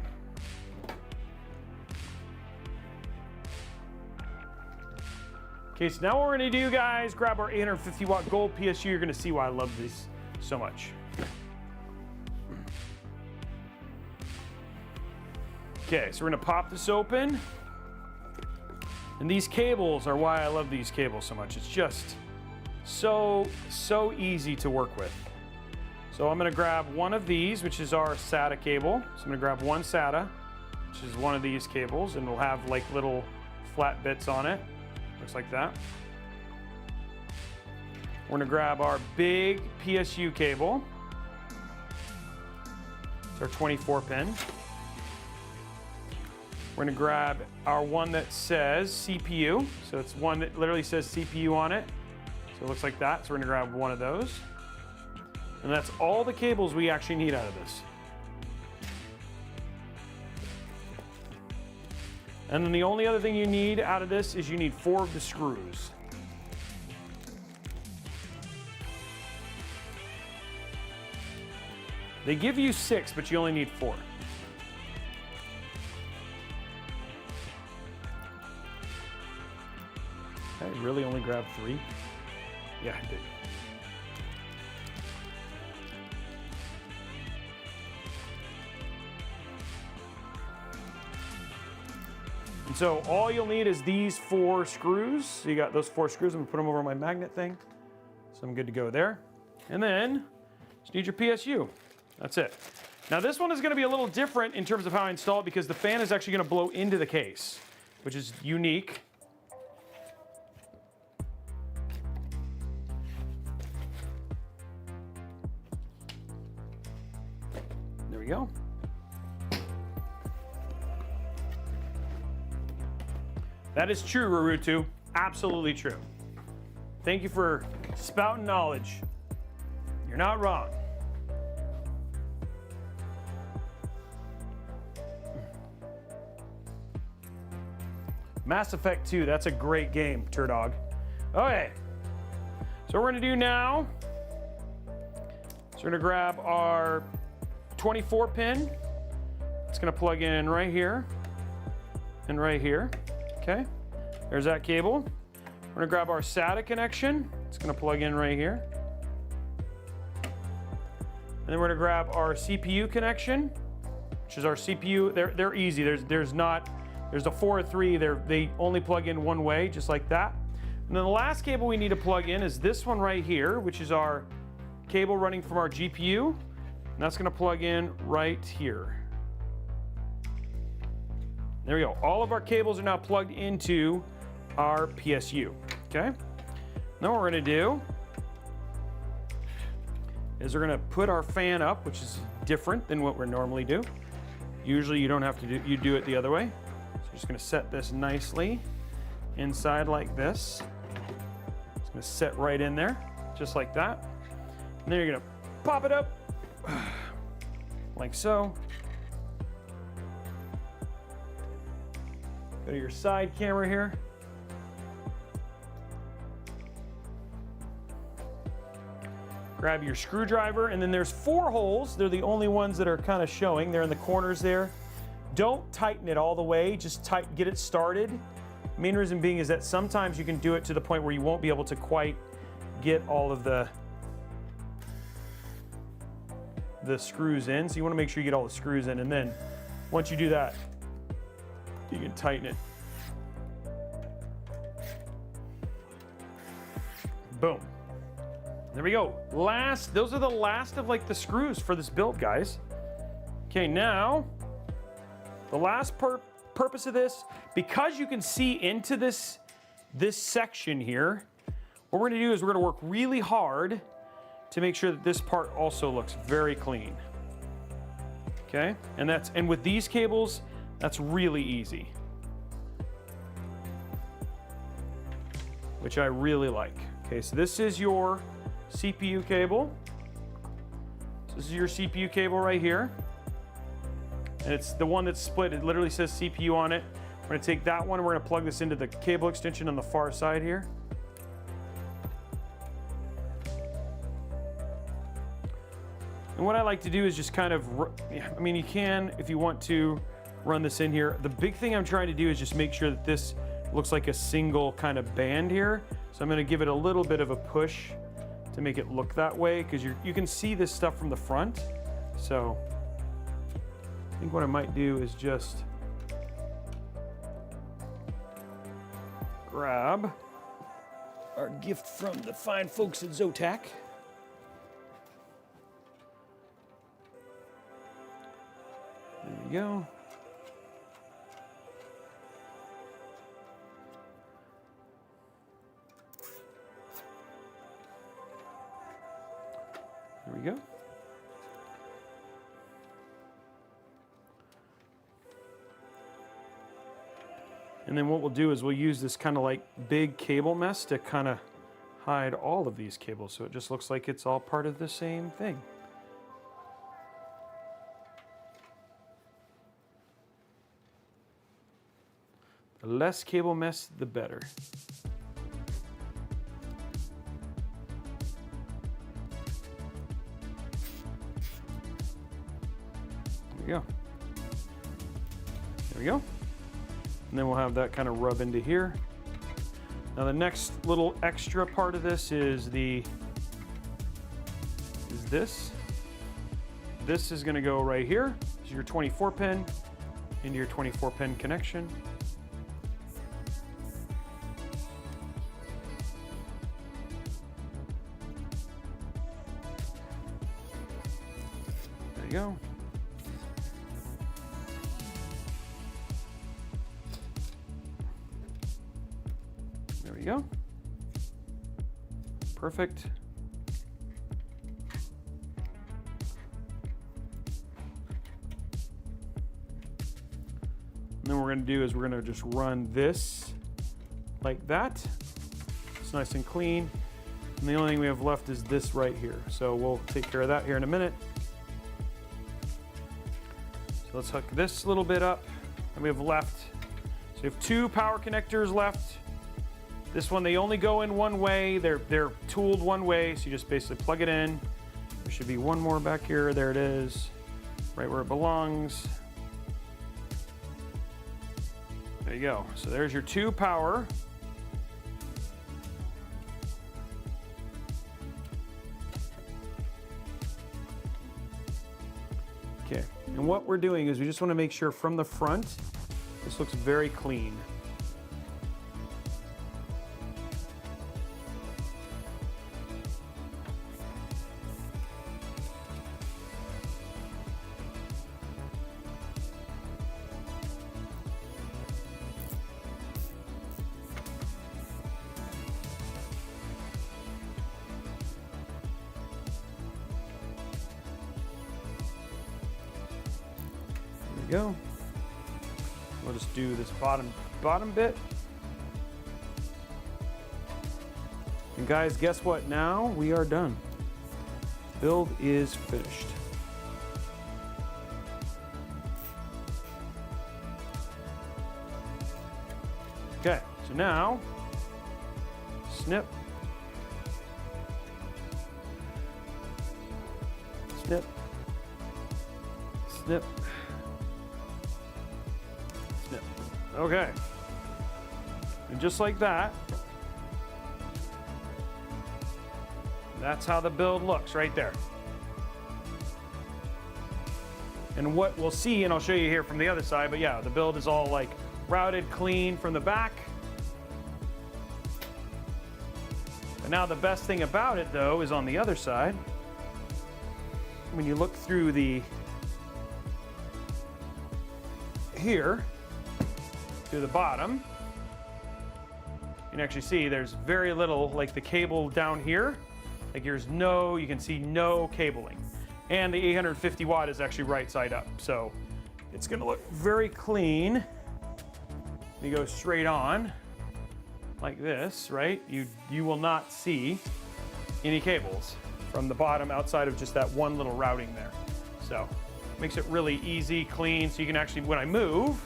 Speaker 1: Okay, so now what we're gonna do, guys, grab our 850 watt gold PSU. You're gonna see why I love these so much. Okay, so we're gonna pop this open. And these cables are why I love these cables so much. It's just so easy to work with. So I'm gonna grab one of these, which is our SATA cable. So I'm gonna grab one SATA, which is one of these cables, and we'll have like little flat bits on it. Looks like that. We're gonna grab our big PSU cable. It's our 24 pin. We're gonna grab our one that says CPU. So it's one that literally says CPU on it. So it looks like that. So we're gonna grab one of those. And that's all the cables we actually need out of this. And then the only other thing you need out of this is you need 4 of the screws. They give you 6, but you only need 4. I really only grabbed 3? Yeah, I did. And so all you'll need is these 4 screws. So you got those 4 screws. I'm gonna put them over my magnet thing. So I'm good to go there. And then just need your PSU. That's it. Now this one is gonna be a little different in terms of how I install it because the fan is actually gonna blow into the case, which is unique. There we go. That is true, Rarutu. Absolutely true. Thank you for spouting knowledge. You're not wrong. Mass Effect 2, that's a great game, Turdog. Okay, so what we're gonna do now, so we're gonna grab our 24 pin. It's gonna plug in right here and right here. Okay, there's that cable. We're gonna grab our SATA connection. It's gonna plug in right here. And then we're gonna grab our CPU connection, which is our CPU. They're easy. There's a 4 or 3. They only plug in one way, just like that. And then the last cable we need to plug in is this one right here, which is our cable running from our GPU. And that's gonna plug in right here. There we go. All of our cables are now plugged into our PSU, okay? Now what we're gonna do is we're gonna put our fan up, which is different than what we normally do. Usually you don't have to do, you do it the other way. So we're just gonna set this nicely inside like this. It's gonna set right in there, just like that. And then you're gonna pop it up, like so. Go to your side camera here. Grab your screwdriver, and then there's 4 holes. They're the only ones that are kind of showing. They're in the corners there. Don't tighten it all the way, just get it started. Main reason being is that sometimes you can do it to the point where you won't be able to quite get all of the screws in. So you want to make sure you get all the screws in, and then once you do that, you can tighten it. Boom. There we go. Those are the last of like the screws for this build, guys. Okay, now the last purpose of this, because you can see into this section here, what we're gonna do is we're gonna work really hard to make sure that this part also looks very clean. Okay, and with these cables, that's really easy, which I really like. Okay, so this is your CPU cable. So this is your CPU cable right here. And it's the one that's split. It literally says CPU on it. We're gonna take that one and we're gonna plug this into the cable extension on the far side here. And what I like to do is just kind of, I mean, you can, if you want to, run this in here. The big thing I'm trying to do is just make sure that this looks like a single kind of band here. So I'm gonna give it a little bit of a push to make it look that way, because you can see this stuff from the front. So I think what I might do is just grab our gift from the fine folks at Zotac. There we go. There we go. And then what we'll do is we'll use this kind of like big cable mess to kind of hide all of these cables, so it just looks like it's all part of the same thing. The less cable mess, the better. There we go. There we go. And then we'll have that kind of rub into here. Now the next little extra part of this is this. This is gonna go right here. This is your 24 pin into your 24 pin connection. There you go. There we go. Perfect. And then what we're going to do is we're going to just run this like that. It's nice and clean. And the only thing we have left is this right here. So we'll take care of that here in a minute. So let's hook this little bit up. And we have left. So we have two power connectors left. This one, they only go in one way. They're tooled one way, so you just basically plug it in. There should be one more back here. There it is, right where it belongs. There you go. So there's your two power. Okay, and what we're doing is we just want to make sure from the front, this looks very clean. Go. We'll just do this bottom bit. And guys, guess what? Now we are done. Build is finished. Okay, so now snip, snip, snip. Okay, and just like that, That's how the build looks right there. And what we'll see, and I'll show you here from the other side, but yeah, the build is all like routed, clean from the back. And now the best thing about it though is on the other side. When you look through the here to the bottom, you can actually see there's very little, like the cable down here, like there's no, you can see no cabling. And the 850 watt is actually right side up. So it's gonna look very clean. You go straight on like this, right? You will not see any cables from the bottom outside of just that one little routing there. So makes it really easy, clean. So you can actually, when I move,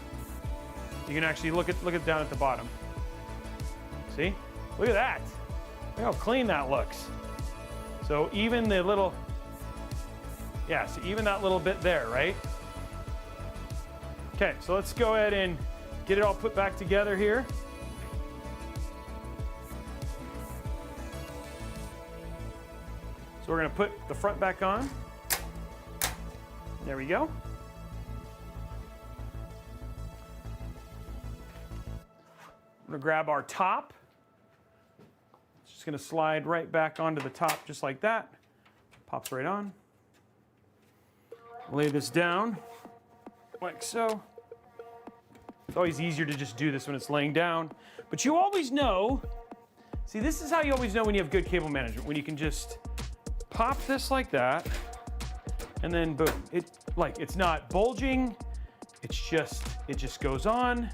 Speaker 1: you can actually look at down at the bottom. See? Look at that. Look how clean that looks. So even the little, yeah, so even that little bit there, right? Okay, so let's go ahead and get it all put back together here. So we're gonna put the front back on. There we go. I'm gonna grab our top. It's just gonna slide right back onto the top just like that. Pops right on. Lay this down like so. It's always easier to just do this when it's laying down. But you always know, see, this is how you always know when you have good cable management, when you can just pop this like that, and then boom. It's not bulging, it just goes on.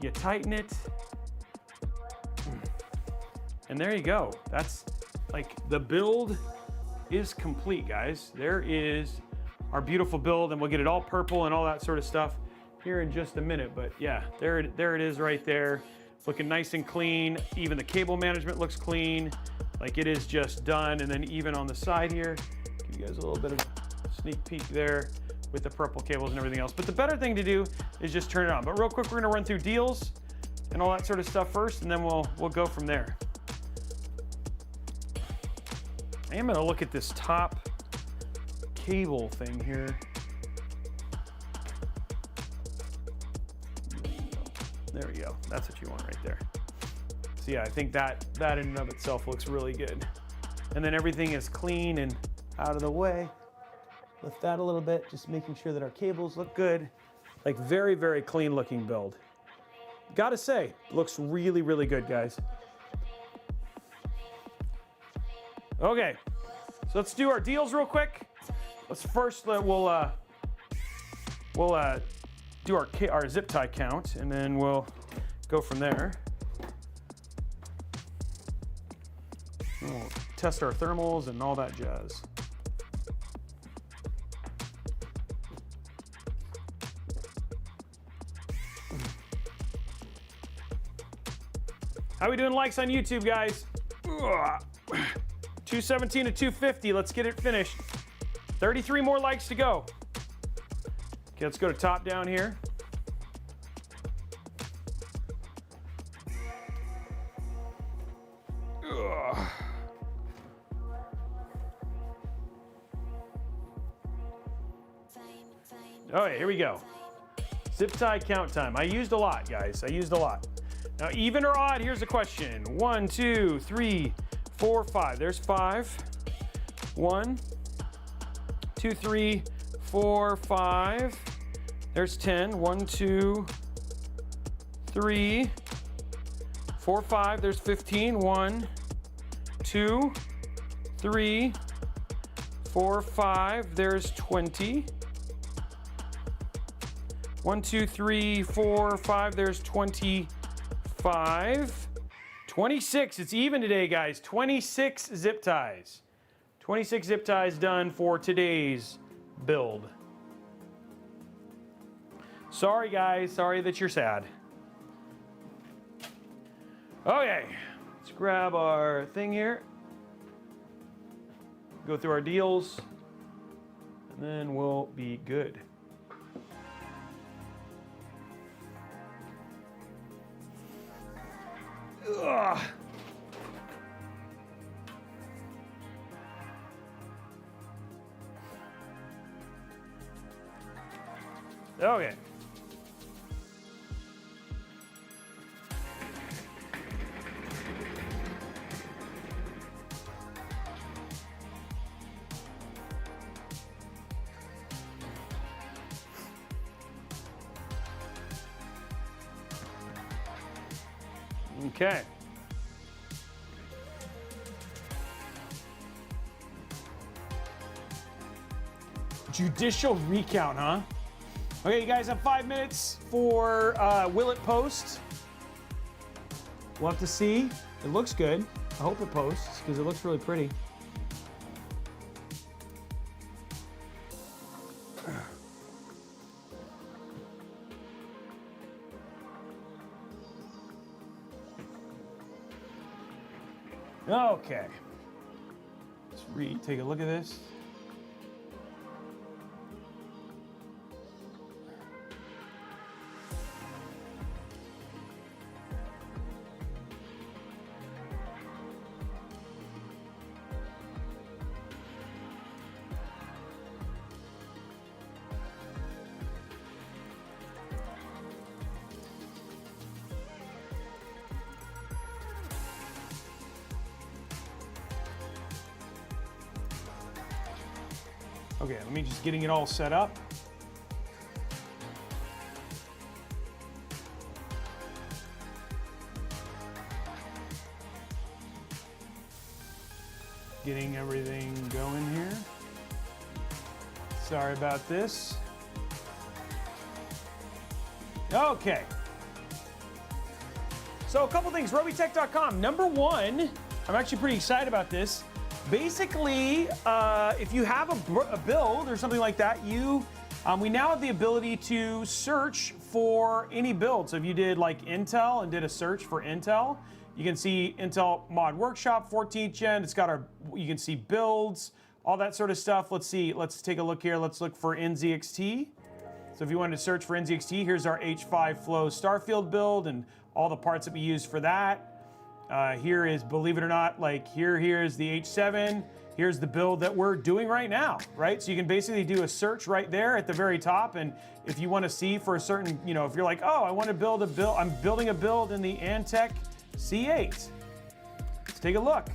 Speaker 1: You tighten it, and there you go. That's like, the build is complete, guys. There is our beautiful build, and we'll get it all purple and all that sort of stuff here in just a minute. But yeah, there it is right there. It's looking nice and clean. Even the cable management looks clean. Like, it is just done. And then even on the side here, give you guys a little bit of sneak peek there with the purple cables and everything else. But the better thing to do is just turn it on. But real quick, we're gonna run through deals and all that sort of stuff first, and then we'll go from there. I am gonna look at this top cable thing here. There we go. That's what you want right there. So yeah, I think that in and of itself looks really good. And then everything is clean and out of the way. Lift that a little bit, just making sure that our cables look good. Like, very, very clean looking build. Gotta say, looks really, really good, guys. Okay, so let's do our deals real quick. Let's first, we'll do our zip tie count, and then we'll go from there. We'll test our thermals and all that jazz. How we doing likes on YouTube, guys? 217 to 250, let's get it finished. 33 more likes to go. Okay, let's go to top down here. Oh yeah, here we go. Zip tie count time. I used a lot, guys. I used a lot. Now, even or odd, here's the question. 1, 2, 3, 4, 5. There's 5. 1, 2, 3, 4, 5. There's 10. 1, 2, 3, 4, 5. There's 15. 1, 2, 3, 4, 5. There's 20. 1, 2, 3, 4, 5. There's 25. 26. It's even today, guys. 26 zip ties. 26 zip ties done for today's build. Sorry, guys. Sorry that you're sad. Okay. Let's grab our thing here. Go through our deals. And then we'll be good. Ugh. Okay. Okay. Judicial recount, huh? Okay, you guys have 5 minutes for will it post? We'll have to see. It looks good. I hope it posts because it looks really pretty. Okay. Let's take a look at this. Okay, let me just getting it all set up. Getting everything going here. Sorry about this. Okay. So a couple things, Robeytech.com. Number one, I'm actually pretty excited about this. Basically, if you have a build or something like that, we now have the ability to search for any build. So if you did like Intel and did a search for Intel, you can see Intel Mod Workshop 14th Gen. It's got you can see builds, all that sort of stuff. Let's see, let's take a look here. Let's look for NZXT. So if you wanted to search for NZXT, here's our H5 Flow Starfield build and all the parts that we use for that. Here is, believe it or not, like here's the H7. Here's the build that we're doing right now, right? So you can basically do a search right there at the very top. And if you want to see for a certain, if you're like, oh, I want to build a build, I'm building a build in the Antec C8. Let's take a look.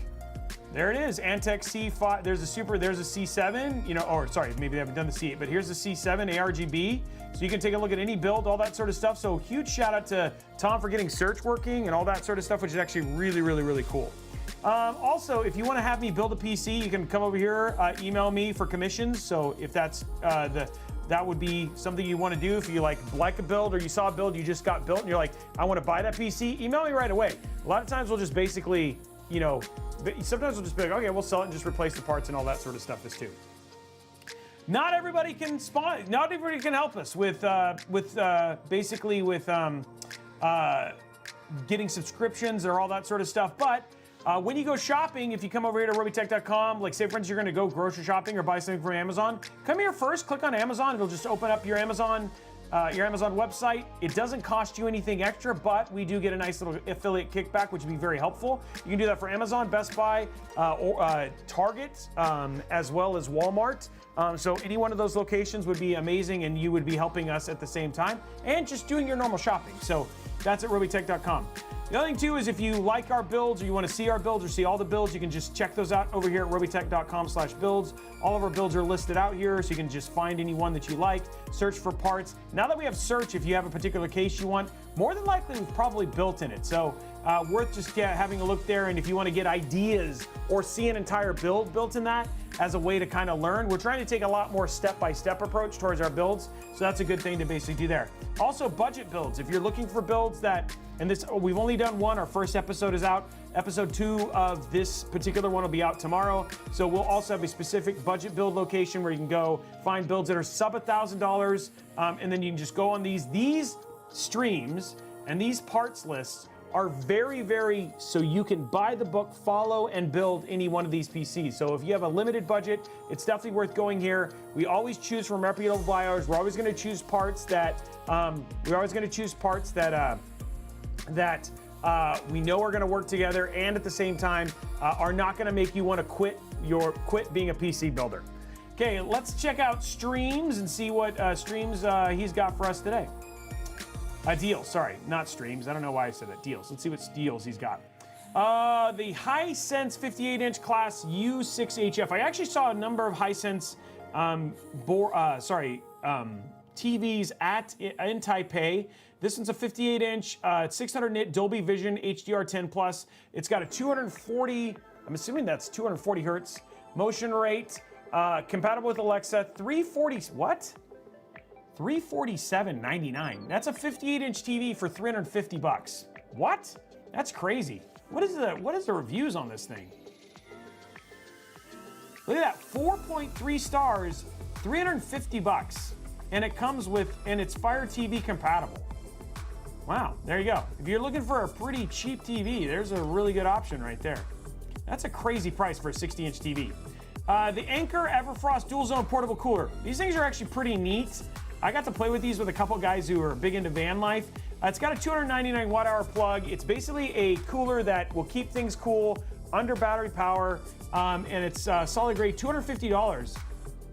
Speaker 1: There it is, Antec C5. There's a C7, or sorry, maybe they haven't done the C8, but here's the C7 ARGB. So you can take a look at any build, all that sort of stuff. So huge shout out to Tom for getting search working and all that sort of stuff, which is actually really, really, really cool. Also, if you want to have me build a PC, you can come over here, email me for commissions. So if that's that would be something you want to do. If you like a build or you saw a build you just got built and you're like, I want to buy that PC, email me right away. A lot of times we'll just basically, sometimes we'll just be like, okay, we'll sell it and just replace the parts and all that sort of stuff too. Not everybody can not everybody can help us with getting subscriptions or all that sort of stuff. But when you go shopping, if you come over here to Robeytech.com, like say for instance, you're gonna go grocery shopping or buy something from Amazon, come here first, click on Amazon. It'll just open up your Amazon website. It doesn't cost you anything extra, but we do get a nice little affiliate kickback, which would be very helpful. You can do that for Amazon, Best Buy, or Target, as well as Walmart. So any one of those locations would be amazing, and you would be helping us at the same time, and just doing your normal shopping. So that's at Robeytech.com. The other thing too is if you like our builds or you want to see our builds or see all the builds, you can just check those out over here at Robeytech.com/builds. All of our builds are listed out here, so you can just find any one that you like, search for parts. Now that we have search, if you have a particular case you want, more than likely we've probably built in it. So worth just having a look there. And if you want to get ideas or see an entire build built in that as a way to kind of learn, we're trying to take a lot more step-by-step approach towards our builds. So that's a good thing to basically do there. Also budget builds. If you're looking for builds that, and this, we've only done one, our first episode is out. Episode 2 of this particular one will be out tomorrow. So we'll also have a specific budget build location where you can go find builds that are sub $1,000. And then you can just go on these streams and these parts lists are very, very, so you can buy the book, follow, and build any one of these PCs. So if you have a limited budget, it's definitely worth going here. We always choose from reputable buyers. We're always going to choose parts that we know are going to work together, and at the same time are not going to make you want to quit being a PC builder. Okay, let's check out streams and see what streams he's got for us today. Deals, sorry, not streams. I don't know why I said that. Deals. Let's see what deals he's got. The Hisense 58-inch class U6HF. I actually saw a number of Hisense TVs in Taipei. This one's a 58-inch, 600 nit Dolby Vision HDR10 Plus. It's got a 240, I'm assuming that's 240 hertz motion rate, compatible with Alexa. 340, what? 347.99. That's a 58-inch TV for 350 bucks. What? That's crazy. What is the reviews on this thing? Look at that, 4.3 stars, 350 bucks. And it comes with, and it's Fire TV compatible. Wow, there you go. If you're looking for a pretty cheap TV, there's a really good option right there. That's a crazy price for a 60-inch TV. The Anker Everfrost Dual Zone Portable Cooler. These things are actually pretty neat. I got to play with these with a couple guys who are big into van life. It's got a 299 watt-hour plug. It's basically a cooler that will keep things cool under battery power, and it's solid grade, $250.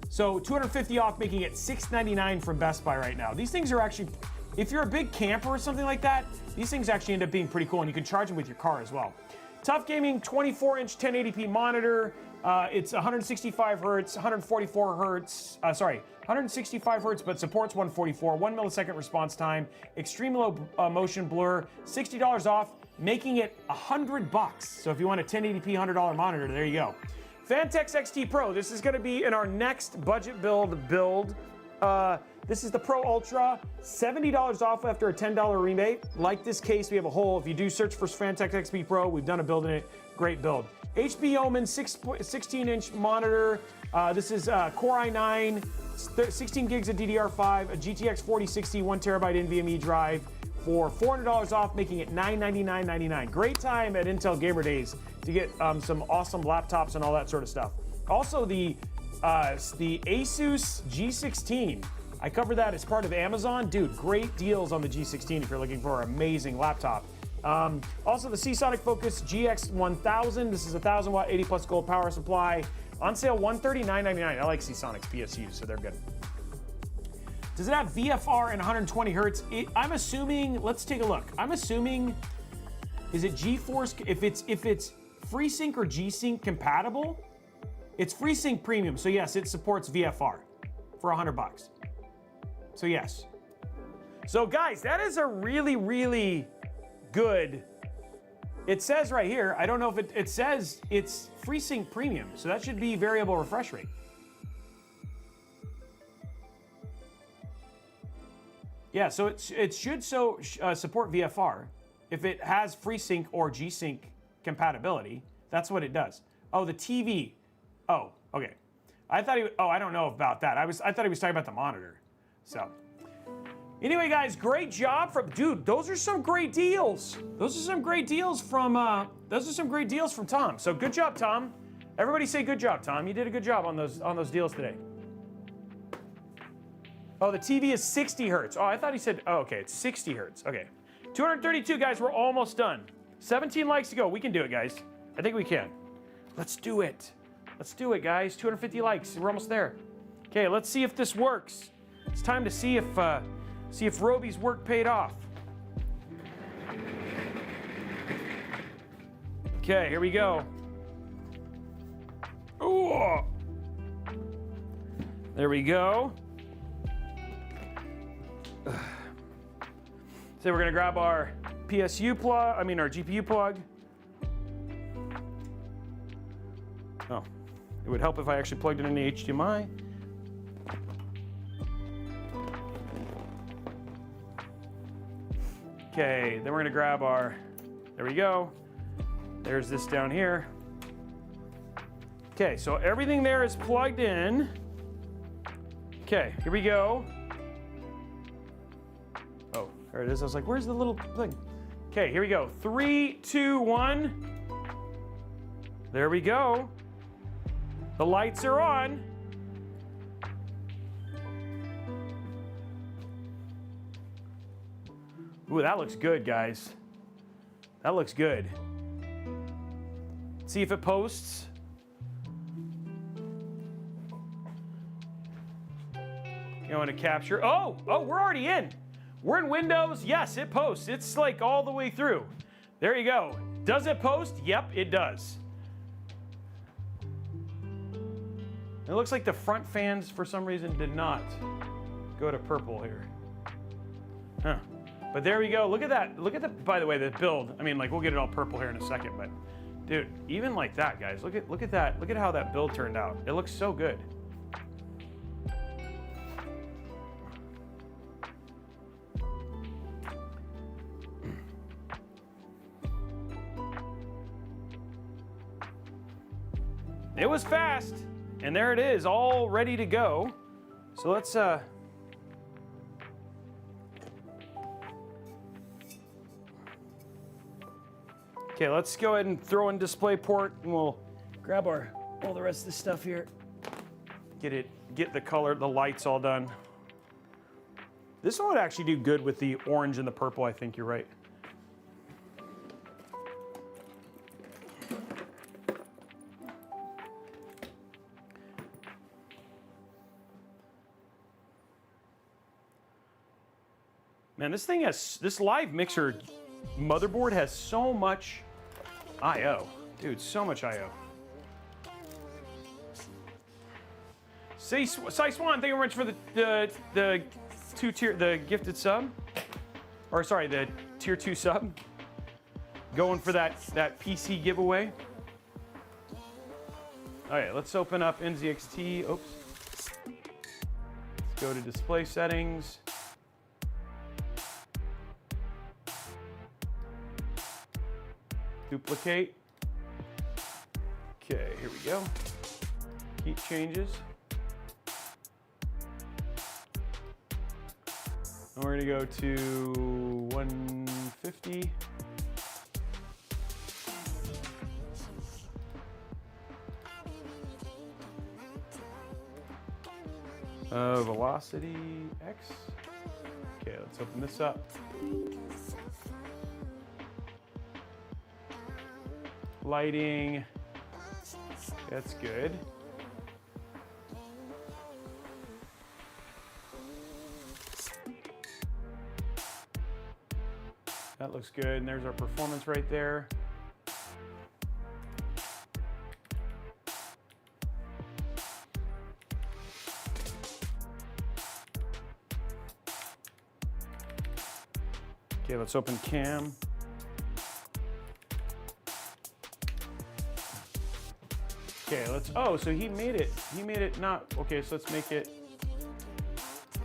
Speaker 1: So $250 off, making it $699 from Best Buy right now. These things are actually, if you're a big camper or something like that, these things actually end up being pretty cool, and you can charge them with your car as well. Tough Gaming 24-inch 1080p monitor. It's 165 hertz, 144 hertz, 165 hertz, but supports 144, 1 millisecond response time, extreme low motion blur, $60 off, making it $100. So if you want a 1080p $100 monitor, there you go. Fantex XT Pro, this is gonna be in our next budget build. This is the Pro Ultra, $70 off after a $10 rebate. Like this case, we have a whole, if you do search for Fantex XT Pro, we've done a build in it, great build. HP Omen 16-inch monitor. This is Core i9, 16 gigs of DDR5, a GTX 4060, 1 terabyte NVMe drive for $400 off, making it $999.99. Great time at Intel Gamer Days to get some awesome laptops and all that sort of stuff. Also, the Asus G16. I covered that as part of Amazon. Dude, great deals on the G16 if you're looking for an amazing laptop. Also, the Seasonic Focus GX1000. This is a 1,000 watt, 80 plus gold power supply. On sale, $139.99. I like Seasonic's PSUs, so they're good. Does it have VFR and 120 hertz? I'm assuming, let's take a look. I'm assuming, is it GeForce? If it's FreeSync or G-Sync compatible, it's FreeSync Premium. So yes, it supports VFR for $100. So yes. So guys, that is a really, really good. It says right here, I don't know if it says it's FreeSync Premium, so that should be variable refresh rate. Yeah, so it should support VFR. If it has FreeSync or G-Sync compatibility, that's what it does. Oh, the TV. Oh, okay. I don't know about that. I thought he was talking about the monitor. So, anyway, guys, great job dude. Those are some great deals. Those are some great deals from Tom. So good job, Tom. Everybody say good job, Tom. You did a good job on those deals today. Oh, the TV is 60 hertz. Oh, I thought he said, oh, okay, it's 60 hertz. Okay. 232, guys, we're almost done. 17 likes to go. We can do it, guys. I think we can. Let's do it. Let's do it, guys. 250 likes. We're almost there. Okay, let's see if this works. It's time to see if Robey's work paid off. Okay, here we go. Ooh. There we go. So we're gonna grab our PSU plug, our GPU plug. Oh, it would help if I actually plugged it into HDMI. Okay, then we're gonna grab there we go. There's this down here. Okay, so everything there is plugged in. Okay, here we go. Oh, there it is. I was like, where's the little thing? Okay, here we go. 3, 2, 1. There we go. The lights are on. Ooh, that looks good, guys. That looks good. See if it posts. Going to capture. Oh, we're already in. We're in Windows. Yes, it posts. It's like all the way through. There you go. Does it post? Yep, it does. It looks like the front fans, for some reason, did not go to purple here. Huh. But there we go. Look at that. Look at the, by the way, the build. I mean, like, we'll get it all purple here in a second, but dude, even like that, guys, look at that. Look at how that build turned out. It looks so good. It was fast, and there it is, all ready to go. So let's okay, let's go ahead and throw in DisplayPort, and we'll grab all the rest of the stuff here. Get the color, the lights all done. This one would actually do good with the orange and the purple, I think you're right. Man, this live mixer motherboard has so much I/O. Dude, so much I/O. Say Swan, thank you very much for the gifted sub. Or sorry, the tier 2 sub. Going for that PC giveaway. Alright, let's open up NZXT. Oops. Let's go to display settings. Duplicate. Okay, here we go. Heat changes. And we're gonna go to 150. Velocity X. Okay, let's open this up. Lighting, that's good. That looks good, and there's our performance right there. Okay, let's open cam. Okay, let's, oh, so he made it not, okay, so let's make it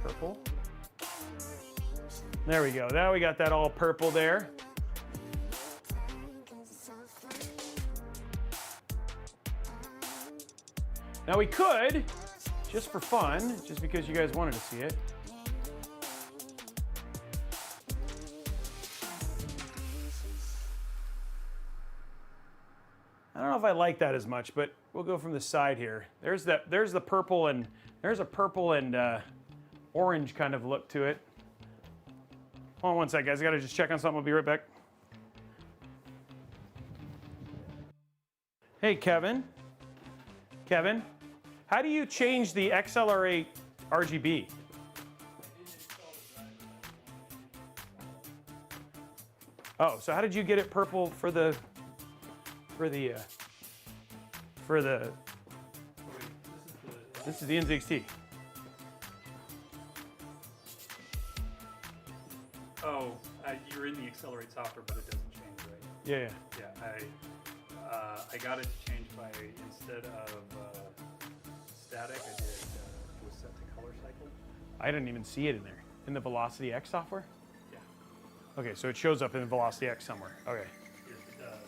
Speaker 1: purple. There we go, now we got that all purple there. Now we could, just for fun, just because you guys wanted to see it, I don't know if I like that as much, but we'll go from the side here. There's the purple, and there's a purple and orange kind of look to it. Hold on one sec, guys. I gotta just check on something. I'll be right back. Hey, Kevin. Kevin, how do you change the XLR8 RGB? Oh, so how did you get it purple for the this is the NZXT.
Speaker 3: Oh, you're in the Accelerate software, but it doesn't change, right?
Speaker 1: Yeah.
Speaker 3: Yeah, I got it to change by, instead of static, I did it was set to color cycle.
Speaker 1: I didn't even see it in there. In the Velocity X software?
Speaker 3: Yeah.
Speaker 1: Okay, so it shows up in Velocity X somewhere. Okay.
Speaker 3: Yes, it does.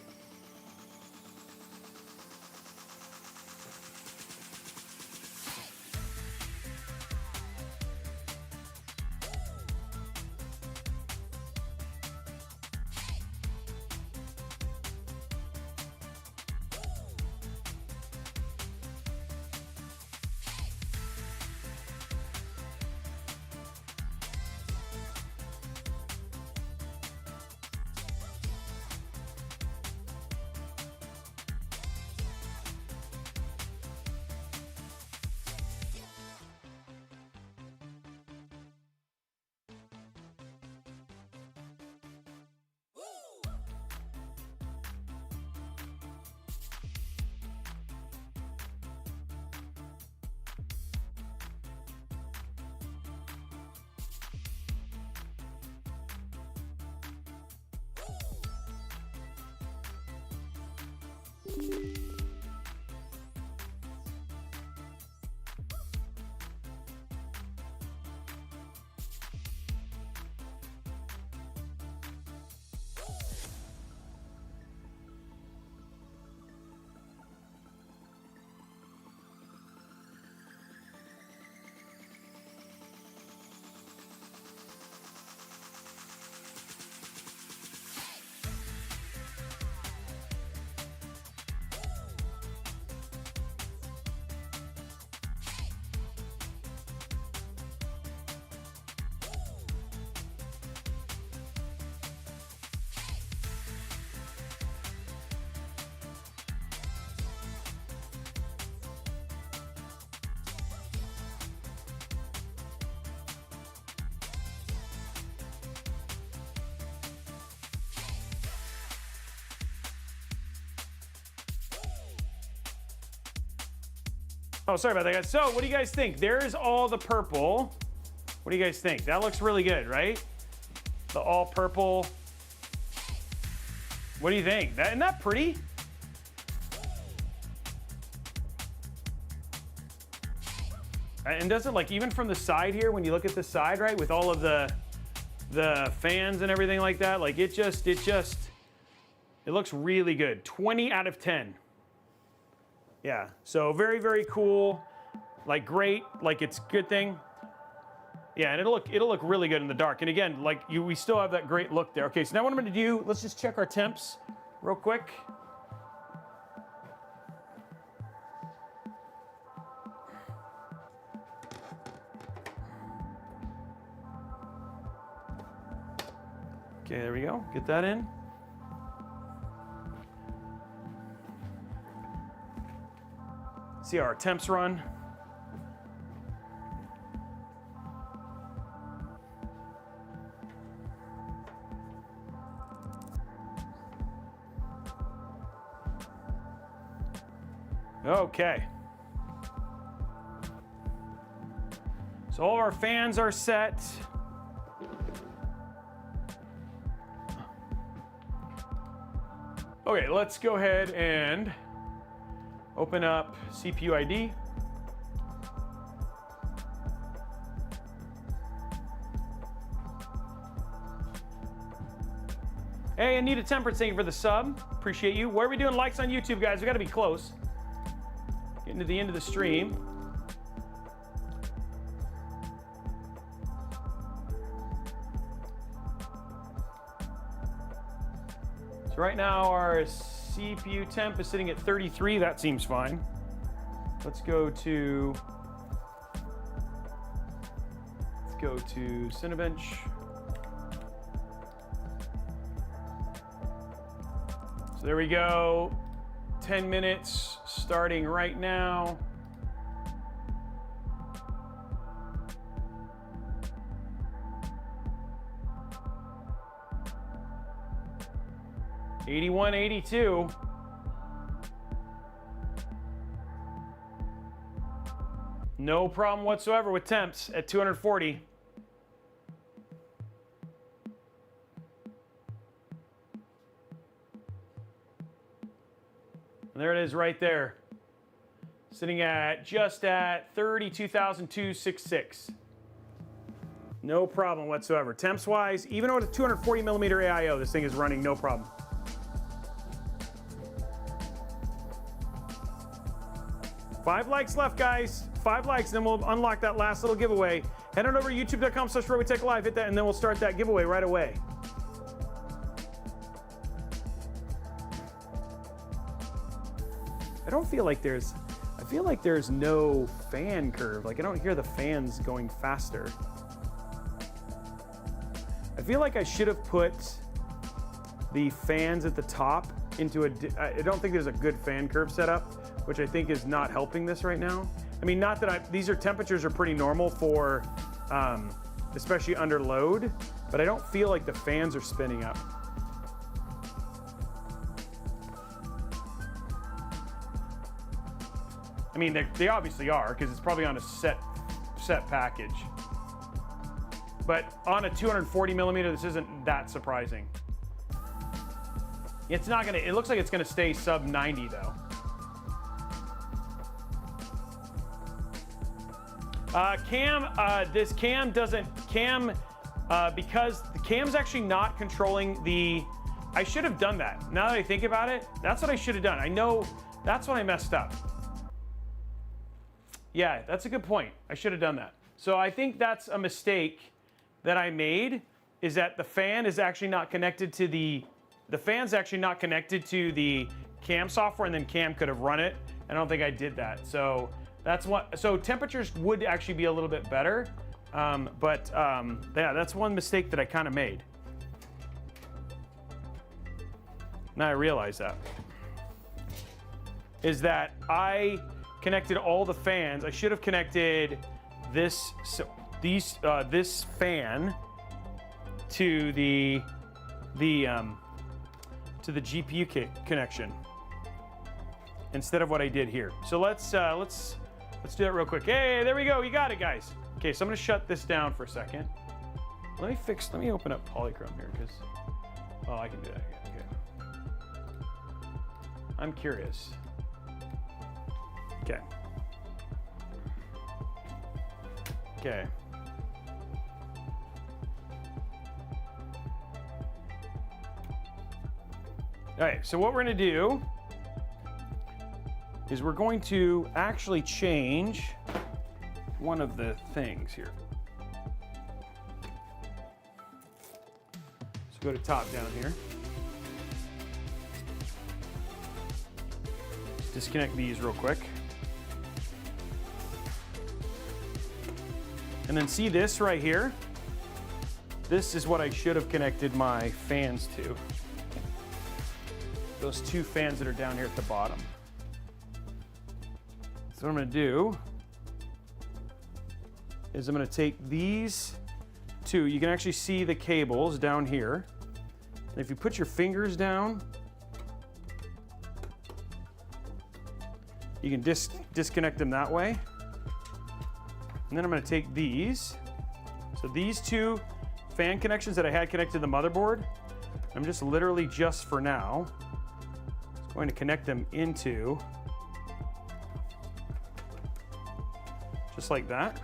Speaker 1: Oh, sorry about that, guys. So, what do you guys think? There's all the purple. What do you guys think? That looks really good, right? The all purple. What do you think? Isn't that pretty? And doesn't, like, even from the side here, when you look at the side, right, with all of the fans and everything like that, like it looks really good. 20 out of 10. Yeah, so very, very cool. Like great, like it's a good thing. Yeah, and it'll look really good in the dark. And again, like we still have that great look there. Okay, so now what I'm gonna do, let's just check our temps real quick. Okay, there we go, get that in. See how our temps run. Okay. So all of our fans are set. Okay, let's go ahead and open up CPU ID. Hey, Anita Temperance, thank you for the sub. Appreciate you. What are we doing likes on YouTube, guys? We gotta be close. Getting to the end of the stream. So right now our CPU temp is sitting at 33. That seems fine. Let's go to Cinebench. So there we go. 10 minutes starting right now. '81, '82. No problem whatsoever with temps at 240. And there it is right there. Sitting at just at 32,266. No problem whatsoever. Temps wise, even with a 240 millimeter AIO, this thing is running no problem. Five likes left, guys. 5 likes, and then we'll unlock that last little giveaway. Head on over to youtube.com/Robeytech Live, hit that, and then we'll start that giveaway right away. I feel like there's no fan curve. Like I don't hear the fans going faster. I feel like I should have put the fans at the top into I don't think there's a good fan curve setup, which I think is not helping this right now. I mean, not that these temperatures are pretty normal for, especially under load, but I don't feel like the fans are spinning up. I mean, they obviously are, because it's probably on a set package. But on a 240 millimeter, this isn't that surprising. It's not gonna, it looks like it's gonna stay sub 90 though. This cam doesn't, because the cam's actually not controlling the, I should have done that. Now that I think about it, that's what I should have done. I know that's when I messed up. Yeah, that's a good point. I should have done that. So I think that's a mistake that I made, is that the fan is actually not connected to the fan's actually not connected to the cam software, and then cam could have run it. I don't think I did that. So that's what, so temperatures would actually be a little bit better. Yeah, that's one mistake that I kind of made. Now I realize that. Is that I connected all the fans. I should have connected this, this fan to the GPU connection instead of what I did here. So let's do that real quick. Hey, there we go. You got it, guys. Okay, so I'm gonna shut this down for a second. Let me open up Polychrome here, because, oh, I can do that again. Okay. I'm curious. Okay. Okay. All right, so what we're gonna do is we're going to actually change one of the things here. So go to top down here. Disconnect these real quick. And then see this right here? This is what I should have connected my fans to. Those two fans that are down here at the bottom. So what I'm gonna do is I'm gonna take these two, you can actually see the cables down here. And if you put your fingers down, you can disconnect them that way. And then I'm gonna take these. So these two fan connections that I had connected to the motherboard, I'm just literally, just for now, going to connect them into, just like that.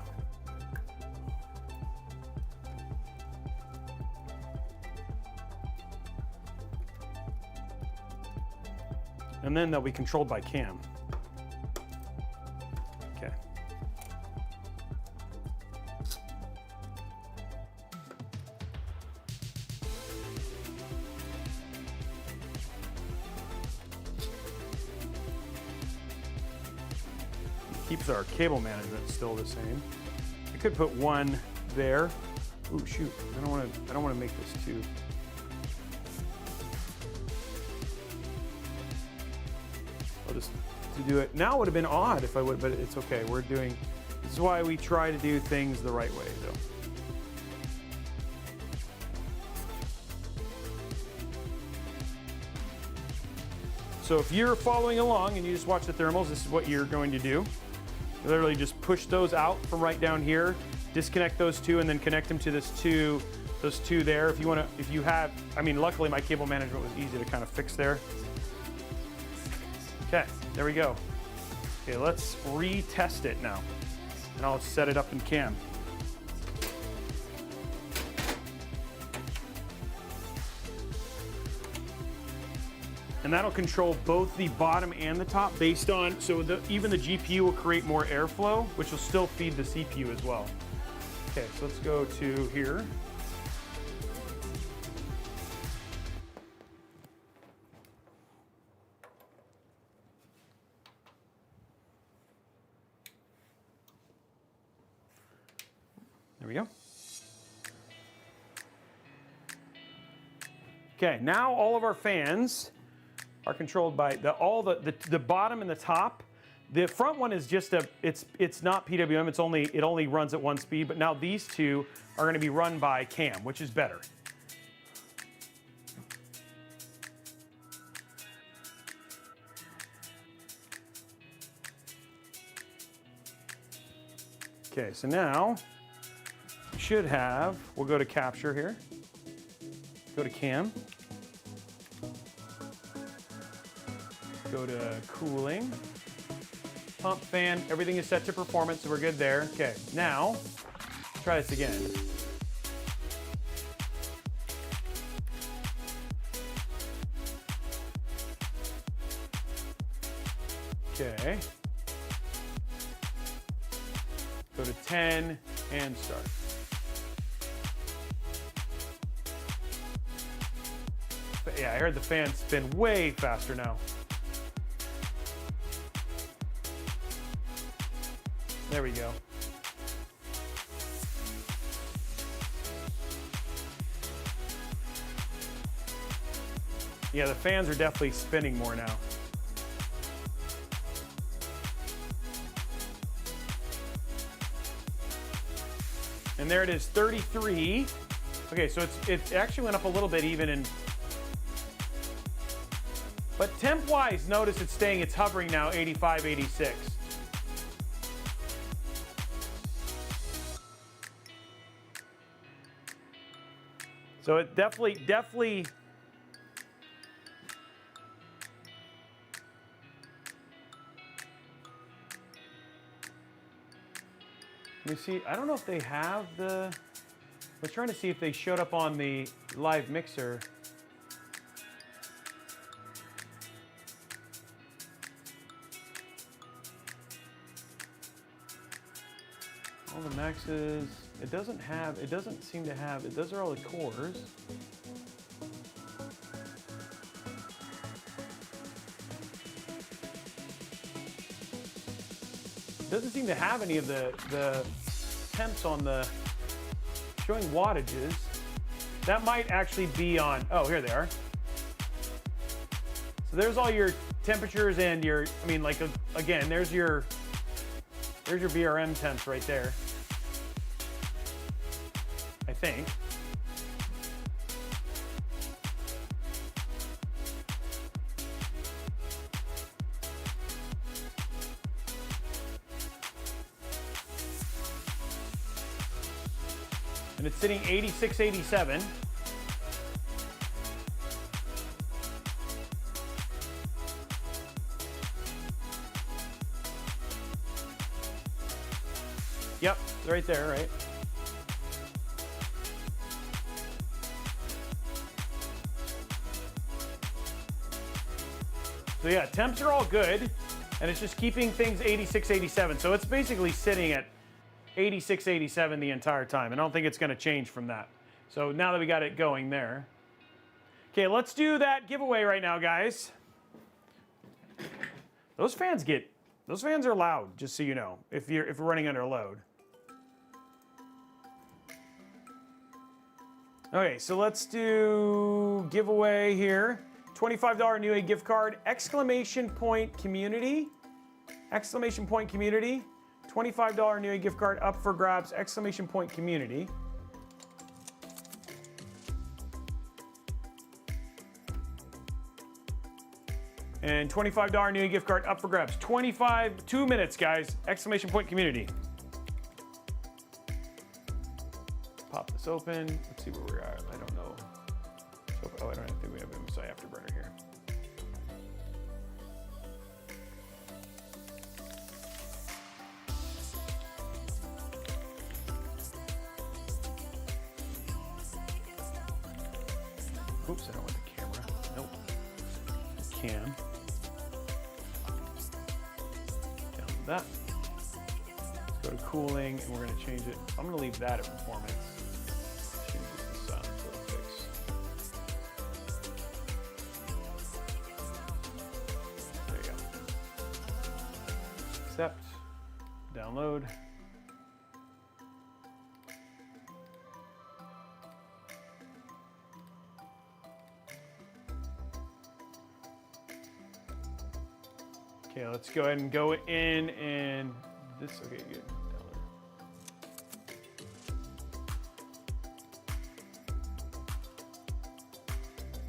Speaker 1: And then they'll be controlled by cam. Okay. Keeps our cable management still the same. I could put one there. Ooh, shoot! I don't want to make this too. I'll just do it. Now it would have been odd if I would, but it's okay. We're doing. This is why we try to do things the right way, though. So if you're following along and you just watch the thermals, this is what you're going to do. You literally just push those out from right down here, disconnect those two, and then connect them to those two there. If you want to, if you have, I mean, luckily my cable management was easy to kind of fix there. Okay, there we go. Okay, let's retest it now. And I'll set it up in cam. And that'll control both the bottom and the top based on, so even the GPU will create more airflow, which will still feed the CPU as well. Okay, so let's go to here. There we go. Okay, now all of our fans are controlled by the bottom and the top. The front one is just it's not PWM, it only runs at one speed, but now these two are going to be run by cam, which is better. Okay, so now we should have, we'll go to capture here, go to cam. Go to cooling. Pump, fan, everything is set to performance, so we're good there. Okay, now, try this again. Okay. Go to 10 and start. But yeah, I heard the fan spin way faster now. There we go. Yeah, the fans are definitely spinning more now. And there it is, 33. Okay, so it actually went up a little bit even in. But temp-wise, notice it's hovering now 85, 86. So it definitely. Let me see, I don't know if they have the, we're trying to see if they showed up on the live mixer. All the maxes, it doesn't seem to have, those are all the cores. Doesn't seem to have any of the temps on the showing wattages. That might actually be on, oh, here they are. So there's all your temperatures and your, I mean, like, again, there's your VRM temps right there, I think. And it's sitting 86, 87. Yep, right there, right? So yeah, temps are all good, and it's just keeping things 86, 87. So it's basically sitting at 86, 87 the entire time, and I don't think it's going to change from that. So now that we got it going there. Okay, let's do that giveaway right now, guys. Those fans are loud, just so you know, if we're running under load. Okay, so let's do giveaway here. $25 new gift card, exclamation point community. Exclamation point community. $25 new gift card up for grabs, exclamation point community. And $25 new gift card up for grabs. 2 minutes, guys, exclamation point community. Pop this open. Let's see where we're at. I don't know. Oh, I don't think we have MSI Afterburner here. Oops, I don't want the camera. Nope. Cam. Down to that. Let's go to cooling, and we're going to change it. I'm going to leave that at performance. Change it to sun, so it'll fix. There you go. Accept. Download. Okay, let's go ahead and go in and this, okay, good.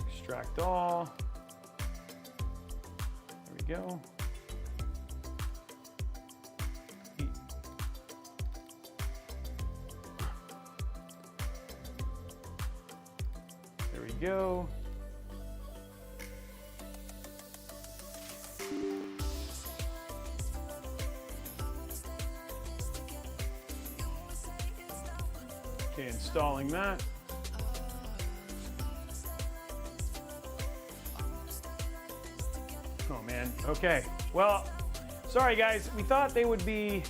Speaker 1: Extract all. There we go. There we go. Okay, installing that. Oh man, okay. Well, sorry guys, we thought they would be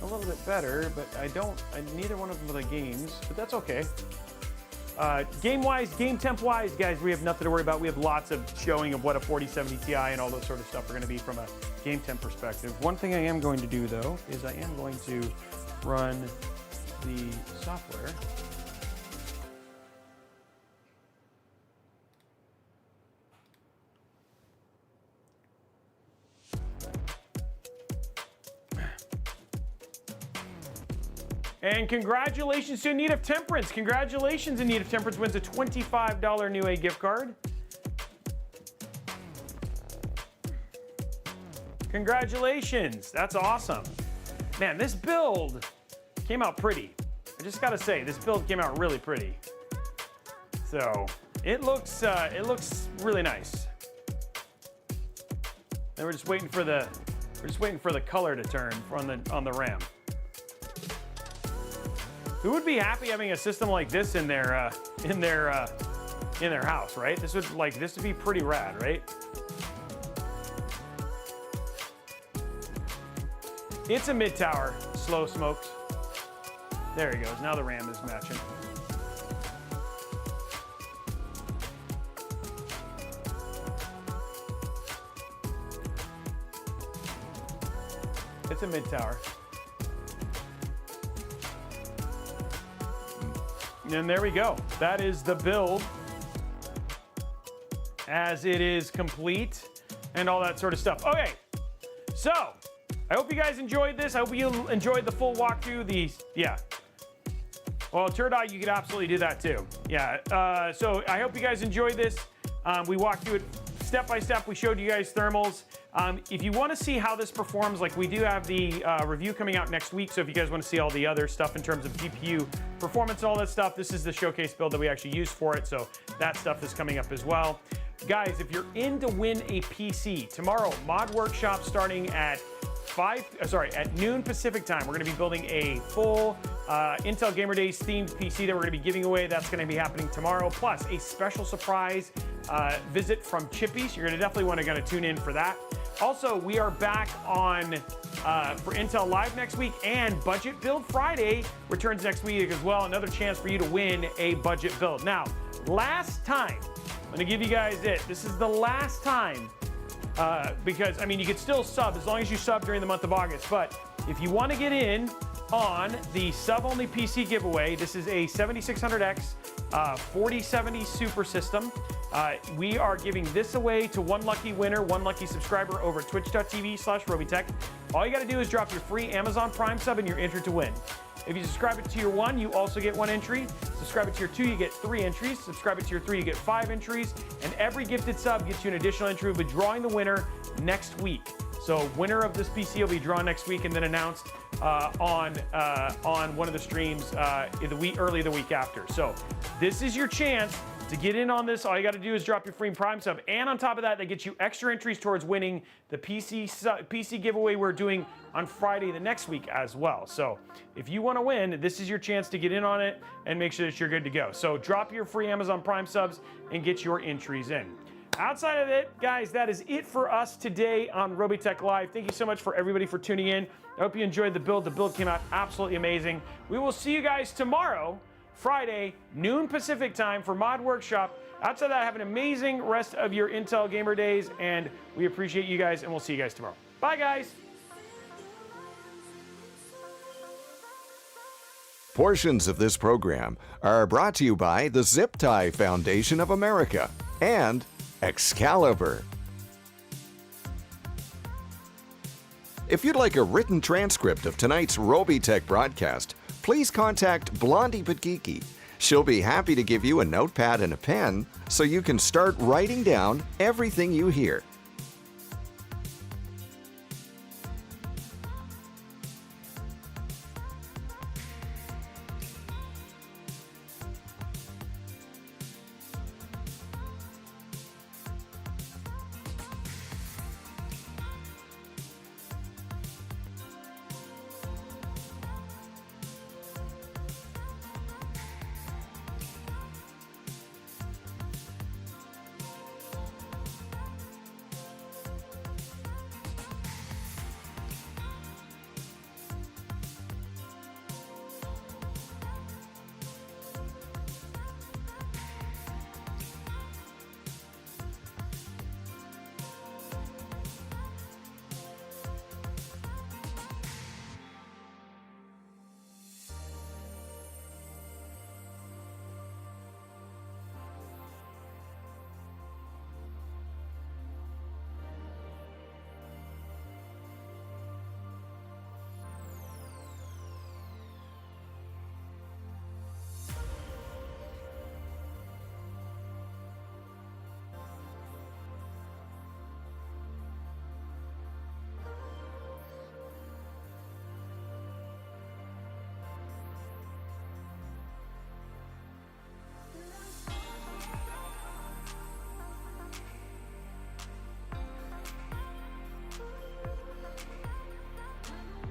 Speaker 1: a little bit better, but neither one of them are the games, but that's okay. Game-wise, game temp-wise, guys, we have nothing to worry about. We have lots of showing of what a 4070 Ti and all those sort of stuff are going to be from a game temp perspective. One thing I am going to do, though, is I am going to run the software. And congratulations to In Need of Temperance. Congratulations, In Need of Temperance wins a $25 New A gift card. Congratulations, that's awesome. Man, this build came out pretty. I just gotta say, this build came out really pretty. So, it looks really nice. And we're just waiting for the color to turn on the RAM. Who would be happy having a system like this in their house, right? This would be pretty rad, right? It's a mid-tower, slow smokes. There he goes. Now the RAM is matching. It's a mid-tower. And there we go. That is the build as it is complete and all that sort of stuff. Okay, so I hope you guys enjoyed this. I hope you enjoyed the full walkthrough. Well, Turdog, you could absolutely do that too. Yeah, so I hope you guys enjoyed this. We walked through it step by step. We showed you guys thermals. If you want to see how this performs, like we do have the review coming out next week, so if you guys want to see all the other stuff in terms of GPU performance and all that stuff, this is the showcase build that we actually used for it, so that stuff is coming up as well. Guys, if you're in to win a PC, tomorrow, Mod Workshop starting at noon Pacific time. We're going to be building a full Intel Gamer Days themed PC that we're going to be giving away. That's going to be happening tomorrow, plus a special surprise visit from Chippy. So you're going to definitely want to tune in for that. Also, we are back on for Intel Live next week, and Budget Build Friday returns next week as well. Another chance for you to win a budget build. Now, last time, I'm going to give you guys it. This is the last time. Because, I mean, you could still sub as long as you sub during the month of August. But if you want to get in on the sub-only PC giveaway, this is a 7600X 4070 Super System. We are giving this away to one lucky winner, one lucky subscriber over at twitch.tv/Robeytech. All you got to do is drop your free Amazon Prime sub and you're entered to win. If you subscribe it to your 1, you also get 1 entry. Subscribe it to your 2, you get 3 entries. Subscribe it to your 3, you get 5 entries. And every gifted sub gets you an additional entry. We'll be drawing the winner next week. So winner of this PC will be drawn next week and then announced on one of the streams early the week after. So this is your chance to get in on this. All you got to do is drop your free Prime sub, and on top of that, that gets you extra entries towards winning the PC giveaway we're doing on Friday the next week as well. So if you want to win, this is your chance to get in on it and make sure that you're good to go. So drop your free Amazon Prime subs and get your entries in. Outside of it, guys, that is it for us today on Robeytech Live. Thank you so much for everybody for tuning in. I hope you enjoyed the build. The build came out absolutely amazing. We will see you guys tomorrow, Friday, noon Pacific time for Mod Workshop. Outside of that, have an amazing rest of your Intel Gamer Days, and we appreciate you guys, and we'll see you guys tomorrow. Bye, guys.
Speaker 2: Portions of this program are brought to you by the Zip Tie Foundation of America and Excalibur. If you'd like a written transcript of tonight's Robeytech broadcast, please contact Blondie Patgeeky. She'll be happy to give you a notepad and a pen so you can start writing down everything you hear.